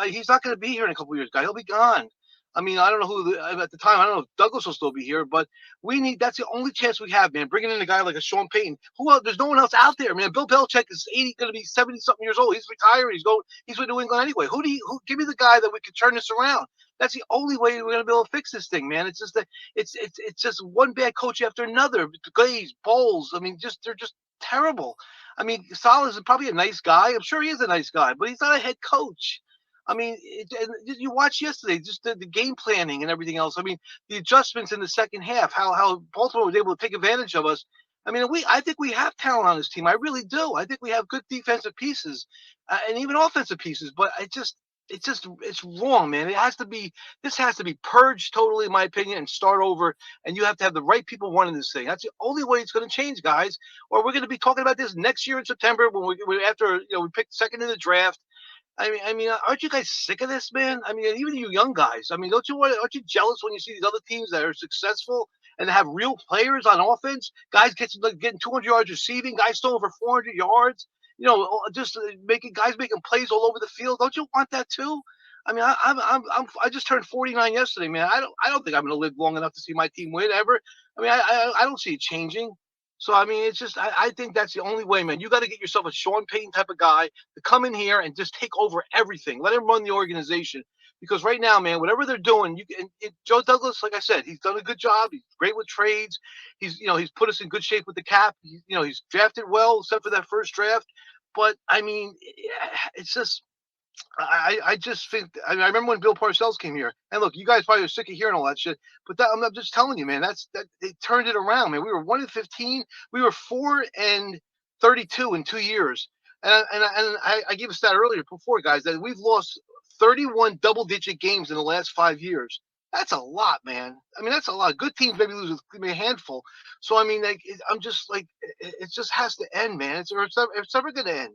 he's not going to be here in a couple of years, guy. He'll be gone. I mean, I don't know who at the time. I don't know if Douglas will still be here, but that's the only chance we have, man. Bringing in a guy like a Sean Payton. Who else? There's no one else out there, man. Bill Belichick is going to be 70-something years old. He's retired. He's with New England anyway. Who give me the guy that we could turn this around? That's the only way we're going to be able to fix this thing, man. It's just it's just one bad coach after another. Glaze, Bowles. I mean, they're just terrible. I mean, Saleh is probably a nice guy. I'm sure he is a nice guy, but he's not a head coach. I mean, you watched yesterday, just the game planning and everything else. I mean, the adjustments in the second half, how Baltimore was able to take advantage of us. I mean, I think we have talent on this team. I really do. I think we have good defensive pieces and even offensive pieces. But it's wrong, man. This has to be purged totally, in my opinion, and start over. And you have to have the right people running this thing. That's the only way it's going to change, guys. Or we're going to be talking about this next year in September when we pick second in the draft. I mean, aren't you guys sick of this, man? I mean, even you young guys. I mean, aren't you jealous when you see these other teams that are successful and have real players on offense? Guys getting 200 yards receiving, guys throwing over 400 yards. Just making plays all over the field. Don't you want that too? I mean, I just turned 49 yesterday, man. I don't think I'm going to live long enough to see my team win ever. I mean, I don't see it changing. So I mean, it's just I think that's the only way, man. You got to get yourself a Sean Payton type of guy to come in here and just take over everything. Let him run the organization. Because right now, man, whatever they're doing, Joe Douglas, like I said, he's done a good job. He's great with trades. He's put us in good shape with the cap. He's drafted well, except for that first draft. But I mean, it's just I just think I remember when Bill Parcells came here, and look, you guys probably are sick of hearing all that shit, but I'm just telling you, man, that it turned it around, man. We were 1-15, we were 4-32 in 2 years, and I gave a stat earlier before, guys, that we've lost 31 double-digit games in the last 5 years. That's a lot, man. I mean, that's a lot. Good teams maybe lose maybe a handful. So I mean, I'm just like, it just has to end, man. It's never going to end.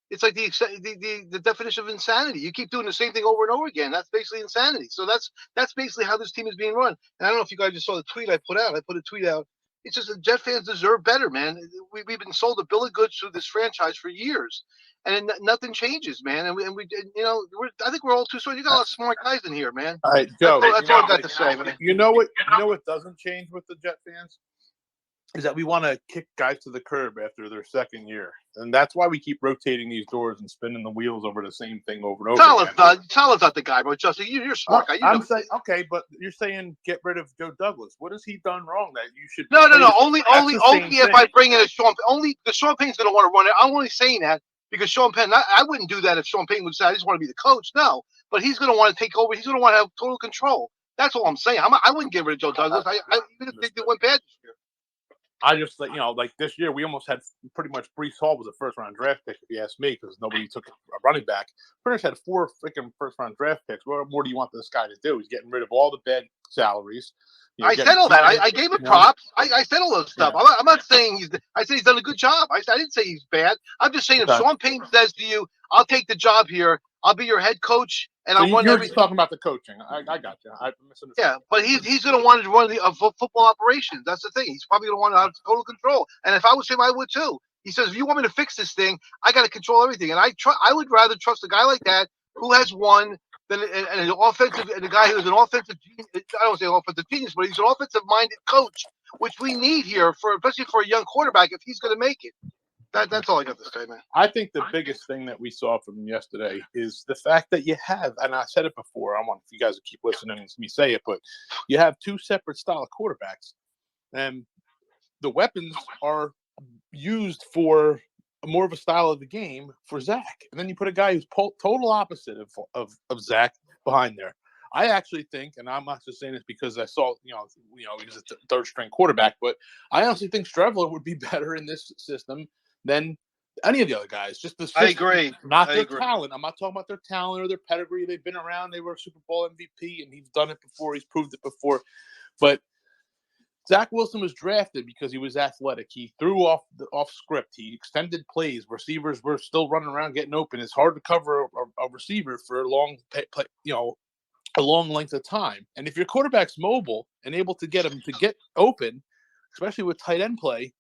It's like the definition of insanity. You keep doing the same thing over and over again. That's basically insanity. So that's basically how this team is being run. And I don't know if you guys just saw the tweet I put out. I put a tweet out. It's just the Jet fans deserve better, man. We've been sold a bill of goods through this franchise for years, and nothing changes, man. And I think we're all too smart. You got a lot of smart guys in here, man. All right, Joe. That's all I've got to say, man. You know what doesn't change with the Jet fans is that we want to kick guys to the curb after their second year, and that's why we keep rotating these doors and spinning the wheels over the same thing over and over again. Salah's not the guy, bro. Justin, you're a smart guy. I'm saying okay, but you're saying get rid of Joe Douglas. What has he done wrong that you should? No. Only if I bring in a Sean. Only because Sean Payton's going to want to run it. I'm only saying that because Sean Payton. I wouldn't do that if Sean Payton would say I just want to be the coach. No, but he's going to want to take over. He's going to want to have total control. That's all I'm saying. I wouldn't get rid of Joe Douglas. Even if they went bad this year. I just like like this year we almost had pretty much Brees Hall was a first round draft pick if you ask me because nobody took a running back. Pretty much had 4 freaking first round draft picks. What more do you want this guy to do? He's getting rid of all the bad salaries. I said all that. I gave him props. I said all those stuff. Yeah. I'm not saying I said he's done a good job. I didn't say he's bad. I'm just saying if Sean Payton says to you, "I'll take the job here. I'll be your head coach." And so you're just talking about the coaching. I got you. I misunderstood. Yeah, but he's going to want to run the football operations. That's the thing. He's probably going to want to have total control. And if I was him, I would too. He says, if you want me to fix this thing, I got to control everything. And I would rather trust a guy like that who has won than an offensive and a guy who's an offensive genius. I don't say offensive genius, but he's an offensive-minded coach, which we need here especially for a young quarterback if he's going to make it. That's all I got to say, man. I think the biggest thing that we saw from yesterday is the fact that you have, and I said it before, I want you guys to keep listening to me say it, but you have 2 separate style of quarterbacks. And the weapons are used for more of a style of the game for Zach. And then you put a guy who's total opposite of Zach behind there. I actually think, and I'm not just saying this because I saw, he was a third string quarterback, but I honestly think Strevler would be better in this system than any of the other guys. Just the system, I agree. Not their talent. I'm not talking about their talent or their pedigree. They've been around. They were a Super Bowl MVP, and he's done it before. He's proved it before. But Zach Wilson was drafted because he was athletic. He threw off script. He extended plays. Receivers were still running around getting open. It's hard to cover a receiver for a long a long length of time. And if your quarterback's mobile and able to get him to get open, especially with tight end play,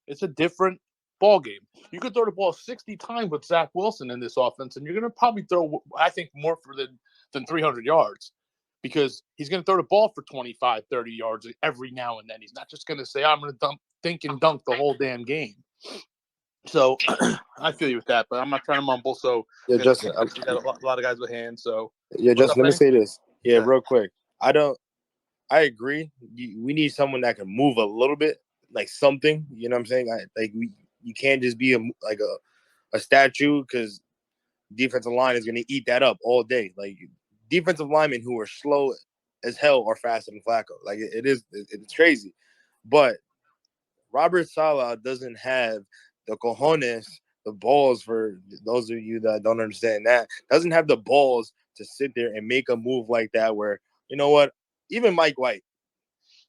it's a different ball game. You could throw the ball 60 times with Zach Wilson in this offense, and you're going to probably throw, I think, more than 300 yards because he's going to throw the ball for 25, 30 yards every now and then. He's not just going to say, I'm going to think and dunk the whole damn game. So I feel you with that, but I'm not trying to mumble. So yeah, Justin, you got a lot of guys with hands. So yeah, Justin, let me say this. Yeah, real quick. I agree. We need someone that can move a little bit, like something. You know what I'm saying? You can't just be a statue because defensive line is going to eat that up all day. Like defensive linemen who are slow as hell are faster than Flacco. Like it's crazy. But Robert Saleh doesn't have the cojones, the balls, for those of you that don't understand that, doesn't have the balls to sit there and make a move like that where, you know what, even Mike White,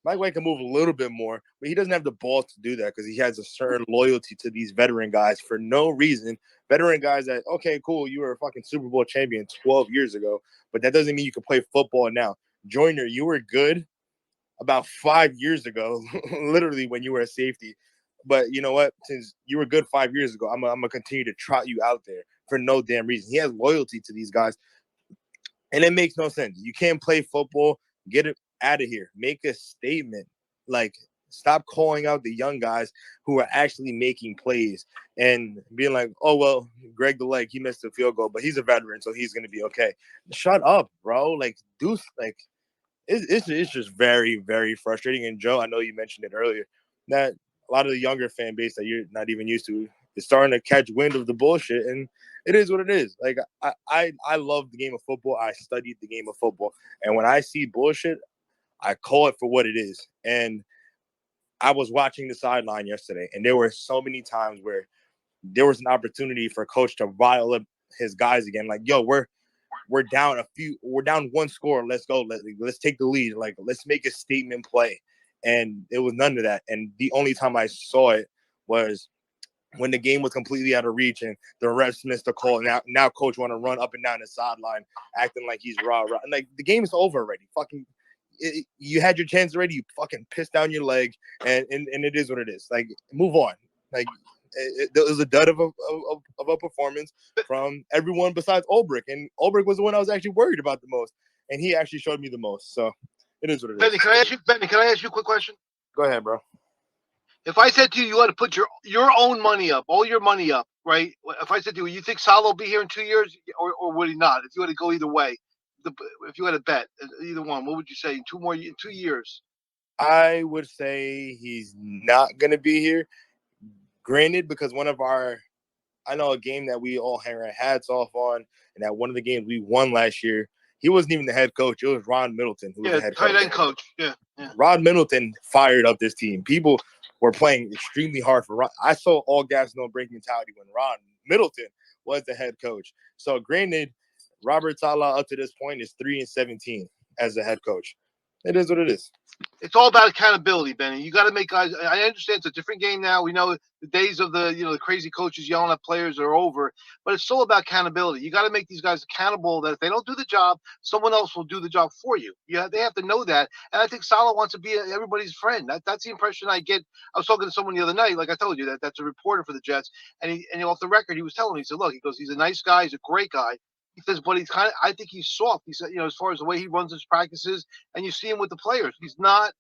Mike White can move a little bit more, but he doesn't have the balls to do that because he has a certain loyalty to these veteran guys for no reason. Veteran guys that, okay, cool, you were a fucking Super Bowl champion 12 years ago, but that doesn't mean you can play football now. Joyner, you were good about 5 years ago, literally when you were a safety. But you know what? Since you were good 5 years ago, I'm gonna continue to trot you out there for no damn reason. He has loyalty to these guys, and it makes no sense. You can't play football. Get it out of here. Make a statement. Like, stop calling out the young guys who are actually making plays and being like, oh, well, Greg the Leg, he missed a field goal, but he's a veteran, so he's going to be okay. Shut up, bro. Like, it's just very, very frustrating. And Joe, I know you mentioned it earlier, that a lot of the younger fan base that you're not even used to is starting to catch wind of the bullshit. And it is what it is. Like, I love the game of football. I studied the game of football. And when I see bullshit, I call it for what it is. And I was watching the sideline yesterday, and there were so many times where there was an opportunity for coach to rile up his guys again. Like, yo, we're down we're down one score. Let's go. Let's take the lead. Like, let's make a statement play. And it was none of that. And the only time I saw it was when the game was completely out of reach and the refs missed a call. Now coach want to run up and down the sideline acting like he's rah. And like, the game is over already. You had your chance already. You fucking pissed down your leg, and it is what it is. Like, move on. Like, it was a dud of a performance from everyone besides Ulbrich, and Ulbrich was the one I was actually worried about the most, and he actually showed me the most. So it is what it is. Benny, can I ask you a quick question? Go ahead, bro. If I said to you, you had to put your own money up, all your money up, right? If I said to you think Salah will be here in 2 years, or would he not? If you had to go either way, if you had to bet either one, what would you say? In 2 years? I would say he's not gonna be here. Granted, because I know a game that we all hang our hats off on, and that one of the games we won last year, he wasn't even the head coach. It was Ron Middleton who was the head coach. Tight end coach. Yeah. Ron Middleton fired up this team. People were playing extremely hard for Ron. I saw all gas, no break mentality when Ron Middleton was the head coach. So granted, Robert Saleh up to this point is 3-17 as the head coach. It is what it is. It's all about accountability, Benny. You got to make guys. I understand it's a different game now. We know the days of the crazy coaches yelling at players are over, but it's still about accountability. You got to make these guys accountable that if they don't do the job, someone else will do the job for you. Yeah, they have to know that. And I think Salah wants to be everybody's friend. That's the impression I get. I was talking to someone the other night, like I told you, that's a reporter for the Jets, and off the record, he was telling me, he said, look, he goes, he's a nice guy, he's a great guy. He says, but he's I think he's soft. He said, as far as the way he runs his practices, and you see him with the players, he's not.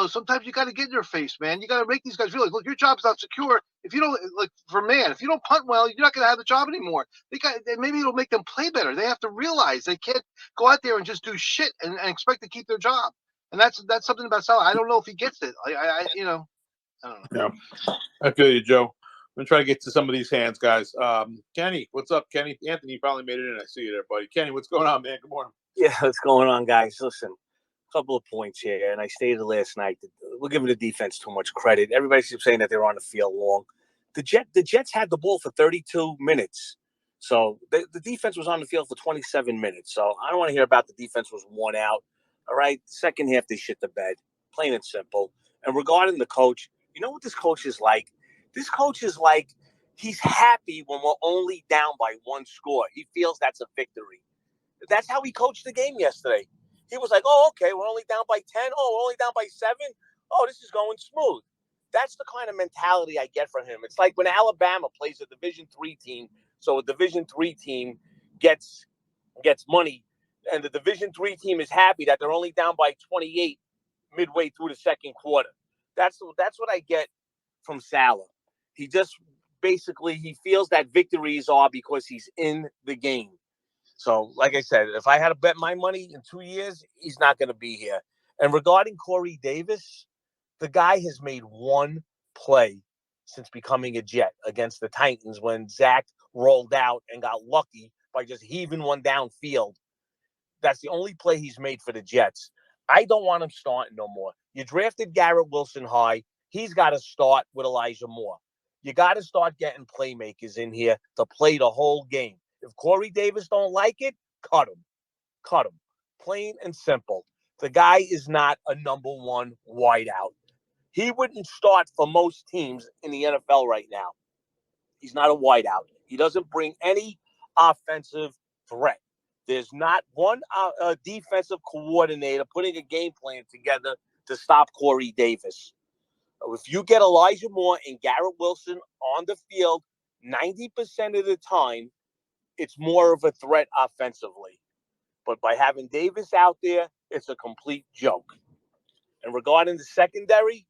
Sometimes you got to get in their face, man. You got to make these guys realize, look, your job's not secure. If you don't, if you don't punt well, you're not going to have the job anymore. Maybe it'll make them play better. They have to realize they can't go out there and just do shit and expect to keep their job. And that's something about Salah. I don't know if he gets it. I don't know. Yeah, I feel you, Joe. I'm gonna try to get to some of these hands, guys. Kenny, what's up, Kenny? Anthony, you probably made it in. I see you there, buddy. Kenny, what's going on, man? Good morning. Yeah, what's going on, guys? Listen, a couple of points here, and I stated last night that we're giving the defense too much credit. Everybody keeps saying that they're on the field long. The Jets had the ball for 32 minutes, so the defense was on the field for 27 minutes. So I don't want to hear about the defense was worn out. All right, second half they shit the bed, plain and simple. And regarding the coach, you know what this coach is like? This coach is like, he's happy when we're only down by one score. He feels that's a victory. That's how he coached the game yesterday. He was like, oh, okay, we're only down by 10. Oh, we're only down by 7. Oh, this is going smooth. That's the kind of mentality I get from him. It's like when Alabama plays a Division III team, so a Division III team gets money, and the Division III team is happy that they're only down by 28 midway through the second quarter. That's what I get from Salah. He just basically, he feels that victories are because he's in the game. So, like I said, if I had to bet my money in 2 years, he's not going to be here. And regarding Corey Davis, the guy has made one play since becoming a Jet against the Titans when Zach rolled out and got lucky by just heaving one downfield. That's the only play he's made for the Jets. I don't want him starting no more. You drafted Garrett Wilson high. He's got to start with Elijah Moore. You got to start getting playmakers in here to play the whole game. If Corey Davis don't like it, cut him. Cut him. Plain and simple. The guy is not a number one wideout. He wouldn't start for most teams in the NFL right now. He's not a wideout. He doesn't bring any offensive threat. There's not one defensive coordinator putting a game plan together to stop Corey Davis. If you get Elijah Moore and Garrett Wilson on the field 90% of the time, it's more of a threat offensively. But by having Davis out there, it's a complete joke. And regarding the secondary,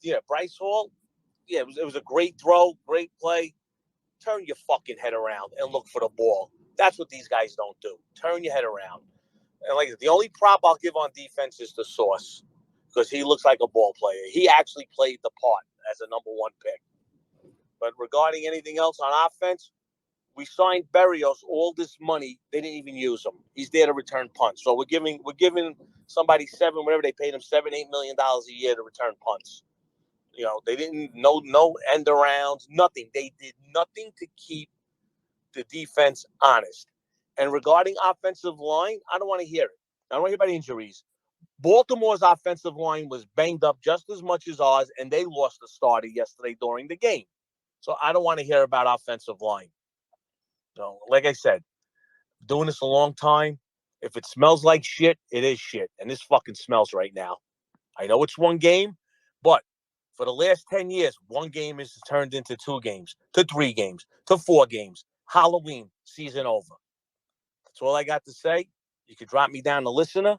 yeah, Bryce Hall, yeah, it was a great throw, great play. Turn your fucking head around and look for the ball. That's what these guys don't do. Turn your head around. And like the only prop I'll give on defense is the Sauce, because he looks like a ball player. He actually played the part as a number one pick. But regarding anything else on offense, we signed Berrios all this money. They didn't even use him. He's there to return punts. So we're giving somebody whatever they paid him, $7-8 million a year to return punts. You know, they didn't no end arounds, nothing. They did nothing to keep the defense honest. And regarding offensive line, I don't want to hear it. I don't want to hear about injuries. Baltimore's offensive line was banged up just as much as ours, and they lost a starter yesterday during the game. So I don't want to hear about offensive line. So, like I said, doing this a long time. If it smells like shit, it is shit. And this fucking smells right now. I know it's one game, but for the last 10 years, one game is turned into 2 games, to 3 games, to 4 games. Halloween, season over. That's all I got to say. You could drop me down to listener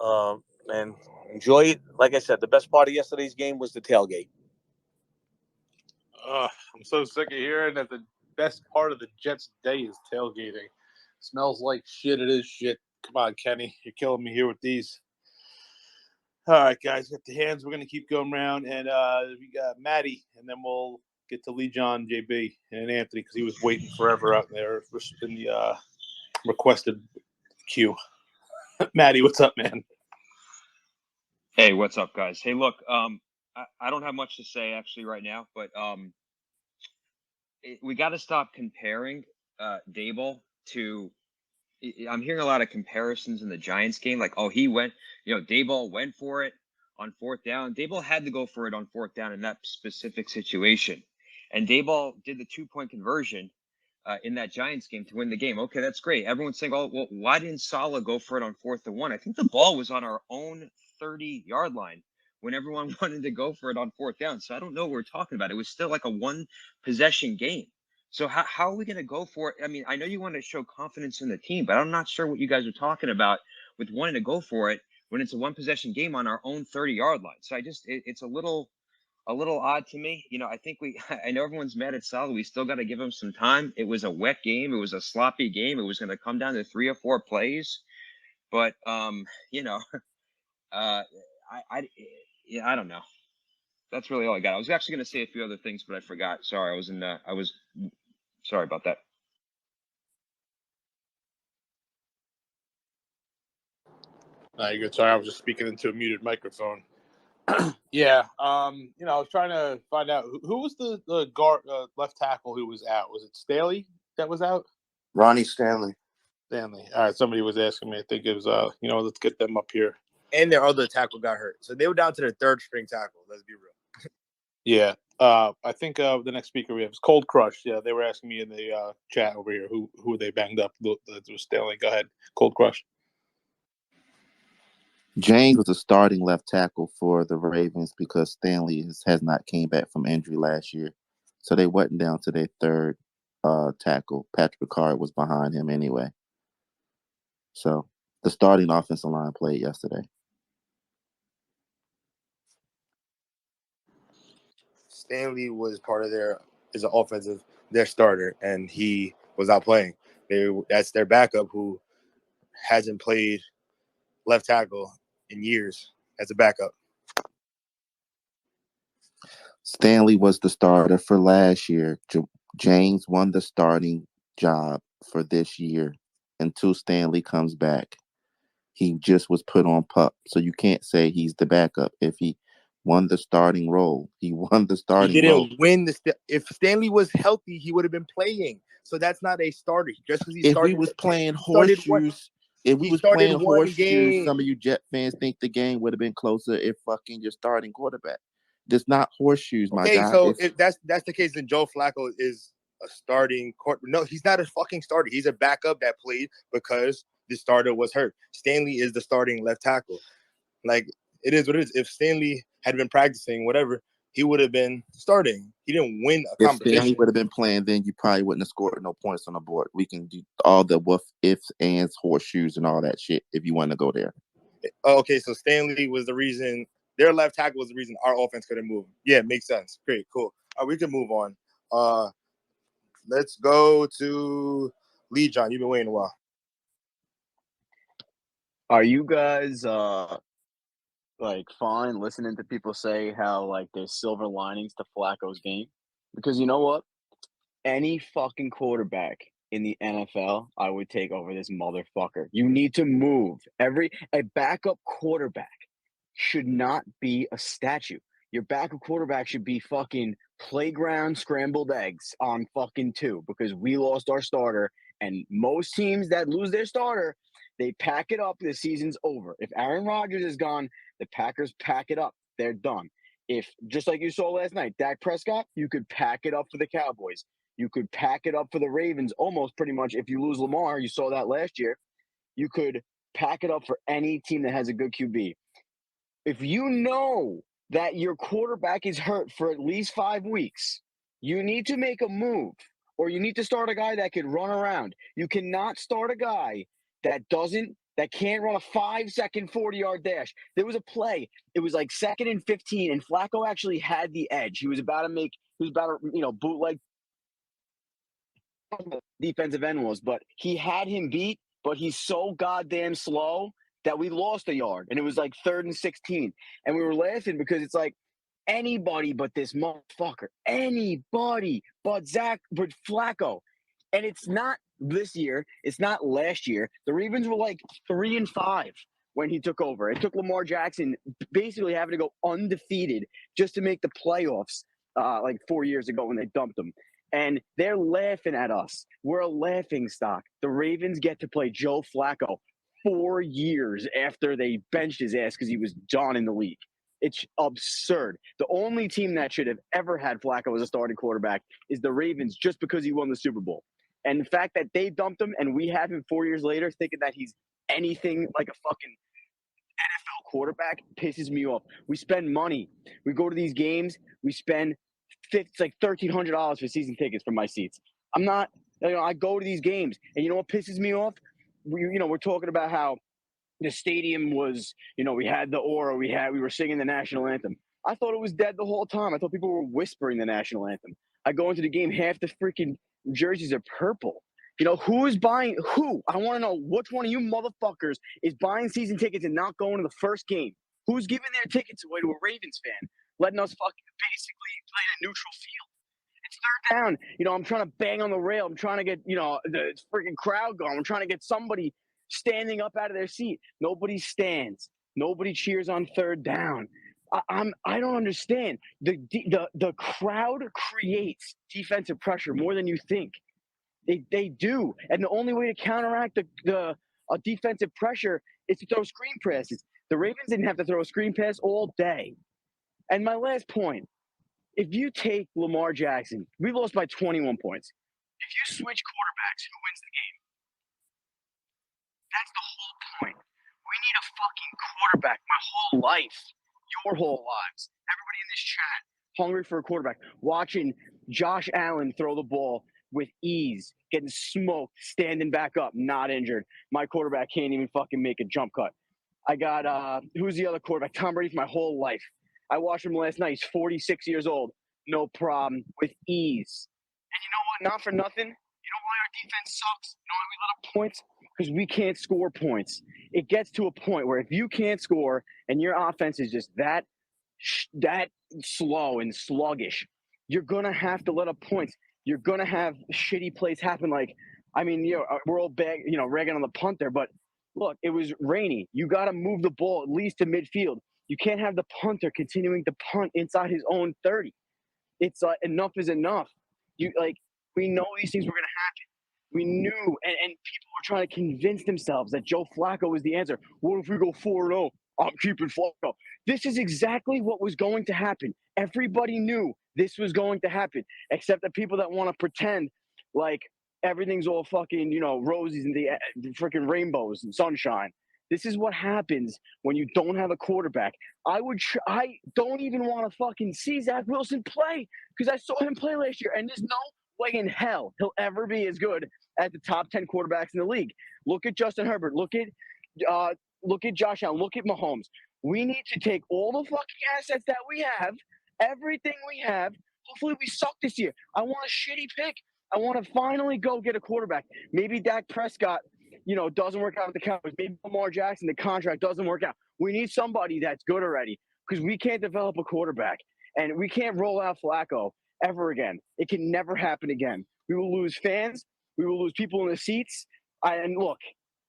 and enjoy it. Like I said, the best part of yesterday's game was the tailgate. I'm so sick of hearing that the best part of the Jets' day is tailgating. Smells like shit. It is shit. Come on, Kenny. You're killing me here with these. All right, guys. Got the hands. We're going to keep going around. And we got Maddie. And then we'll get to Lee John, JB, and Anthony because he was waiting forever out there in the requested queue. Maddie, what's up, man? Hey, what's up, guys? Hey, look, I don't have much to say actually right now, but we got to stop comparing Daboll to. I'm hearing a lot of comparisons in the Giants game, like, oh, Daboll went for it on 4th down. Daboll had to go for it on 4th down in that specific situation, and Daboll did the 2-point conversion in that Giants game to win the game. Okay, that's great. Everyone's saying, oh, well, why didn't Saleh go for it on 4th and 1? I think the ball was on our own 30-yard line when everyone wanted to go for it on 4th down. So I don't know what we're talking about. It was still like a 1-possession game. So how are we going to go for it? I mean, I know you want to show confidence in the team, but I'm not sure what you guys are talking about with wanting to go for it when it's a 1-possession game on our own 30-yard line. So it's a little odd to me. You know, I think I know everyone's mad at Saleh. We still got to give him some time. It was a wet game. It was a sloppy game. It was going to come down to 3 or 4 plays. But, I don't know. That's really all I got. I was actually going to say a few other things, but I forgot. Sorry. Sorry about that. No, you're good. Sorry, I was just speaking into a muted microphone. Yeah, I was trying to find out who was the guard left tackle who was out. Was it Staley that was out? Ronnie Stanley. Stanley. All right, somebody was asking me. I think it was let's get them up here. And their other tackle got hurt, so they were down to their 3rd string tackle. Let's be real. Yeah, I think the next speaker we have is Cold Crush. Yeah, they were asking me in the chat over here who they banged up. That was Stanley. Go ahead, Cold Crush. James was the starting left tackle for the Ravens because Stanley has not came back from injury last year. So they wasn't down to their 3rd tackle. Patrick Ricard was behind him anyway. So the starting offensive line played yesterday. Stanley was part of their starter, and he was out playing. That's their backup who hasn't played left tackle in years as a backup. Stanley was the starter for last year. James won the starting job for this year until Stanley comes back. He just was put on PUP, so you can't say he's the backup. If he won the starting role, he won the starting role. He didn't win if Stanley was healthy, he would have been playing. So that's not a starter. Just because he started. If we was playing horseshoes, If we He was started playing one horseshoes, game. some of you Jet fans think the game would have been closer if fucking your starting quarterback. This not horseshoes, my Okay, guy. so It's if that's the case, then Joe Flacco is a starting court. No, he's not a fucking starter. He's a backup that played because the starter was hurt. Stanley is the starting left tackle. Like, it is what it is. If Stanley had been practicing, whatever, he would have been starting. He didn't win a if Stanley competition. would have been playing, then you probably wouldn't have scored no points on the board. We can do all the what ifs, ands, horseshoes, and all that shit if you want to go there. Okay, so Stanley was the reason. Their left tackle was the reason our offense couldn't move. Yeah, makes sense. Great, cool. We can move on. Let's go to Lee John. You've been waiting a while. Are you guys like fine listening to people say how like there's silver linings to Flacco's game? Because you know what? Any fucking quarterback in the NFL, I would take over this motherfucker. You need to move. A backup quarterback should not be a statue. Your backup quarterback should be fucking playground scrambled eggs on fucking 2 because we lost our starter. And most teams that lose their starter, they pack it up. The season's over. If Aaron Rodgers is gone, the Packers pack it up. They're done. If, just like you saw last night, Dak Prescott, you could pack it up for the Cowboys. You could pack it up for the Ravens almost pretty much. If you lose Lamar, you saw that last year. You could pack it up for any team that has a good QB. If you know that your quarterback is hurt for at least 5 weeks, you need to make a move, or you need to start a guy that can run around. You cannot start a guy that can't run a 5-second 40-yard dash. There was a play. It was like 2nd and 15, and Flacco actually had the edge. He was about to bootleg defensive end was, but he had him beat, but he's so goddamn slow that we lost a yard. And it was like 3rd and 16. And we were laughing because it's like anybody but this motherfucker. Anybody but Flacco. And it's not this year. It's not last year. The Ravens were like 3-5 when he took over. It took Lamar Jackson basically having to go undefeated just to make the playoffs like 4 years ago when they dumped him. And they're laughing at us. We're a laughing stock. The Ravens get to play Joe Flacco 4 years after they benched his ass because he was done in the league. It's absurd. The only team that should have ever had Flacco as a starting quarterback is the Ravens just because he won the Super Bowl. And the fact that they dumped him and we have him 4 years later thinking that he's anything like a fucking NFL quarterback pisses me off. We spend money. We go to these games. We spend it's like $1,300 for season tickets for my seats. I go to these games, and you know what pisses me off? We're talking about how the stadium was, we had the aura, we were singing the national anthem. I thought it was dead the whole time. I thought people were whispering the national anthem. I go into the game, half the freaking jerseys are purple. Who is buying who? I want to know which one of you motherfuckers is buying season tickets and not going to the first game. Who's giving their tickets away to a Ravens fan, letting us fucking basically play in a neutral field? It's 3rd down. I'm trying to bang on the rail. I'm trying to get, the freaking crowd going. I'm trying to get somebody standing up out of their seat. Nobody stands. Nobody cheers on 3rd down. I don't understand. The crowd creates defensive pressure more than you think. They do. And the only way to counteract the defensive pressure is to throw screen passes. The Ravens didn't have to throw a screen pass all day. And my last point, if you take Lamar Jackson, we lost by 21 points. If you switch quarterbacks, who wins the game? That's the whole point. We need a fucking quarterback. My whole life, your whole lives, everybody in this chat, hungry for a quarterback, watching Josh Allen throw the ball with ease, getting smoked, standing back up, not injured. My quarterback can't even fucking make a jump cut. I got, who's the other quarterback? Tom Brady for my whole life. I watched him last night. He's 46 years old. No problem, with ease. And you know what? Not for nothing. You know why our defense sucks? You know why we let up points? Because we can't score points. It gets to a point where if you can't score and your offense is just that slow and sluggish, you're going to have to let up points. You're going to have shitty plays happen. We're all ragging on the punt there, but look, it was rainy. You got to move the ball at least to midfield. You can't have the punter continuing to punt inside his own 30. It's enough is enough. We know these things were going to happen. We knew, and people were trying to convince themselves that Joe Flacco was the answer. What if we go 4-0? I'm keeping Flacco. This is exactly what was going to happen. Everybody knew this was going to happen, except the people that want to pretend like everything's all fucking, roses and the freaking rainbows and sunshine. This is what happens when you don't have a quarterback. I don't even want to fucking see Zach Wilson play because I saw him play last year, and there's no way in hell he'll ever be as good as the top 10 quarterbacks in the league. Look at Justin Herbert. Look at Josh Allen. Look at Mahomes. We need to take all the fucking assets that we have, everything we have. Hopefully we suck this year. I want a shitty pick. I want to finally go get a quarterback. Maybe Dak Prescott, doesn't work out with the Cowboys. Maybe Lamar Jackson, the contract doesn't work out. We need somebody that's good already because we can't develop a quarterback. And we can't roll out Flacco ever again. It can never happen again. We will lose fans. We will lose people in the seats. And look,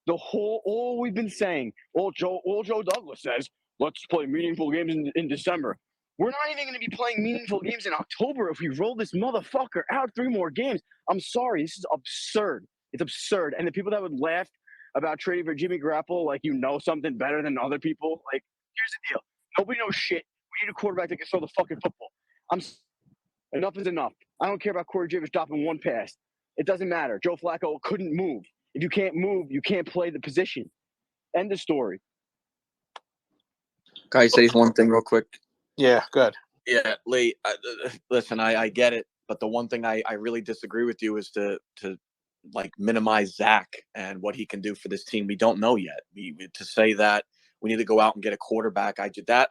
all we've been saying, all Joe Douglas says, let's play meaningful games in December. We're not even going to be playing meaningful games in October if we roll this motherfucker out 3 more games. I'm sorry. This is absurd. It's absurd. And the people that would laugh about trading for Jimmy Garoppolo, like something better than other people, like, here's the deal. Nobody knows shit. We need a quarterback that can throw the fucking football. Enough is enough. I don't care about Corey Davis dropping 1 pass. It doesn't matter. Joe Flacco couldn't move. If you can't move, you can't play the position. End of story. Can I say one thing real quick? Yeah, good. Yeah, Lee. Listen, I get it, but the one thing I really disagree with you is to like minimize Zach and what he can do for this team. We don't know yet. To say that we need to go out and get a quarterback, I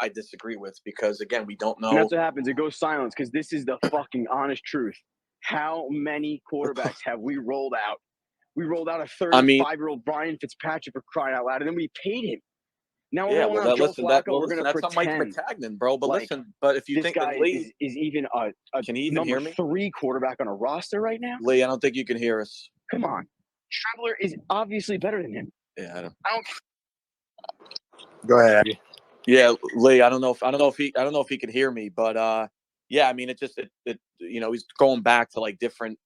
disagree with because again, we don't know. And that's what happens. It goes silence because this is the fucking honest truth. How many quarterbacks have we rolled out? We rolled out a 35-year-old Brian Fitzpatrick for crying out loud, and then we paid him. Now we're rolling out Joe Flacco. We're going to pretend. That's Mike McCagnon, bro. But like, but if you this think guy Lee, is even a can he even number hear me? 3 quarterback on a roster right now? Lee, I don't think you can hear us. Come on. Trevler is obviously better than him. Yeah, I don't. Go ahead, Abby. Yeah, Lee. I don't know if he can hear me, but yeah, I mean, he's going back to like different,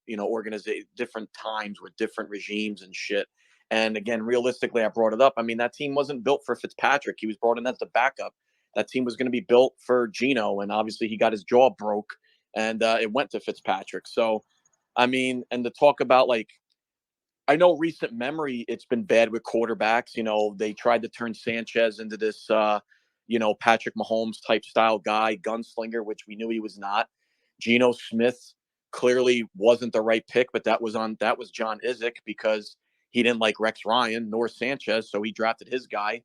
different times with different regimes and shit. And again, realistically, I brought it up. I mean, that team wasn't built for Fitzpatrick. He was brought in as the backup. That team was going to be built for Geno, and obviously he got his jaw broke, and it went to Fitzpatrick. So, I mean, and to talk about like, I know recent memory, it's been bad with quarterbacks. They tried to turn Sanchez into this, Patrick Mahomes type style guy, gunslinger, which we knew he was not. Geno Smith clearly wasn't the right pick, but that was John Izek because he didn't like Rex Ryan nor Sanchez, so he drafted his guy.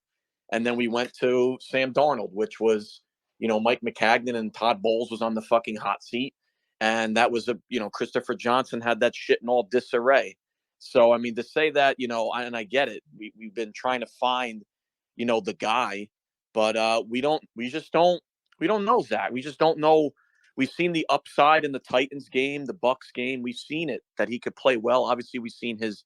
And then we went to Sam Darnold, which was, Mike McCagnon and Todd Bowles was on the fucking hot seat. And that was Christopher Johnson had that shit in all disarray. So, I mean, to say that, and I get it, we've been trying to find, the guy, but we don't know Zach. We just don't know. We've seen the upside in the Titans game, the Bucks game. We've seen it that he could play well. Obviously, we've seen his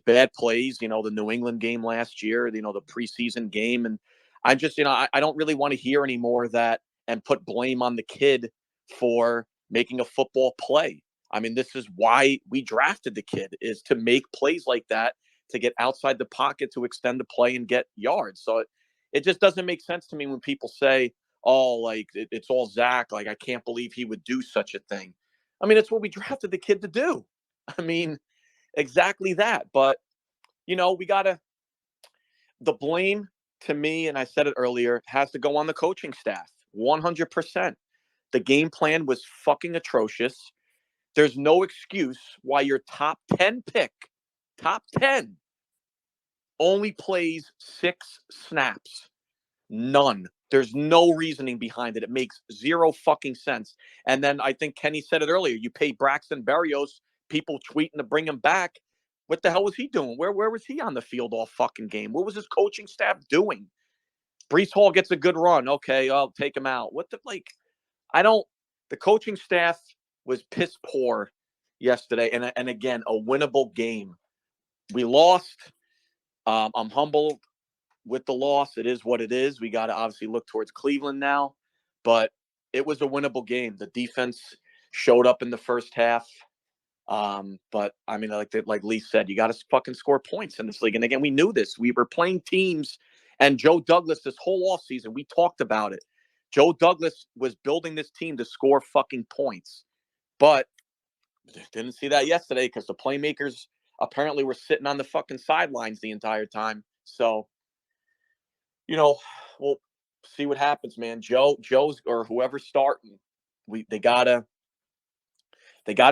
bad plays, the New England game last year, the preseason game. And I just, I don't really want to hear any more of that and put blame on the kid for making a football play. I mean, this is why we drafted the kid, is to make plays like that, to get outside the pocket, to extend the play and get yards. So it just doesn't make sense to me when people say, oh, like it's all Zach. Like, I can't believe he would do such a thing. I mean, it's what we drafted the kid to do. I mean, exactly that. But, the blame to me, and I said it earlier, has to go on the coaching staff. 100%. The game plan was fucking atrocious. There's no excuse why your top 10 pick, top 10, only plays 6 snaps. None. There's no reasoning behind it. It makes zero fucking sense. And then I think Kenny said it earlier. You pay Braxton Berrios, people tweeting to bring him back. What the hell was he doing? Where was he on the field all fucking game? What was his coaching staff doing? Breece Hall gets a good run. Okay, I'll take him out. The coaching staff was piss poor yesterday. And again, a winnable game. We lost. I'm humbled with the loss. It is what it is. We got to obviously look towards Cleveland now, but it was a winnable game. The defense showed up in the first half. But I mean, like Lee said, you got to fucking score points in this league. And again, we knew this. We were playing teams, and Joe Douglas this whole offseason, we talked about it. Joe Douglas was building this team to score fucking points, but didn't see that yesterday because the playmakers apparently were sitting on the fucking sidelines the entire time. So, we'll see what happens, man. Joe's or whoever's starting, they gotta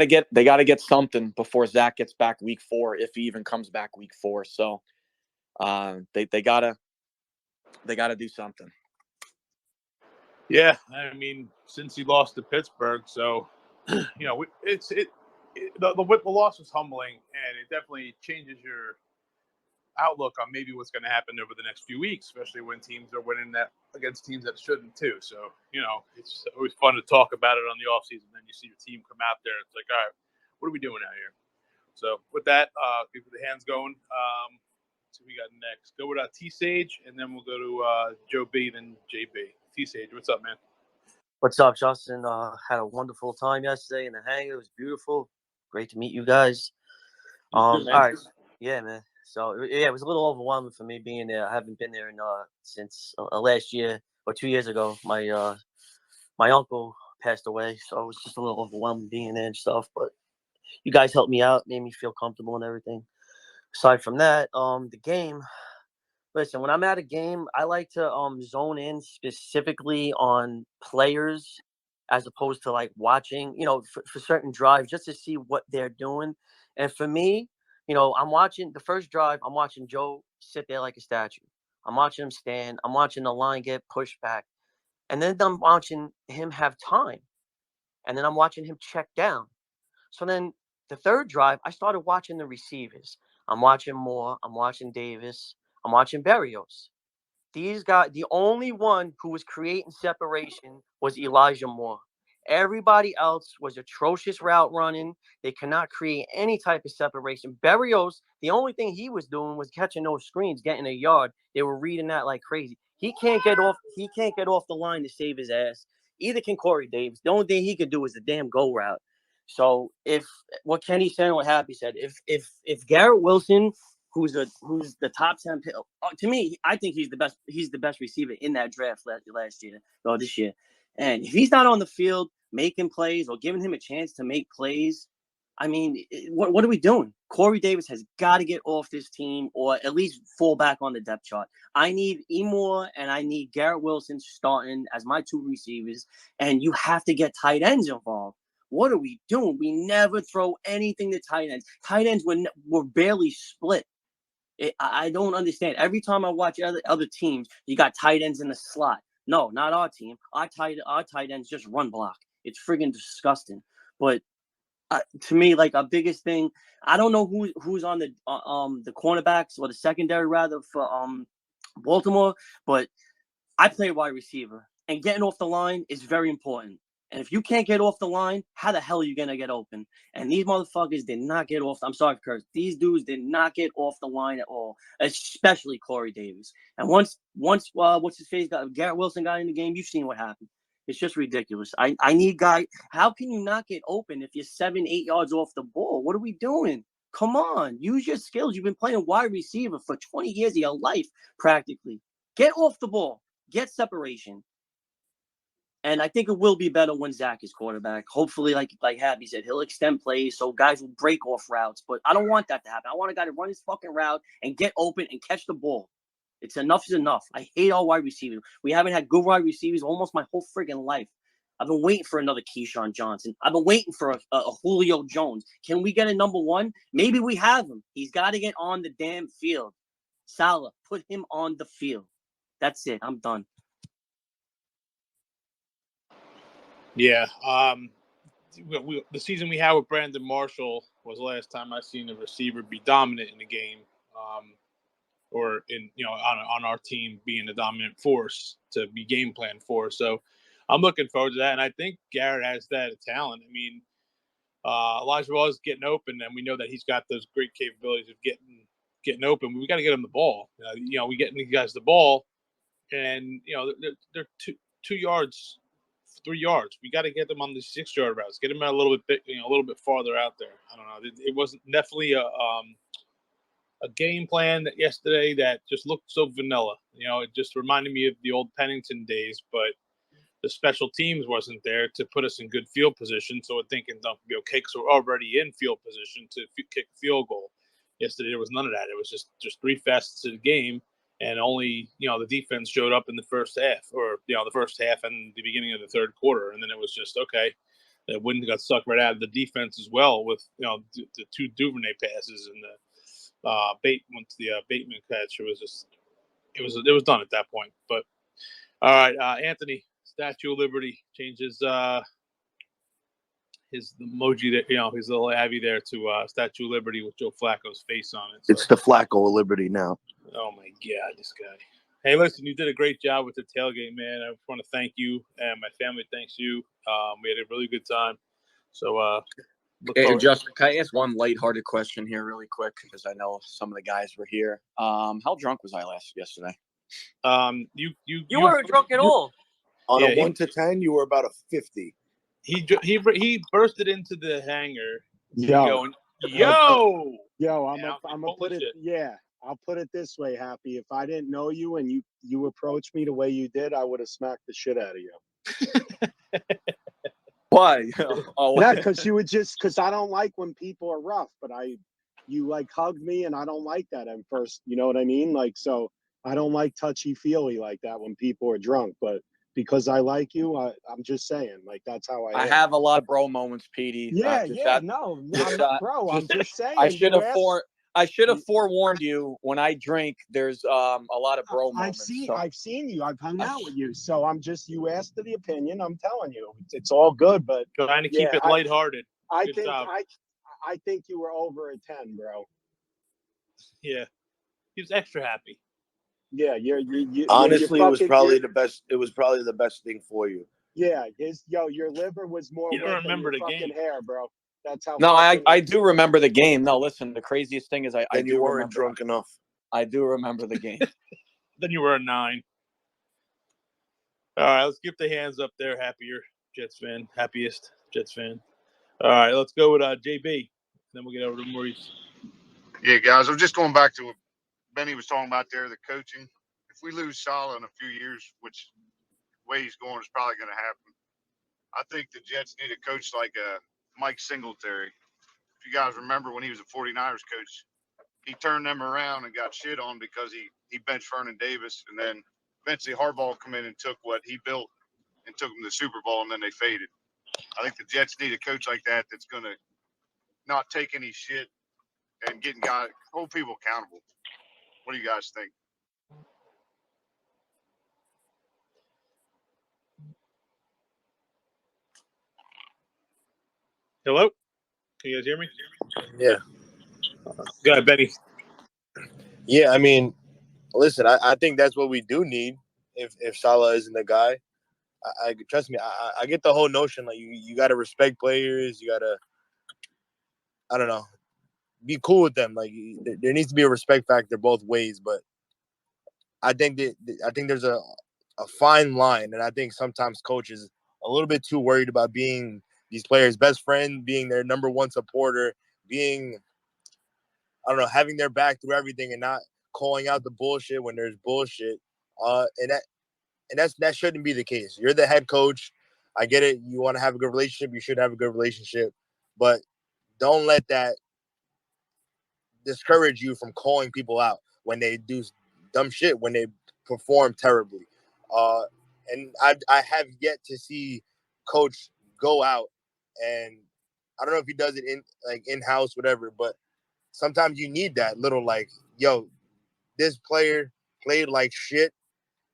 get something before Zach gets back week 4, if he even comes back week 4. So, they gotta do something. Yeah, I mean, since he lost to Pittsburgh, so the loss was humbling, and it definitely changes your outlook on maybe what's going to happen over the next few weeks, especially when teams are winning that against teams that shouldn't too. So, it's always fun to talk about it on the offseason. Then you see your team come out there. It's like, all right, what are we doing out here? So with that, keep the hands going. So we got next. Go with T Sage, and then we'll go to Joe B, then JB. T Sage, what's up, man? What's up, Justin? Had a wonderful time yesterday in the hangar. It was beautiful. Great to meet you guys. All right. Yeah, man. So, it was a little overwhelming for me being there. I haven't been there since last year or 2 years ago. My uncle passed away, so it was just a little overwhelming being there and stuff. But you guys helped me out, made me feel comfortable and everything. Aside from that, the game. Listen, when I'm at a game, I like to zone in specifically on players as opposed to like watching, for certain drives just to see what they're doing. And for me, I'm watching the first drive, I'm watching Joe sit there like a statue. I'm watching him stand. I'm watching the line get pushed back. And then I'm watching him have time. And then I'm watching him check down. So then the third drive, I started watching the receivers. I'm watching Moore. I'm watching Davis. I'm watching Berrios. These guys, the only one who was creating separation was Elijah Moore. Everybody else was atrocious route running. They cannot create any type of separation. Berrios, the only thing he was doing was catching those screens, getting a yard. They were reading that like crazy. He can't get off the line to save his ass. Either can Corey Davis. The only thing he could do is the damn go route. So if what Kenny said and what Happy said, if Garrett Wilson, who's the top 10 pick, to me, I think he's the best. He's the best receiver in that draft last year or this year. And if he's not on the field making plays or giving him a chance to make plays, I mean, what are we doing? Corey Davis has got to get off this team or at least fall back on the depth chart. I need Emore and I need Garrett Wilson starting as my 2 receivers, and you have to get tight ends involved. What are we doing? We never throw anything to tight ends. Tight ends were barely split. I don't understand. Every time I watch other teams, you got tight ends in the slot. No, not our team. Our tight ends just run block. It's friggin' disgusting. But to me, like a biggest thing, I don't know who's on the cornerbacks or the secondary rather for Baltimore, but I play wide receiver, and getting off the line is very important. And if you can't get off the line, how the hell are you going to get open? And these motherfuckers did not get off. I'm sorry, Kurt. These dudes did not get off the line at all, especially Corey Davis. And once what's his face Garrett Wilson got in the game, you've seen what happened. It's just ridiculous. I need guys. How can you not get open if you're 7-8 yards off the ball? What are we doing? Come on, use your skills. You've been playing wide receiver for 20 years of your life, practically. Get off the ball. Get separation. And I think it will be better when Zach is quarterback. Hopefully, like Happy said, he'll extend plays so guys will break off routes. But I don't want that to happen. I want a guy to run his fucking route and get open and catch the ball. It's enough is enough. I hate all wide receivers. We haven't had good wide receivers almost my whole friggin' life. I've been waiting for another Keyshawn Johnson. I've been waiting for a Julio Jones. Can we get a number 1? Maybe we have him. He's got to get on the damn field. Salah, put him on the field. That's it. I'm done. Yeah. The season we had with Brandon Marshall was the last time I seen a receiver be dominant in the game, or on our team being a dominant force to be game plan for. So I'm looking forward to that, and I think Garrett has that talent. I mean, Elijah was getting open, and we know that he's got those great capabilities of getting open. We got to get him the ball. We get these guys the ball, and they're 2 yards 3 yards. We got to get them on the 6-yard routes. Get them a little bit, a little bit farther out there. I don't know. It wasn't definitely a game plan yesterday that just looked so vanilla. It just reminded me of the old Pennington days, but the special teams wasn't there to put us in good field position. So we're thinking, don't be okay because we're already in field position to kick field goal. Yesterday, there was none of that. It was just 3 facets of the game. And only, the defense showed up in the first half or, the first half and the beginning of the third quarter. And then it was just, okay, the wind got sucked right out of the defense as well with, the 2 Duvernay passes and the Bateman catch. It was just, it was done at that point. But, all right, Anthony, Statue of Liberty changes his emoji that, his little Abby there to Statue of Liberty with Joe Flacco's face on it. So. It's the Flacco of Liberty now. Oh my God, this guy. Hey, listen, you did a great job with the tailgate, man. I want to thank you, and my family thanks you. We had a really good time. So, Hey, Justin, can I ask one lighthearted question here really quick? Because I know some of the guys were here. How drunk was I yesterday? You weren't drunk at all. On a 1 to 10, you were about a 50. He bursted into the hangar. Yo, Going, I'm gonna put it. Yeah, I'll put it this way, Happy. If I didn't know you and you approached me the way you did, I would have smacked the shit out of you. Why? Yeah, because I don't like when people are rough, but you like hugged me and I don't like that at first. You know what I mean? Like, so I don't like touchy feely like that when people are drunk, but because I like you, I'm just saying, like, that's how I am. have a lot of bro moments, Petey. Yeah, no, I'm not bro. I'm just saying. I should have forewarned you. When I drink, there's a lot of bro moments. I've seen you. I've hung out with you. So you asked for the opinion. I'm telling you, it's all good. But trying to keep it lighthearted. I think you were over a 10, bro. Yeah, he was extra happy. Yeah, honestly, it was probably the best. It was probably the best thing for you. Yeah, your liver was more. You don't remember the fucking game, hair, bro. That's how. No, I do remember the game. No, listen, the craziest thing is I you weren't drunk enough. I do remember the game. Then you were a 9. All right, let's give the hands up there. Happiest Jets fan. All right, let's go with JB. Then we'll get over to Maurice. Yeah, guys, I'm just going back to what Benny was talking about there, the coaching. If we lose Saleh in a few years, which way he's going is probably going to happen, I think the Jets need a coach like Mike Singletary. If you guys remember when he was a 49ers coach, he turned them around and got shit on because he benched Vernon Davis, and then eventually Harbaugh come in and took what he built and took them to the Super Bowl, and then they faded. I think the Jets need a coach like that that's going to not take any shit and hold people accountable. What do you guys think? Hello? Can you guys hear me? Yeah. Go ahead, Benny. Yeah, I mean, listen, I think that's what we do need if Saleh isn't the guy. I trust me, I get the whole notion, like, you got to respect players. You got to, I don't know, be cool with them. Like, there needs to be a respect factor both ways. But I think there's a fine line. And I think sometimes coaches a little bit too worried about being these players' best friend, being their number one supporter, being, I don't know, having their back through everything and not calling out the bullshit when there's bullshit. And that shouldn't be the case. You're the head coach. I get it. You want to have a good relationship. You should have a good relationship. But don't let that discourage you from calling people out when they do dumb shit, when they perform terribly. And I have yet to see coach go out, and I don't know if he does it in-house, whatever, but sometimes you need that little, like, yo, this player played like shit.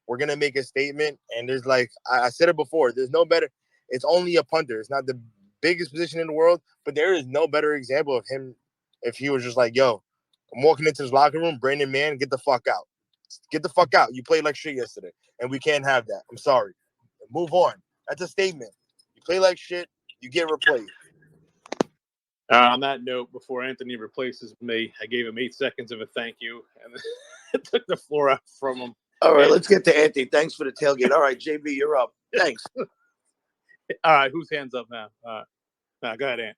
We're going to make a statement. And there's, like, I said it before, there's no better. It's only a punter. It's not the biggest position in the world, but there is no better example of him if he was just like, yo, I'm walking into his locker room, Brandon Mann, get the fuck out. Get the fuck out. You played like shit yesterday, and we can't have that. I'm sorry. Move on. That's a statement. You play like shit, you get replaced. On that note, before Anthony replaces me, I gave him 8 seconds of a thank you, and took the floor out from him. All right, let's get to Anthony. Thanks for the tailgate. All right, JB, you're up. Thanks. All right, whose hands up now? All right. Now, go ahead, Ant.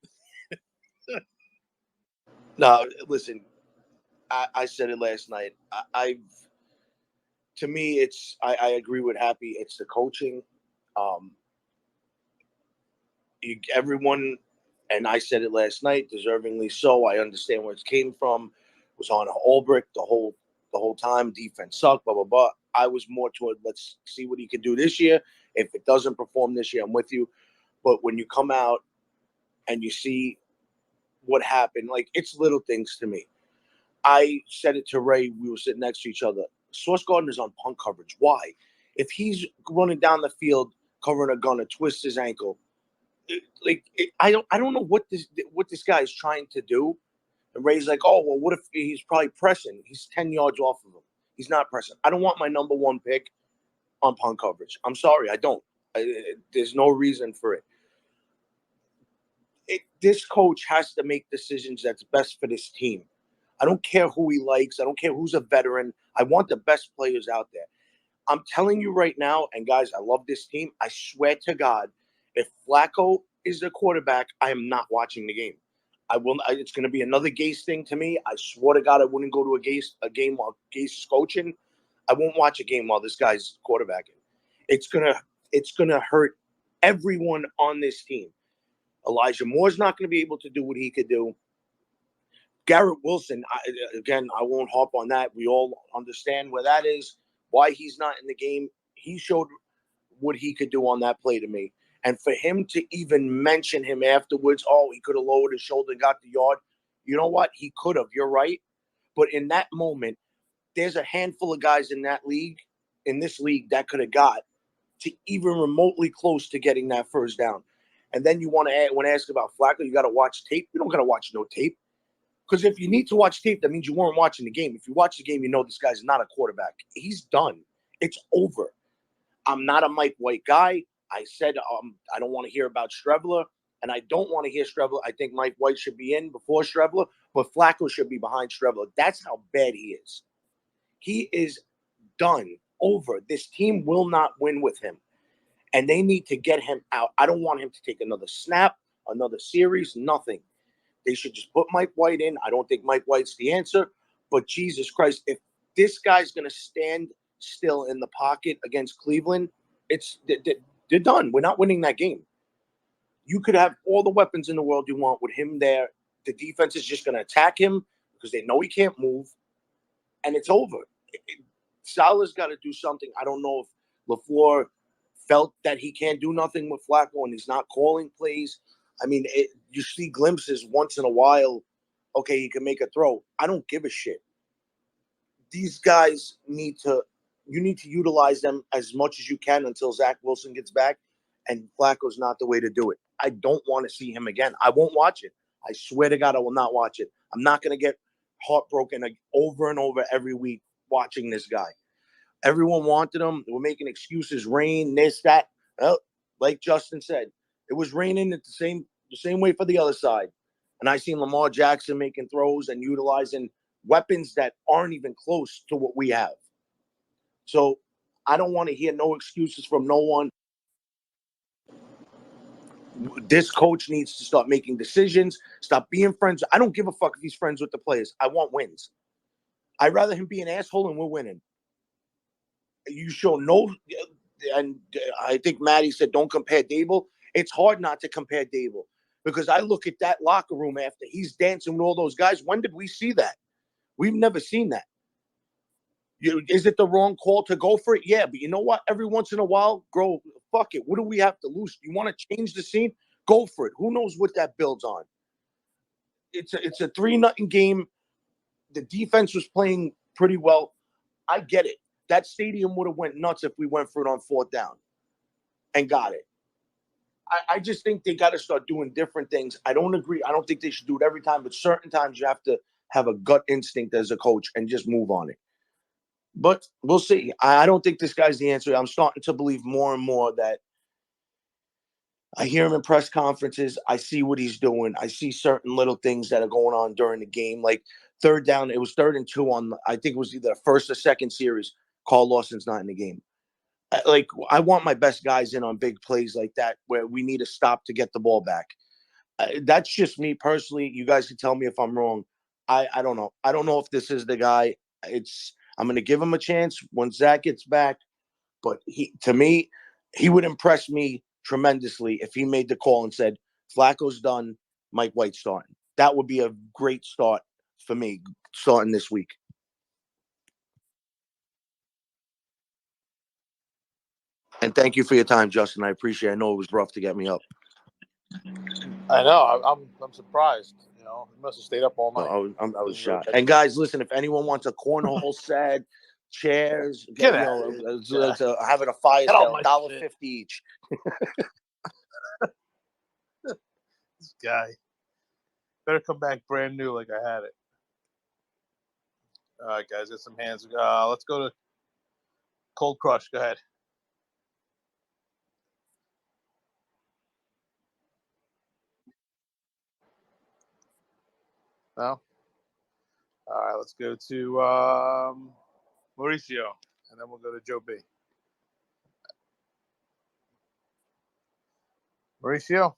No, listen, I said it last night. To me, I agree with Happy. It's the coaching. Um, everyone, and I said it last night, deservingly so. I understand where it came from. It was on Ulbrich the whole time. Defense sucked. Blah blah blah. I was more toward let's see what he can do this year. If it doesn't perform this year, I'm with you. But when you come out and you see what happened, like it's little things to me. I said it to Ray. We were sitting next to each other. Sauce Gardner's on punt coverage. Why? If he's running down the field covering a gunner, twist his ankle, I don't know what this guy is trying to do. And Ray's like, oh well, what if he's probably pressing? He's 10 yards off of him. He's not pressing. I don't want my number one pick on punt coverage. I'm sorry, I don't. There's no reason for it. This coach has to make decisions that's best for this team. I don't care who he likes. I don't care who's a veteran. I want the best players out there. I'm telling you right now, and guys, I love this team. I swear to God, if Flacco is the quarterback, I am not watching the game. It's going to be another Gase thing to me. I swear to God, I wouldn't go to a game while Gase is coaching. I won't watch a game while this guy's quarterbacking. It's gonna hurt everyone on this team. Elijah Moore's not going to be able to do what he could do. Garrett Wilson, I won't harp on that. We all understand where that is, why he's not in the game. He showed what he could do on that play to me. And for him to even mention him afterwards, oh, he could have lowered his shoulder and got the yard. You know what? He could have. You're right. But in that moment, there's a handful of guys in this league that could have got to even remotely close to getting that first down. And then you want to ask about Flacco, you got to watch tape. You don't got to watch no tape. Because if you need to watch tape, that means you weren't watching the game. If you watch the game, you know this guy's not a quarterback. He's done. It's over. I'm not a Mike White guy. I said I don't want to hear about Strebler, and I don't want to hear Strebler. I think Mike White should be in before Strebler, but Flacco should be behind Strebler. That's how bad he is. He is done. Over. This team will not win with him, and they need to get him out. I don't want him to take another snap, another series, nothing. They should just put Mike White in. I don't think Mike White's the answer, but Jesus Christ, if this guy's going to stand still in the pocket against Cleveland, they're done. We're not winning that game. You could have all the weapons in the world you want with him there. The defense is just going to attack him because they know he can't move, and it's over. Salah's got to do something. I don't know if LaFleur felt that he can't do nothing with Flacco and he's not calling plays. I mean, you see glimpses once in a while. Okay, he can make a throw. I don't give a shit. These guys you need to utilize them as much as you can until Zach Wilson gets back, and Flacco's not the way to do it. I don't want to see him again. I won't watch it. I swear to God, I will not watch it. I'm not going to get heartbroken over and over every week watching this guy. Everyone wanted him. They were making excuses, rain, this, that. Well, like Justin said, it was raining the same way for the other side. And I seen Lamar Jackson making throws and utilizing weapons that aren't even close to what we have. So I don't want to hear no excuses from no one. This coach needs to start making decisions, stop being friends. I don't give a fuck if he's friends with the players. I want wins. I'd rather him be an asshole and we're winning. You show no, and I think Maddie said don't compare Dable. It's hard not to compare Dable because I look at that locker room after he's dancing with all those guys. When did we see that? We've never seen that. Is it the wrong call to go for it? Yeah, but you know what? Every once in a while, fuck it. What do we have to lose? You want to change the scene? Go for it. Who knows what that builds on? It's a 3-0 game. The defense was playing pretty well. I get it. That stadium would have went nuts if we went for it on 4th down and got it. I just think they got to start doing different things. I don't agree. I don't think they should do it every time, but certain times you have to have a gut instinct as a coach and just move on it. But we'll see. I don't think this guy's the answer. I'm starting to believe more and more that I hear him in press conferences. I see what he's doing. I see certain little things that are going on during the game, like 3rd down. It was 3rd and 2 on, I think it was either the first or second series. Carl Lawson's not in the game. Like, I want my best guys in on big plays like that where we need a stop to get the ball back. That's just me personally. You guys can tell me if I'm wrong. I don't know. I don't know if this is the guy. I'm going to give him a chance once Zach gets back. But to me, he would impress me tremendously if he made the call and said, Flacco's done, Mike White's starting. That would be a great start for me starting this week. And thank you for your time, Justin. I appreciate it. I know it was rough to get me up. I know. I'm surprised. You know, he must have stayed up all night. I was shocked. And guys, listen, if anyone wants a cornhole set, chairs, Get you out know, of here. having a fire Get off sale, my $1.50 each. This guy better come back brand new like I had it. All right, guys, get some hands. Let's go to Cold Crush. Go ahead. No? All right, let's go to Mauricio, and then we'll go to Joe B. Mauricio?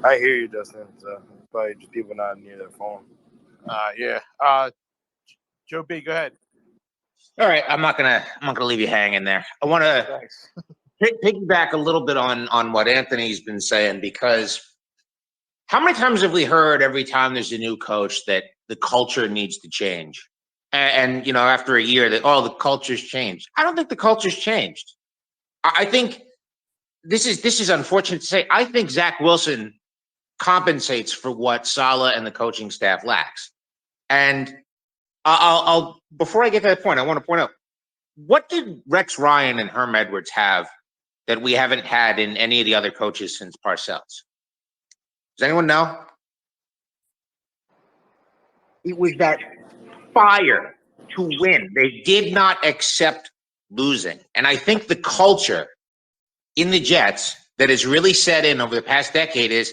I hear you, Justin. So probably just people not near their phone. Yeah. Joe B, go ahead. All right, I'm not gonna leave you hanging there. I want to piggyback a little bit on what Anthony's been saying, because how many times have we heard every time there's a new coach that the culture needs to change, and you know, after a year that the culture's changed. I don't think the culture's changed. I think this is unfortunate to say. I think Zach Wilson compensates for what Saleh and the coaching staff lacks, and I'll before I get to that point, I want to point out, what did Rex Ryan and Herm Edwards have that we haven't had in any of the other coaches since Parcells? Does anyone know? It was that fire to win. They did not accept losing. And I think the culture in the Jets that has really set in over the past decade is,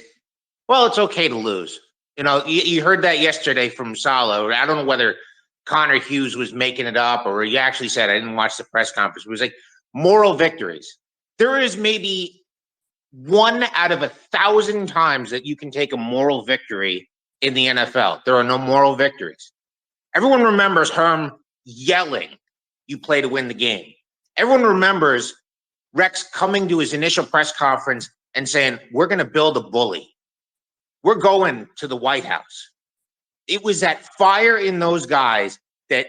well, it's okay to lose. You know, you heard that yesterday from Saleh. I don't know whether Connor Hughes was making it up or he actually said, I didn't watch the press conference. It was like moral victories. There is maybe 1 out of 1,000 times that you can take a moral victory in the NFL. There are no moral victories. Everyone remembers Herm yelling, you play to win the game. Everyone remembers Rex coming to his initial press conference and saying, we're going to build a bully. We're going to the White House. It was that fire in those guys that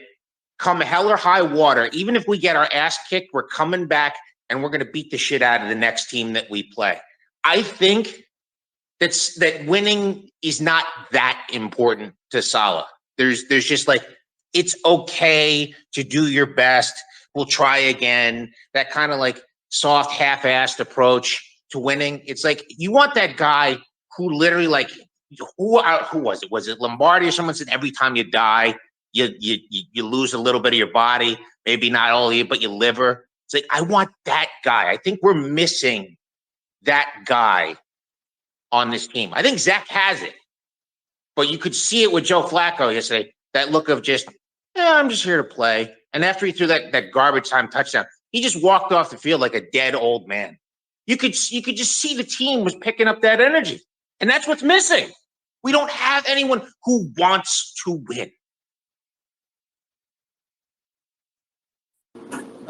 come hell or high water, even if we get our ass kicked, we're coming back and we're going to beat the shit out of the next team that we play. I think that winning is not that important to Saleh. There's just like, it's okay to do your best. We'll try again. That kind of like soft, half-assed approach to winning. It's like, you want that guy who literally like, who was it? Was it Lombardi or someone said every time you die, you lose a little bit of your body, maybe not all of you, but your liver. It's like, I want that guy. I think we're missing that guy on this team. I think Zach has it, but you could see it with Joe Flacco yesterday. That look of just, I'm just here to play. And after he threw that garbage time touchdown, he just walked off the field like a dead old man. You could just see the team was picking up that energy, and that's what's missing. We don't have anyone who wants to win.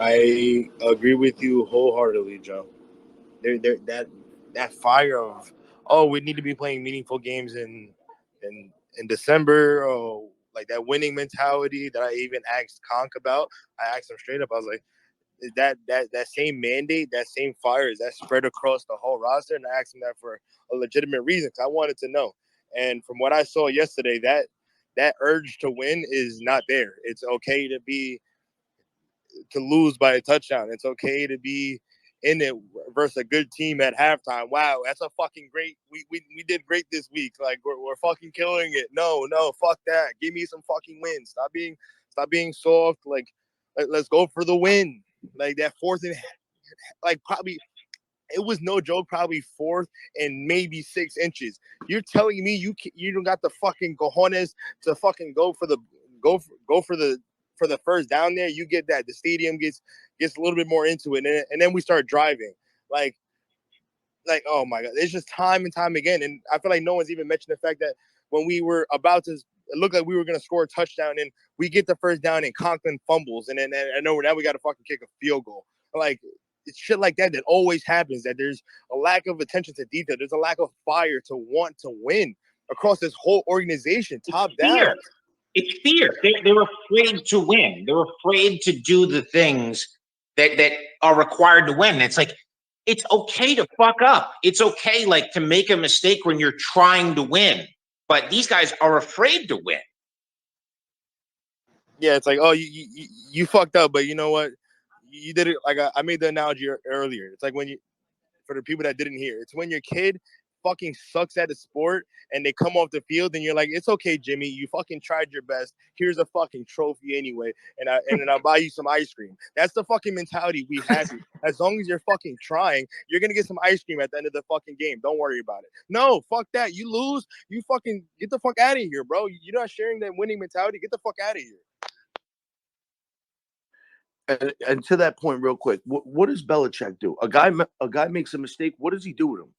I agree with you wholeheartedly, Joe. That fire of, we need to be playing meaningful games in December, or like that winning mentality that I even asked Conk about. I asked him straight up. I was like, is that same mandate, that same fire, is that spread across the whole roster? And I asked him that for a legitimate reason, because I wanted to know. And from what I saw yesterday, that urge to win is not there. It's okay to lose by a touchdown. It's okay to be in it versus a good team at halftime. Wow, that's a fucking great. We did great this week. Like we're fucking killing it. No, fuck that. Give me some fucking wins. Stop being soft. Like let's go for the win. Like that fourth and like probably it was no joke. Probably 4th and maybe 6 inches. You're telling me you don't got the fucking cojones to fucking go for the for the first down there, you get that. The stadium gets a little bit more into it, and then we start driving. Like, oh my God, it's just time and time again. And I feel like no one's even mentioned the fact that when we were about to, it looked like we were going to score a touchdown, and we get the first down, and Conklin fumbles, and then I know now we got to fucking kick a field goal. Like, it's shit like that always happens. That there's a lack of attention to detail. There's a lack of fire to want to win across this whole organization, top down. It's fear. They're afraid to win. They're afraid to do the things that are required to win. It's like, it's okay to fuck up. It's okay, like, to make a mistake when you're trying to win. But these guys are afraid to win. Yeah, it's like, oh, you fucked up, but you know what? You did it. Like, I made the analogy earlier. It's like when you, for the people that didn't hear, it's when your kid fucking sucks at a sport and they come off the field and you're like, it's okay, Jimmy, you fucking tried your best. Here's a fucking trophy anyway, and then I'll buy you some ice cream. That's the fucking mentality we have here. As long as you're fucking trying, you're gonna get some ice cream at the end of the fucking game. Don't worry about it. No, fuck that. You lose, you fucking get the fuck out of here, bro. You're not sharing that winning mentality. Get the fuck out of here. And to that point, real quick, what does Belichick do? A guy makes a mistake. What does he do with him?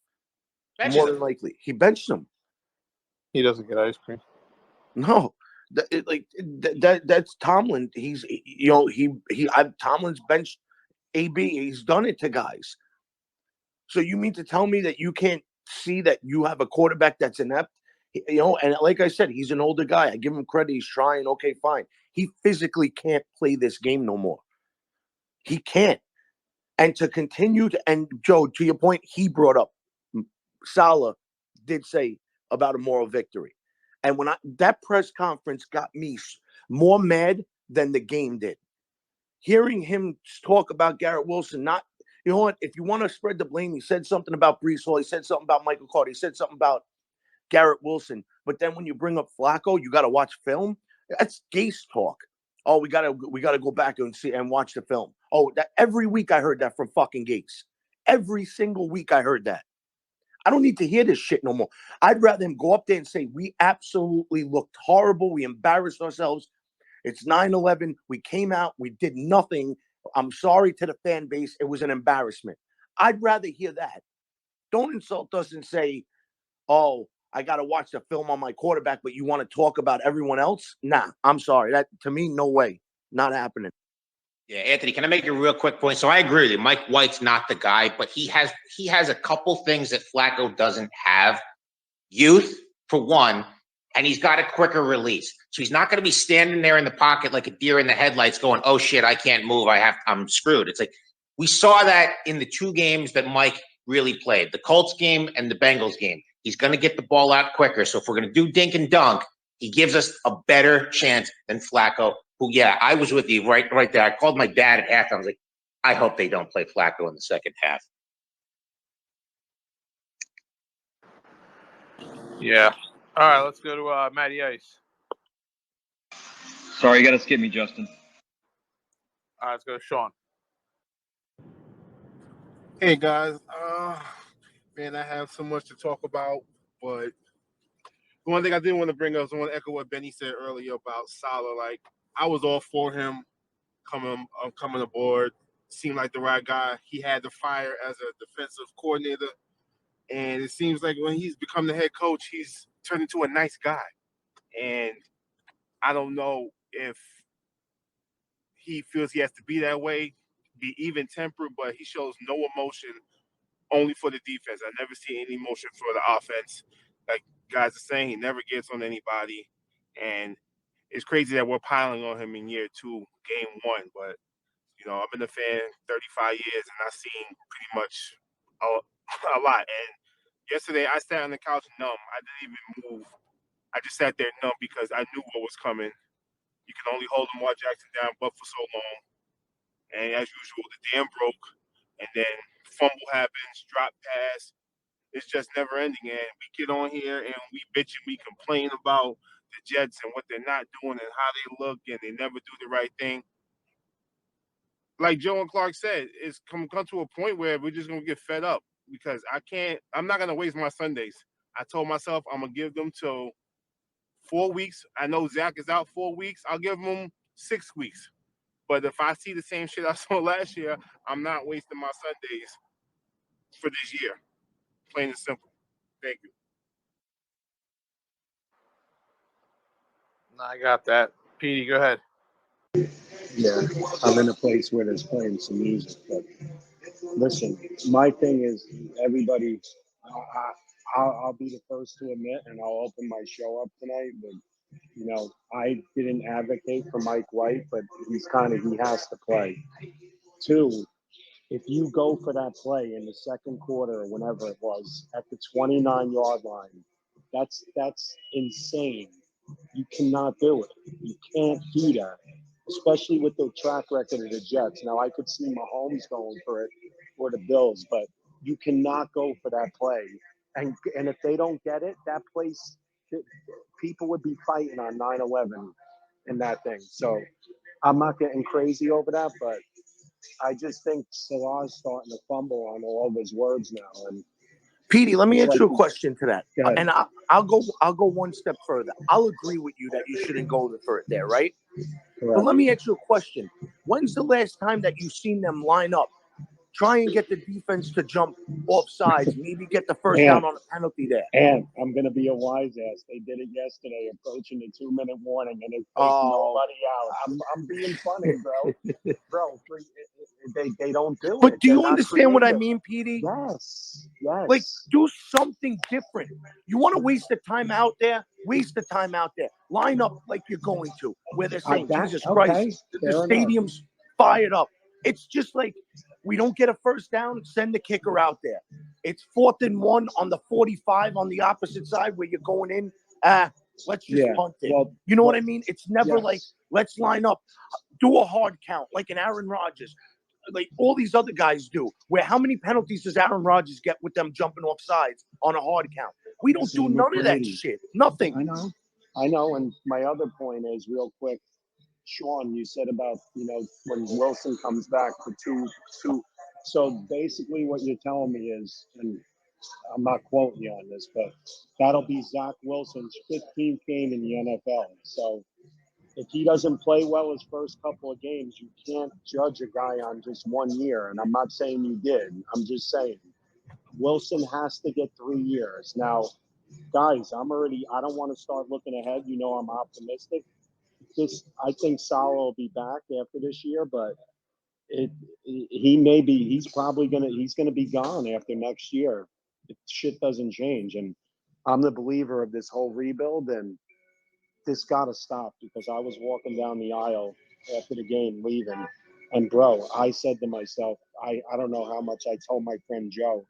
Benches More him. than likely, he benches him. He doesn't get ice cream. No, that's Tomlin. He's Tomlin's benched AB. He's done it to guys. So you mean to tell me that you can't see that you have a quarterback that's inept? And like I said, he's an older guy. I give him credit. He's trying. Okay, fine. He physically can't play this game no more. He can't. And to continue to, and Joe, to your point, he brought up, Salah did say about a moral victory. And when that press conference got me more mad than the game did. Hearing him talk about Garrett Wilson, not, you know what, if you want to spread the blame, he said something about Breece Hall, he said something about Michael Carter, he said something about Garrett Wilson. But then when you bring up Flacco, you got to watch film. That's Gase talk. Oh, we gotta go back and see and watch the film. Oh, that every week I heard that from fucking Gase. Every single week I heard that. I don't need to hear this shit no more. I'd rather him go up there and say, we absolutely looked horrible. We embarrassed ourselves. It's 9/11. We came out. We did nothing. I'm sorry to the fan base. It was an embarrassment. I'd rather hear that. Don't insult us and say, oh, I got to watch the film on my quarterback, but you want to talk about everyone else? Nah, I'm sorry. That, to me, no way. Not happening. Yeah, Anthony, can I make a real quick point? So I agree with you. Mike White's not the guy, but he has a couple things that Flacco doesn't have. Youth, for one, and he's got a quicker release. So he's not going to be standing there in the pocket like a deer in the headlights going, oh shit, I can't move. I'm screwed. It's like, we saw that in the two games that Mike really played, the Colts game and the Bengals game. He's going to get the ball out quicker. So if we're going to do dink and dunk, he gives us a better chance than Flacco, who, yeah, I was with you right there. I called my dad at halftime. I was like, I hope they don't play Flacco in the second half. Yeah. All right, let's go to Matty Ice. Sorry, you got to skip me, Justin. All right, let's go to Sean. Hey guys, man, I have so much to talk about, but the one thing I did want to bring up, I want to echo what Benny said earlier about Salah. Like, I was all for him coming aboard. Seemed like the right guy. He had the fire as a defensive coordinator, and it seems like when he's become the head coach, he's turned into a nice guy. And I don't know if he feels he has to be that way, be even tempered, but he shows no emotion, only for the defense. I never see any emotion for the offense. Like guys are saying, he never gets on anybody. And it's crazy that we're piling on him in year 2, game 1. But, I've been a fan 35 years, and I've seen pretty much a lot. And yesterday, I sat on the couch numb. I didn't even move. I just sat there numb because I knew what was coming. You can only hold Lamar Jackson down but for so long. And as usual, the dam broke. And then fumble happens, drop pass. It's just never ending. And we get on here and we bitch and we complain about the Jets and what they're not doing and how they look and they never do the right thing. Like Joe and Clark said, it's come to a point where we're just gonna get fed up because I'm not gonna waste my Sundays. I told myself I'm gonna give them till 4 weeks. I know Zach is out 4 weeks. I'll give him 6 weeks. But if I see the same shit I saw last year, I'm not wasting my Sundays for this year. Plain and simple. Thank you. I got that. Petey, go ahead. Yeah, I'm in a place where there's playing some music. But listen, my thing is everybody. I'll be the first to admit, and I'll open my show up tonight. But I didn't advocate for Mike White, but he has to play. Two, if you go for that play in the second quarter or whenever it was at the 29-yard line, that's insane. You cannot do it. You can't do that, especially with the track record of the Jets. Now, I could see Mahomes going for it for the Bills, but you cannot go for that play. And if they don't get it, that place, people would be fighting on 9/11 in that thing. So I'm not getting crazy over that, but I just think Salah's starting to fumble on all of his words now. And Petey, let me it's answer like a question to that. Go ahead. And I'll go one step further. I'll agree with you that you shouldn't go for it there, right? Correct. But let me ask you a question. When's the last time that you've seen them line up, try and get the defense to jump off sides, maybe get the first down on a penalty there? And I'm going to be a wise ass. They did it yesterday, approaching the 2-minute warning, and it takes nobody out. I'm being funny, bro. They don't do it. But do They're you not understand what I creative. mean, Petey? Yes. Like, do something different. You want to waste the time out there? Waste the time out there. Line up like you're going to, where they're saying, Jesus Christ, the stadium's fired up. It's just like, we don't get a first down, send the kicker out there. It's 4th and 1 on the 45 on the opposite side where you're going in. Let's just punt it. Well, you know what I mean? It's never like, let's line up, do a hard count, like an Aaron Rodgers. Like all these other guys do, where how many penalties does Aaron Rodgers get with them jumping off sides on a hard count? We don't do none of that shit. Nothing. I know. And my other point is, real quick, Sean, you said about, when Wilson comes back for two. So basically what you're telling me is, and I'm not quoting you on this, but that'll be Zach Wilson's 15th game in the NFL. So if he doesn't play well his first couple of games, you can't judge a guy on just 1 year. And I'm not saying you did. I'm just saying Wilson has to get 3 years. Now, guys, I don't want to start looking ahead. I'm optimistic. I think Salah will be back after this year, but he's going to be gone after next year if shit doesn't change. And I'm the believer of this whole rebuild, and this got to stop, because I was walking down the aisle after the game leaving, and bro, I said to myself, I don't know how much I told my friend Joe,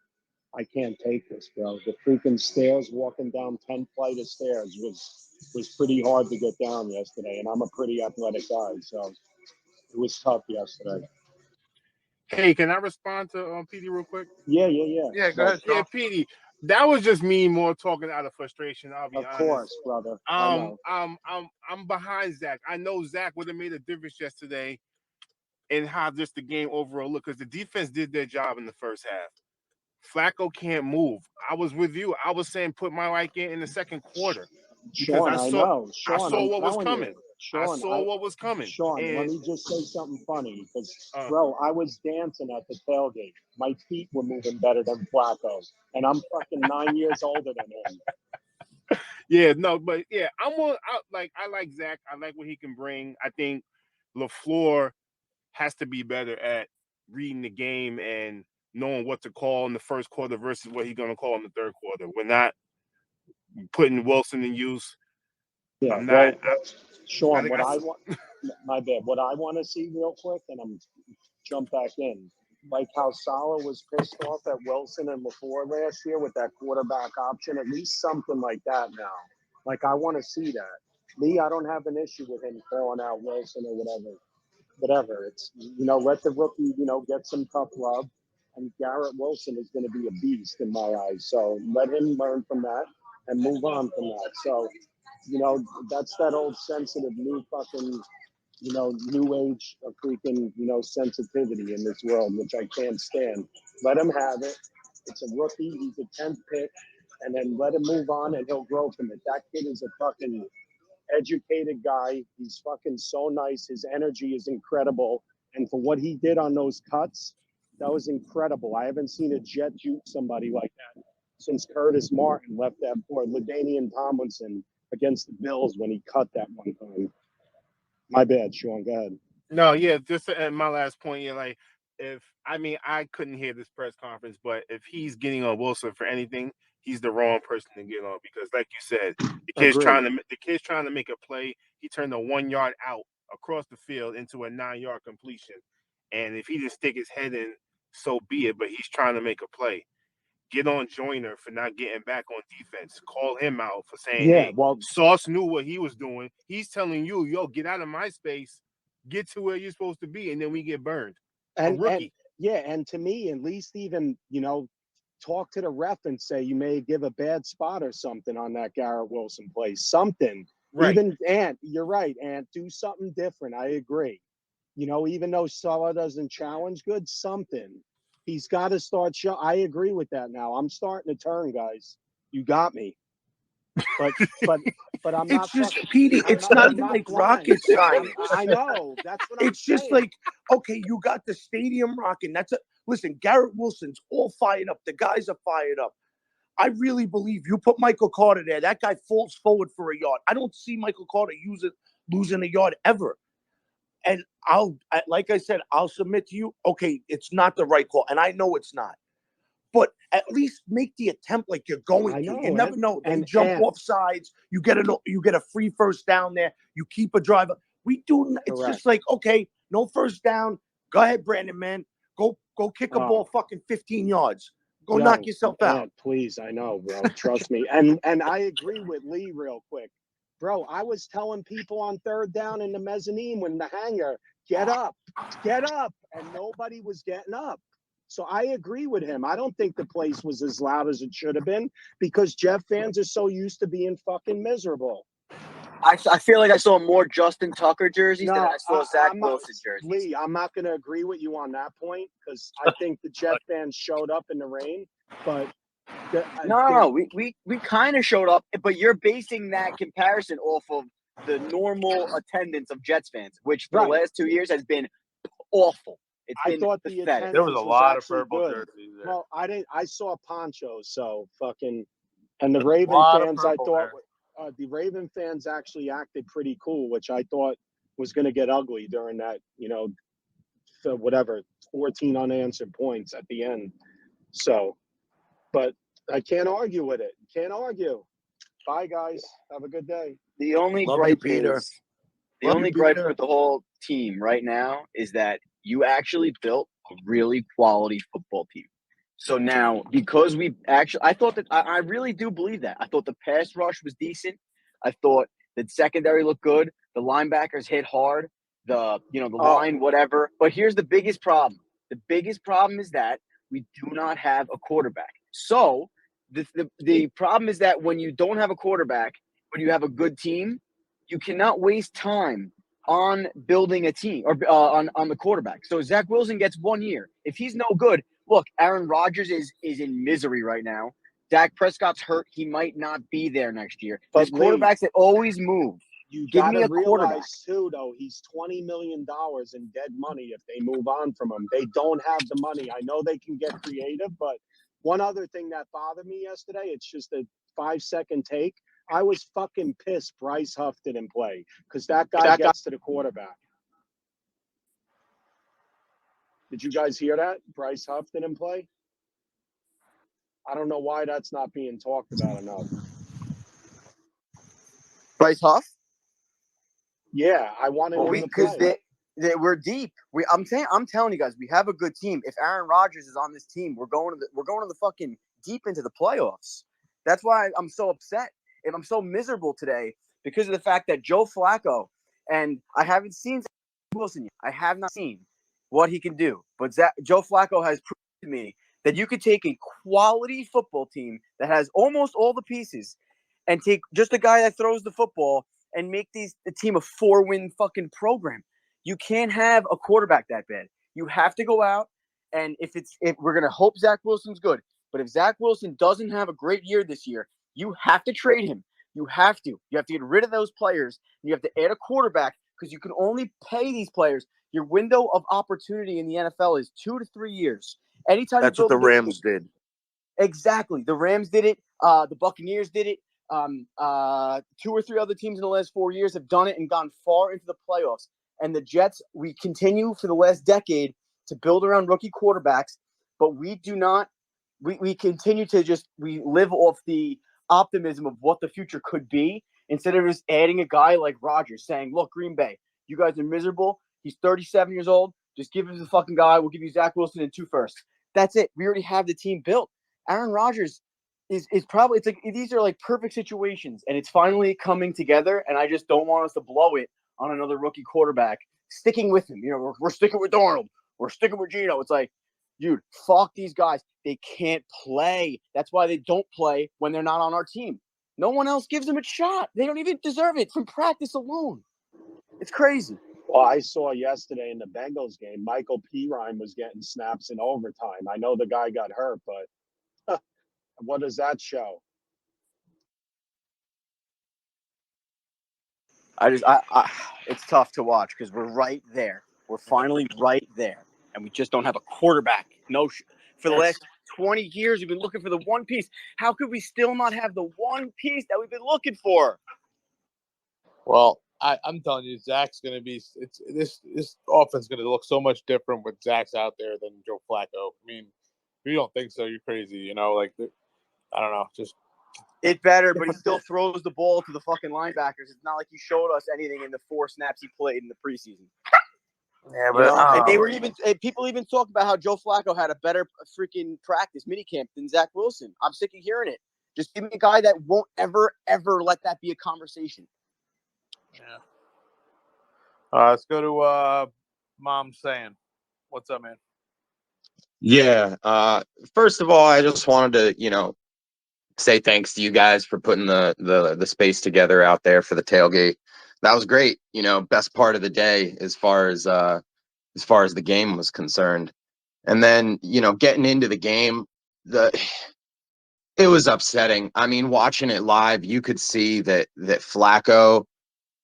I can't take this, bro. The freaking stairs, walking down 10 flight of stairs was pretty hard to get down yesterday, and I'm a pretty athletic guy, so it was tough yesterday. Hey, can I respond to Petey real quick? Yeah. Yeah, go ahead, Sean. Yeah, Petey. That was just me more talking out of frustration. I'll be honest. Of course, brother. I know. I'm behind Zach. I know Zach would have made a difference yesterday in how just the game overall looked, because the defense did their job in the first half. Flacco can't move. I was with you. I was saying put my Mike in the second quarter, because Sean, I know. Sean, I saw I'm what was telling coming. you. Sean, I saw what was coming. Sean, and let me just say something funny, because, bro, I was dancing at the tailgate. My feet were moving better than Flacco, and I'm fucking 9 years older than him. Yeah, no, but yeah, I like Zach. I like what he can bring. I think LaFleur has to be better at reading the game and knowing what to call in the first quarter versus what he's going to call in the third quarter. We're not putting Wilson in use. Yeah, Sean, my bad. What I want to see real quick, and I'm jump back in, like how Salah was pissed off at Wilson and LaFleur last year with that quarterback option, at least something like that now. Like, I want to see that. Me, I don't have an issue with him calling out Wilson or whatever. It's, let the rookie, get some tough love. And Garrett Wilson is going to be a beast in my eyes. So let him learn from that and move on from that. So, that's that old sensitive new fucking, new age of freaking, sensitivity in this world, which I can't stand. Let him have it. It's a rookie. He's a 10th pick. And then let him move on, and he'll grow from it. That kid is a fucking educated guy. He's fucking so nice. His energy is incredible. And for what he did on those cuts, that was incredible. I haven't seen a Jet juke somebody like that since Curtis Martin left that or LaDainian Tomlinson against the Bills when he cut that one time. My bad, Sean. Go ahead. No, yeah, just my last point. Yeah, like I couldn't hear this press conference, but if he's getting on Wilson for anything, he's the wrong person to get on because, like you said, the kid's trying to make a play. He turned a 1 yard out across the field into a 9 yard completion, and if he didn't stick his head in, so be it. But he's trying to make a play. Get on Joyner for not getting back on defense. Call him out for saying, Yeah, hey, well, Sauce knew what he was doing. He's telling you, yo, get out of my space, get to where you're supposed to be, and then we get burned. A rookie. And to me, at least even, talk to the ref and say you may give a bad spot or something on that Garrett Wilson play. Something. Right. Even Ant, you're right, Ant, do something different. I agree. Even though Salah doesn't challenge good, something. He's got to start I agree with that now. I'm starting to turn, guys. You got me. But I'm not. It's just, Petey, it's not even like rocket science. I know. That's what I'm It's just saying. like, okay, you got the stadium rocking. Listen, Garrett Wilson's all fired up. The guys are fired up. I really believe you put Michael Carter there. That guy falls forward for a yard. I don't see Michael Carter losing a yard ever. And like I said, I'll submit to you, okay, it's not the right call. And I know it's not. But at least make the attempt like you're going to. You never know. They jump off sides. You get a free first down there. You keep a driver. It's just like, okay, no first down. Go ahead, Brandon, man. Go kick a ball fucking 15 yards. Go knock yourself out. Please, I know, bro. Trust me. And I agree with Lee real quick. Bro, I was telling people on third down in the mezzanine when the hangar, get up, and nobody was getting up. So I agree with him. I don't think the place was as loud as it should have been because Jeff fans are so used to being fucking miserable. I feel like I saw more Justin Tucker jerseys than I saw Zach Wilson jerseys. Lee, I'm not going to agree with you on that point because I think the Jet fans showed up in the rain, but No, we kind of showed up, but you're basing that comparison off of the normal attendance of Jets fans, which for the last 2 years has been awful. It's been pathetic. There was a lot of purple jerseys there. Well, I saw ponchos, so fucking, and the Raven fans, I thought the Raven fans actually acted pretty cool, which I thought was going to get ugly during that, 14 unanswered points at the end. So, but I can't argue with it. Can't argue. Bye, guys. Have a good day. The only Love gripe you, Peter. is the only gripe with the whole team right now is that you actually built a really quality football team. So now, because I really do believe that. I thought the pass rush was decent. I thought the secondary looked good. The linebackers hit hard. The line, whatever. But here's the biggest problem. The biggest problem is that we do not have a quarterback. So the problem is that when you don't have a quarterback, when you have a good team, you cannot waste time on building a team or on the quarterback. So Zach Wilson gets 1 year. If he's no good, look, Aaron Rodgers is in misery right now. Dak Prescott's hurt. He might not be there next year. But there's quarterbacks that always move. You Give got me to a quarterback. realize, too, though, he's $20 million in dead money if they move on from him. They don't have the money. I know they can get creative, but one other thing that bothered me yesterday, it's just a 5-second take. I was fucking pissed Bryce Huff didn't play because that guy gets to the quarterback. Did you guys hear that? Bryce Huff didn't play? I don't know why that's not being talked about enough. Bryce Huff? Yeah, I wanted him to because play. we're deep. I'm telling you guys, we have a good team. If Aaron Rodgers is on this team, we're going to the fucking deep into the playoffs. That's why I'm so upset and I'm so miserable today because of the fact that Joe Flacco, and I haven't seen Zach Wilson yet. I have not seen what he can do, but Joe Flacco has proved to me that you could take a quality football team that has almost all the pieces and take just a guy that throws the football and make the team a 4-win fucking program. You can't have a quarterback that bad. You have to go out, and if we're gonna hope Zach Wilson's good, but if Zach Wilson doesn't have a great year this year, you have to trade him You have to. You have to get rid of those players. And you have to add a quarterback because you can only pay these players. Your window of opportunity in the NFL is 2 to 3 years. Anytime That's you what build the a good Rams team, did. exactly. The Rams did it. The Buccaneers did it. 2 or 3 other teams in the last 4 years have done it and gone far into the playoffs. And the Jets, we continue for the last decade to build around rookie quarterbacks, but we do not. We continue to we live off the optimism of what the future could be instead of just adding a guy like Rodgers saying, look, Green Bay, you guys are miserable. He's 37 years old. Just give him the fucking guy. We'll give you Zach Wilson and 2 firsts. That's it. We already have the team built. Aaron Rodgers is probably, it's like, these are like perfect situations and it's finally coming together. And I just don't want us to blow it on another rookie quarterback sticking with him. You know, we're sticking with Darnold. We're sticking with Geno. It's like, dude, fuck these guys. They can't play. That's why they don't play when they're not on our team. No one else gives them a shot. They don't even deserve it from practice alone. It's crazy. Well, I saw yesterday in the Bengals game, Michael Pirine was getting snaps in overtime. I know the guy got hurt, but what does that show? It's tough to watch because we're right there. We're finally right there, and we just don't have a quarterback. For the last 20 years, we've been looking for the one piece. How could we still not have the one piece that we've been looking for? Well, I'm telling you, Zach's going to be this offense is going to look so much different with Zach's out there than Joe Flacco. I mean, if you don't think so, you're crazy. You know, like I don't know, just. It better, but he still throws the ball to the fucking linebackers. It's not like he showed us anything in the 4 snaps he played in the preseason. Yeah, but And they were people even talk about how Joe Flacco had a better freaking practice minicamp than Zach Wilson. I'm sick of hearing it. Just give me a guy that won't ever let that be a conversation. Yeah. Let's go to Mom saying, "What's up, man?" Yeah. First of all, I just wanted to, say thanks to you guys for putting the space together out there for the tailgate. That was great. Best part of the day as far as the game was concerned. And then, getting into the game, it was upsetting. I mean, watching it live, you could see that Flacco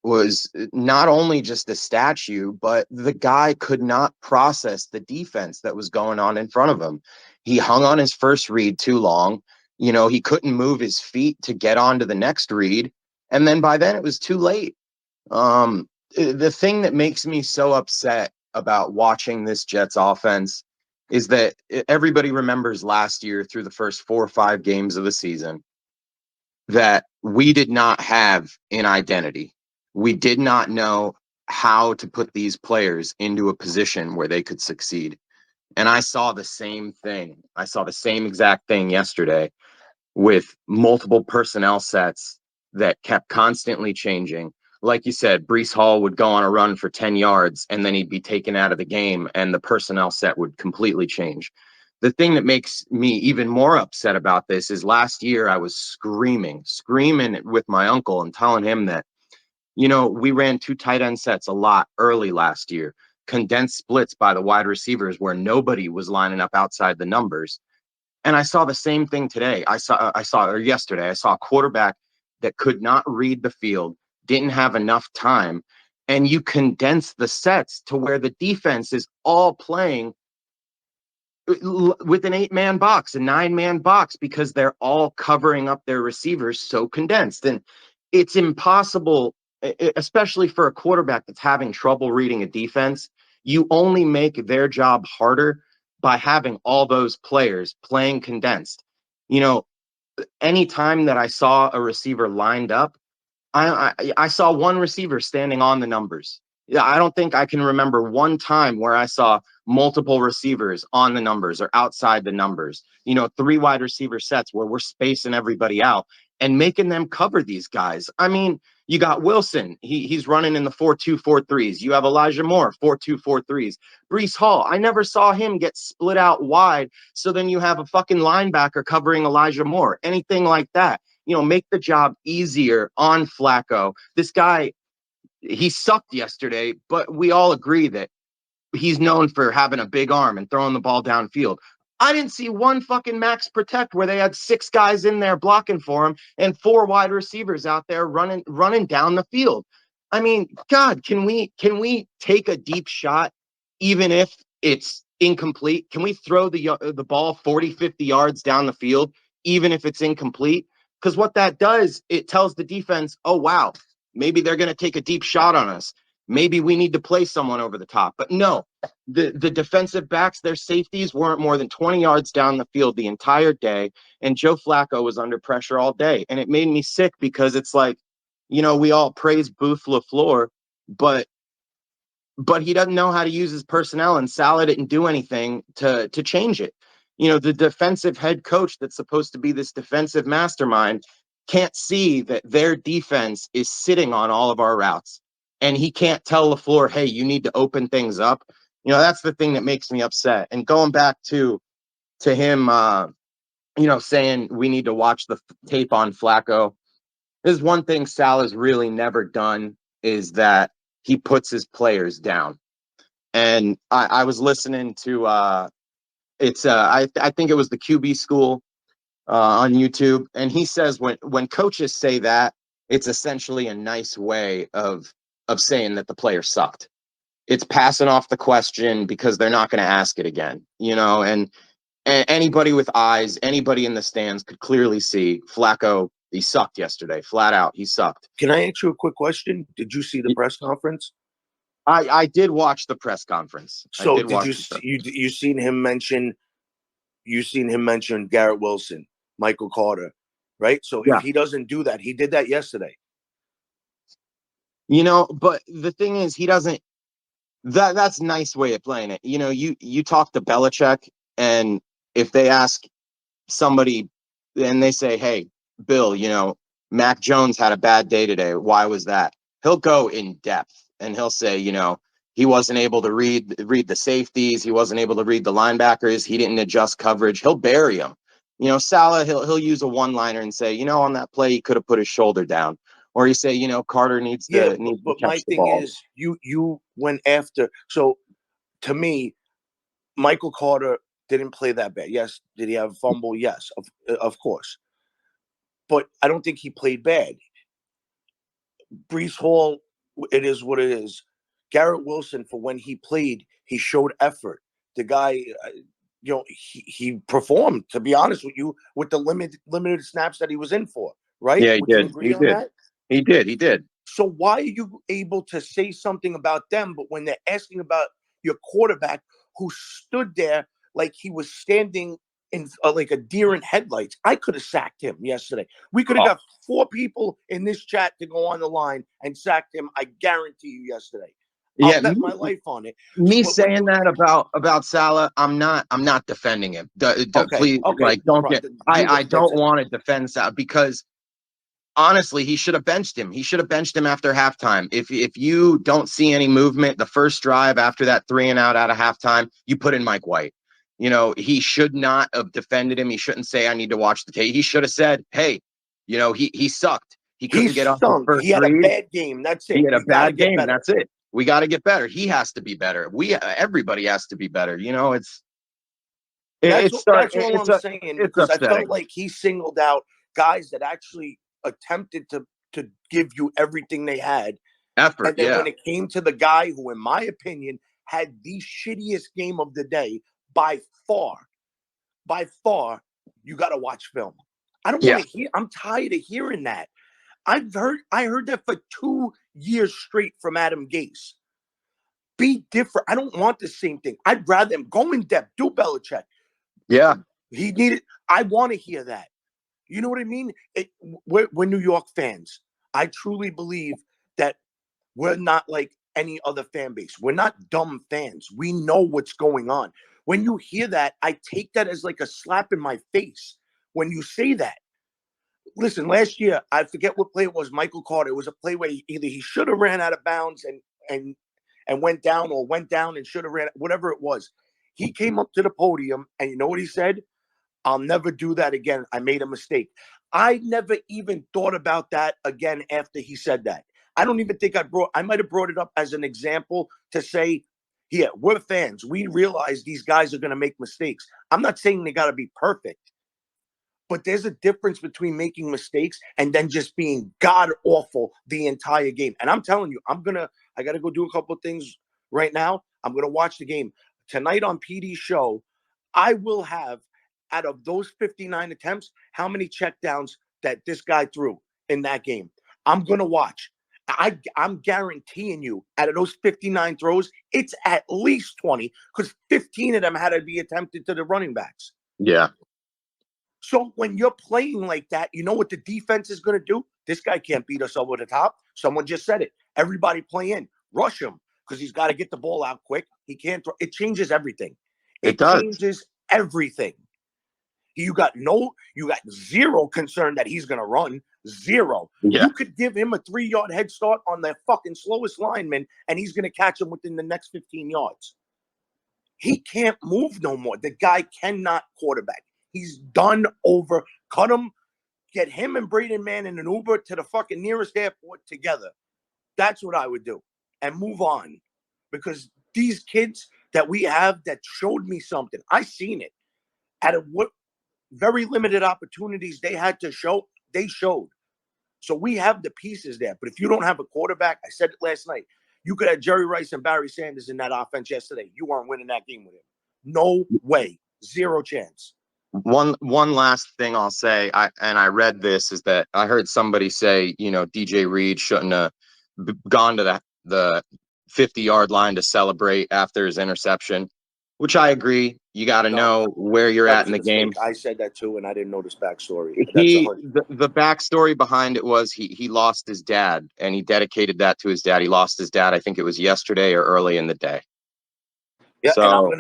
was not only just a statue, but the guy could not process the defense that was going on in front of him. He hung on his first read too long. He couldn't move his feet to get on to the next read. And then by then it was too late. The thing that makes me so upset about watching this Jets offense is that everybody remembers last year through the first 4 or 5 games of the season that we did not have an identity. We did not know how to put these players into a position where they could succeed. And I saw the same thing. I saw the same exact thing yesterday with multiple personnel sets that kept constantly changing. Like you said, Breece Hall would go on a run for 10 yards and then he'd be taken out of the game and the personnel set would completely change. The thing that makes me even more upset about this is last year I was screaming with my uncle and telling him that, we ran 2 tight end sets a lot early last year, condensed splits by the wide receivers where nobody was lining up outside the numbers. And I saw the same thing today. Yesterday, I saw a quarterback that could not read the field, didn't have enough time. And you condense the sets to where the defense is all playing with an 8-man box, a 9-man box, because they're all covering up their receivers so condensed. And it's impossible, especially for a quarterback that's having trouble reading a defense. You only make their job harder by having all those players playing condensed. Anytime that I saw a receiver lined up, I saw one receiver standing on the numbers. Yeah, I don't think I can remember one time where I saw multiple receivers on the numbers or outside the numbers. 3 wide receiver sets where we're spacing everybody out and making them cover these guys. I mean, you got Wilson. He's running in the 4-2, 4-3s. You have Elijah Moore, 4-2, 4-3s. Breece Hall, I never saw him get split out wide. So then you have a fucking linebacker covering Elijah Moore, anything like that. Make the job easier on Flacco. This guy, he sucked yesterday, but we all agree that he's known for having a big arm and throwing the ball downfield. I didn't see one fucking max protect where they had 6 guys in there blocking for him and 4 wide receivers out there running down the field. I mean, God, can we take a deep shot even if it's incomplete? Can we throw the ball 40, 50 yards down the field even if it's incomplete? Because what that does, it tells the defense, oh wow, maybe they're going to take a deep shot on us. Maybe we need to play someone over the top. But no, the defensive backs, their safeties weren't more than 20 yards down the field the entire day. And Joe Flacco was under pressure all day. And it made me sick because it's like, we all praise Booth LaFleur, but he doesn't know how to use his personnel, and Saleh didn't do anything to change it. The defensive head coach that's supposed to be this defensive mastermind can't see that their defense is sitting on all of our routes. And he can't tell LaFleur, hey, you need to open things up. That's the thing that makes me upset. And going back to him, saying we need to watch the tape on Flacco. There's one thing Sal has really never done is that he puts his players down. And I was listening to I think it was the QB School on YouTube, and he says when coaches say that, it's essentially a nice way of saying that the player sucked. It's passing off the question because they're not going to ask it again, and anybody with eyes, anybody in the stands could clearly see Flacco. He sucked yesterday, flat out. He sucked. Can I ask you a quick question? Did you see the press conference? I did watch the press conference. So you seen him mention Garrett Wilson, Michael Carter, right? So Yeah. if he doesn't do that, he did that yesterday. But the thing is, he doesn't. That's a nice way of playing it. You talk to Belichick, and if they ask somebody and they say, hey, Bill, Mac Jones had a bad day today. Why was that? He'll go in depth and he'll say, he wasn't able to read the safeties. He wasn't able to read the linebackers. He didn't adjust coverage. He'll bury him. Saleh, he'll use a one-liner and say, on that play, he could have put his shoulder down. Or he say, Carter needs to But catch my the thing ball. is, you went after. So to me, Michael Carter didn't play that bad. Yes. Did he have a fumble? Yes, of course. But I don't think he played bad. Brees Hall, it is what it is. Garrett Wilson, for when he played, he showed effort. The guy, he performed. To be honest with you, with the limited snaps that he was in for, right? Yeah, he Would you did. agree He on did. that? He did. So why are you able to say something about them, but when they're asking about your quarterback who stood there like he was standing in like a deer in headlights? I could have sacked him yesterday. We could have got 4 people in this chat to go on the line and sacked him. I guarantee you yesterday. I'll bet my life on it. Me But when saying you- that about Salah, I'm not defending him. Please, okay, don't no get. problem. I That's don't it. want to defend Salah because honestly, he should have benched him. He should have benched him after halftime. If you don't see any movement, the first drive after that 3 and out of halftime, you put in Mike White. He should not have defended him. He shouldn't say I need to watch the tape. He should have said, hey, he sucked. He couldn't get off the first He had a read. bad game. That's it. He had a We gotta bad get game. better. That's it. We got to get better. He has to be better. Everybody has to be better. That's all I'm saying, it's because I upsetting. felt like he singled out guys that actually attempted to give you everything they had. Effort, And then yeah. when it came to the guy who, in my opinion, had the shittiest game of the day by far, you got to watch film. I don't want to hear. I'm tired of hearing that. I heard that for 2 years straight from Adam Gase. Be different. I don't want the same thing. I'd rather him go in depth, do Belichick. Yeah. He needed. I want to hear that. You know what I mean? We're New York fans. I truly believe that we're not like any other fan base. We're not dumb fans. We know what's going on. When you hear that, I take that as like a slap in my face. When you say that, listen, last year, I forget what play it was, Michael Carter. It was a play where either he should have ran out of bounds and went down, or went down and should have ran, whatever it was. He came up to the podium, and you know what he said? I'll never do that again. I made a mistake. I never even thought about that again after he said that. I don't even think I might have brought it up as an example to say Yeah, we're fans. We realize these guys are going to make mistakes. I'm not saying they got to be perfect, but there's a difference between making mistakes and then just being god awful the entire game. And I'm telling you, I got to go do a couple of things right now. I'm going to watch the game tonight on PD's show. I will have, out of those 59 attempts, how many checkdowns that this guy threw in that game. I'm going to watch. I'm guaranteeing you, out of those 59 throws, it's at least 20, because 15 of them had to be attempted to the running backs. Yeah. So when you're playing like that, you know what the defense is going to do? This guy can't beat us over the top. Someone just said it. Everybody play in. Rush him, because he's got to get the ball out quick. He can't throw. It changes everything. It does. Changes everything. You got zero concern that he's going to run. Zero. Yeah. You could give him a 3-yard head start on the fucking slowest lineman, and he's going to catch him within the next 15 yards. He can't move no more. The guy cannot quarterback. He's done over. Cut him. Get him and Braden Mann in an Uber to the fucking nearest airport together. That's what I would do. And move on. Because these kids that we have that showed me something, I seen it. Out of what very limited opportunities they had to show, they showed. So we have the pieces there. But if you don't have a quarterback, I said it last night, you could have Jerry Rice and Barry Sanders in that offense yesterday. You weren't winning that game with him. No way. Zero chance. One last thing I'll say, I read this, is that I heard somebody say, DJ Reed shouldn't have gone to the 50-yard line to celebrate after his interception, which I agree. You got to know where you're at in the game. I said that too, and I didn't know this backstory. The backstory behind it was he lost his dad, and he dedicated that to his dad. He lost his dad, I think it was yesterday or early in the day. Yeah, So,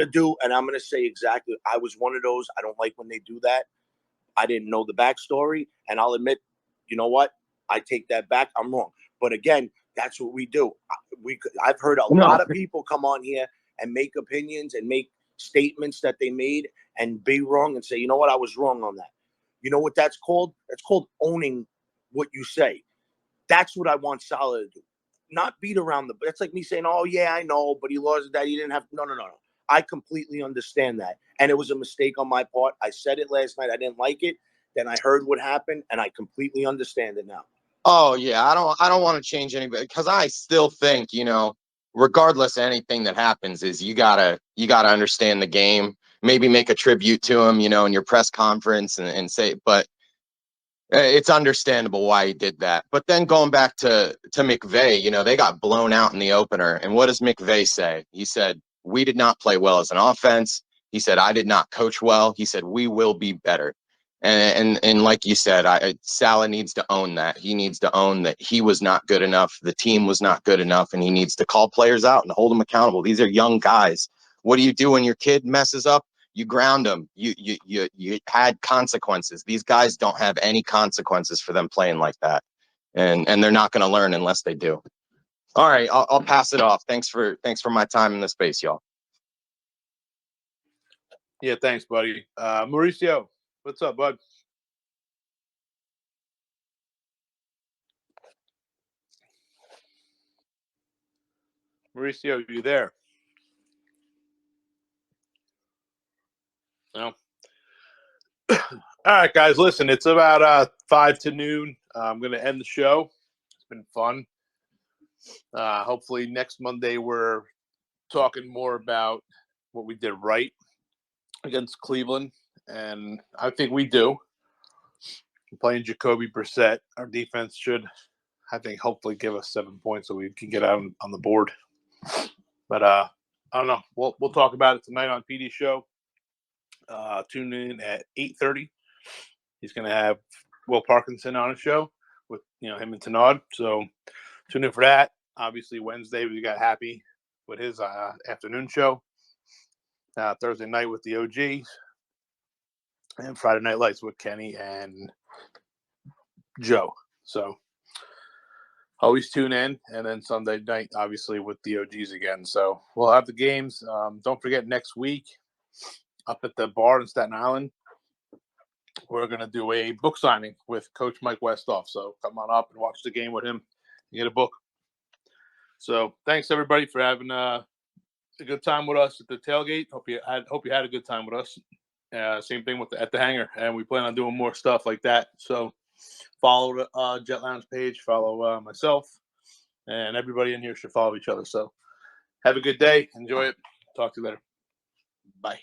and I'm gonna say exactly. I was one of those. I don't like when they do that. I didn't know the backstory, and I'll admit, you know what? I take that back. I'm wrong. But again, that's what we do. I've heard a lot of people come on here and make opinions and make statements that they made and be wrong and say, you know what? I was wrong on that. You know what that's called? That's called owning what you say. That's what I want Salah to do. Not beat around the. That's like me saying, "Oh yeah, I know, but he lost that. He didn't have." No. I completely understand that, and it was a mistake on my part. I said it last night. I didn't like it. Then I heard what happened, and I completely understand it now. oh yeah, I don't want to change anybody, because I still think, regardless of anything that happens, is you gotta understand the game. Maybe make a tribute to him, in your press conference and say, but it's understandable why he did that. But then going back to McVay, they got blown out in the opener. And what does McVay say? He said, we did not play well as an offense. He said, I did not coach well. He said, we will be better. And like you said, Salah needs to own that. He needs to own that he was not good enough. The team was not good enough. And he needs to call players out and hold them accountable. These are young guys. What do you do when your kid messes up? You ground them. You had consequences. These guys don't have any consequences for them playing like that, and they're not going to learn unless they do. All right, I'll pass it off. Thanks for my time in the space, y'all. Yeah, thanks, buddy. Mauricio, what's up, bud? Mauricio, you there? No. All right, guys, listen, it's about 5 to noon. I'm going to end the show. It's been fun. Hopefully next Monday we're talking more about what we did right against Cleveland, and I think we do. Playing Jacoby Brissett, our defense should, I think, hopefully give us 7 points so we can get out on the board. But I don't know. We'll talk about it tonight on PD's show. Tune in at 8:30. He's going to have Will Parkinson on his show with him and Tanad. So tune in for that. Obviously Wednesday we got Happy with his afternoon show. Thursday night with the OGs, and Friday Night Lights with Kenny and Joe. So always tune in, and then Sunday night obviously with the OGs again. So we'll have the games. Don't forget, next week up at the bar in Staten Island, we're going to do a book signing with Coach Mike Westhoff. So come on up and watch the game with him and get a book. So thanks everybody for having a good time with us at the tailgate. Hope you had a good time with us. Same thing at the hangar, and we plan on doing more stuff like that. So follow the Jet Lounge page, follow myself, and everybody in here should follow each other. So have a good day. Enjoy it. Talk to you later. Bye.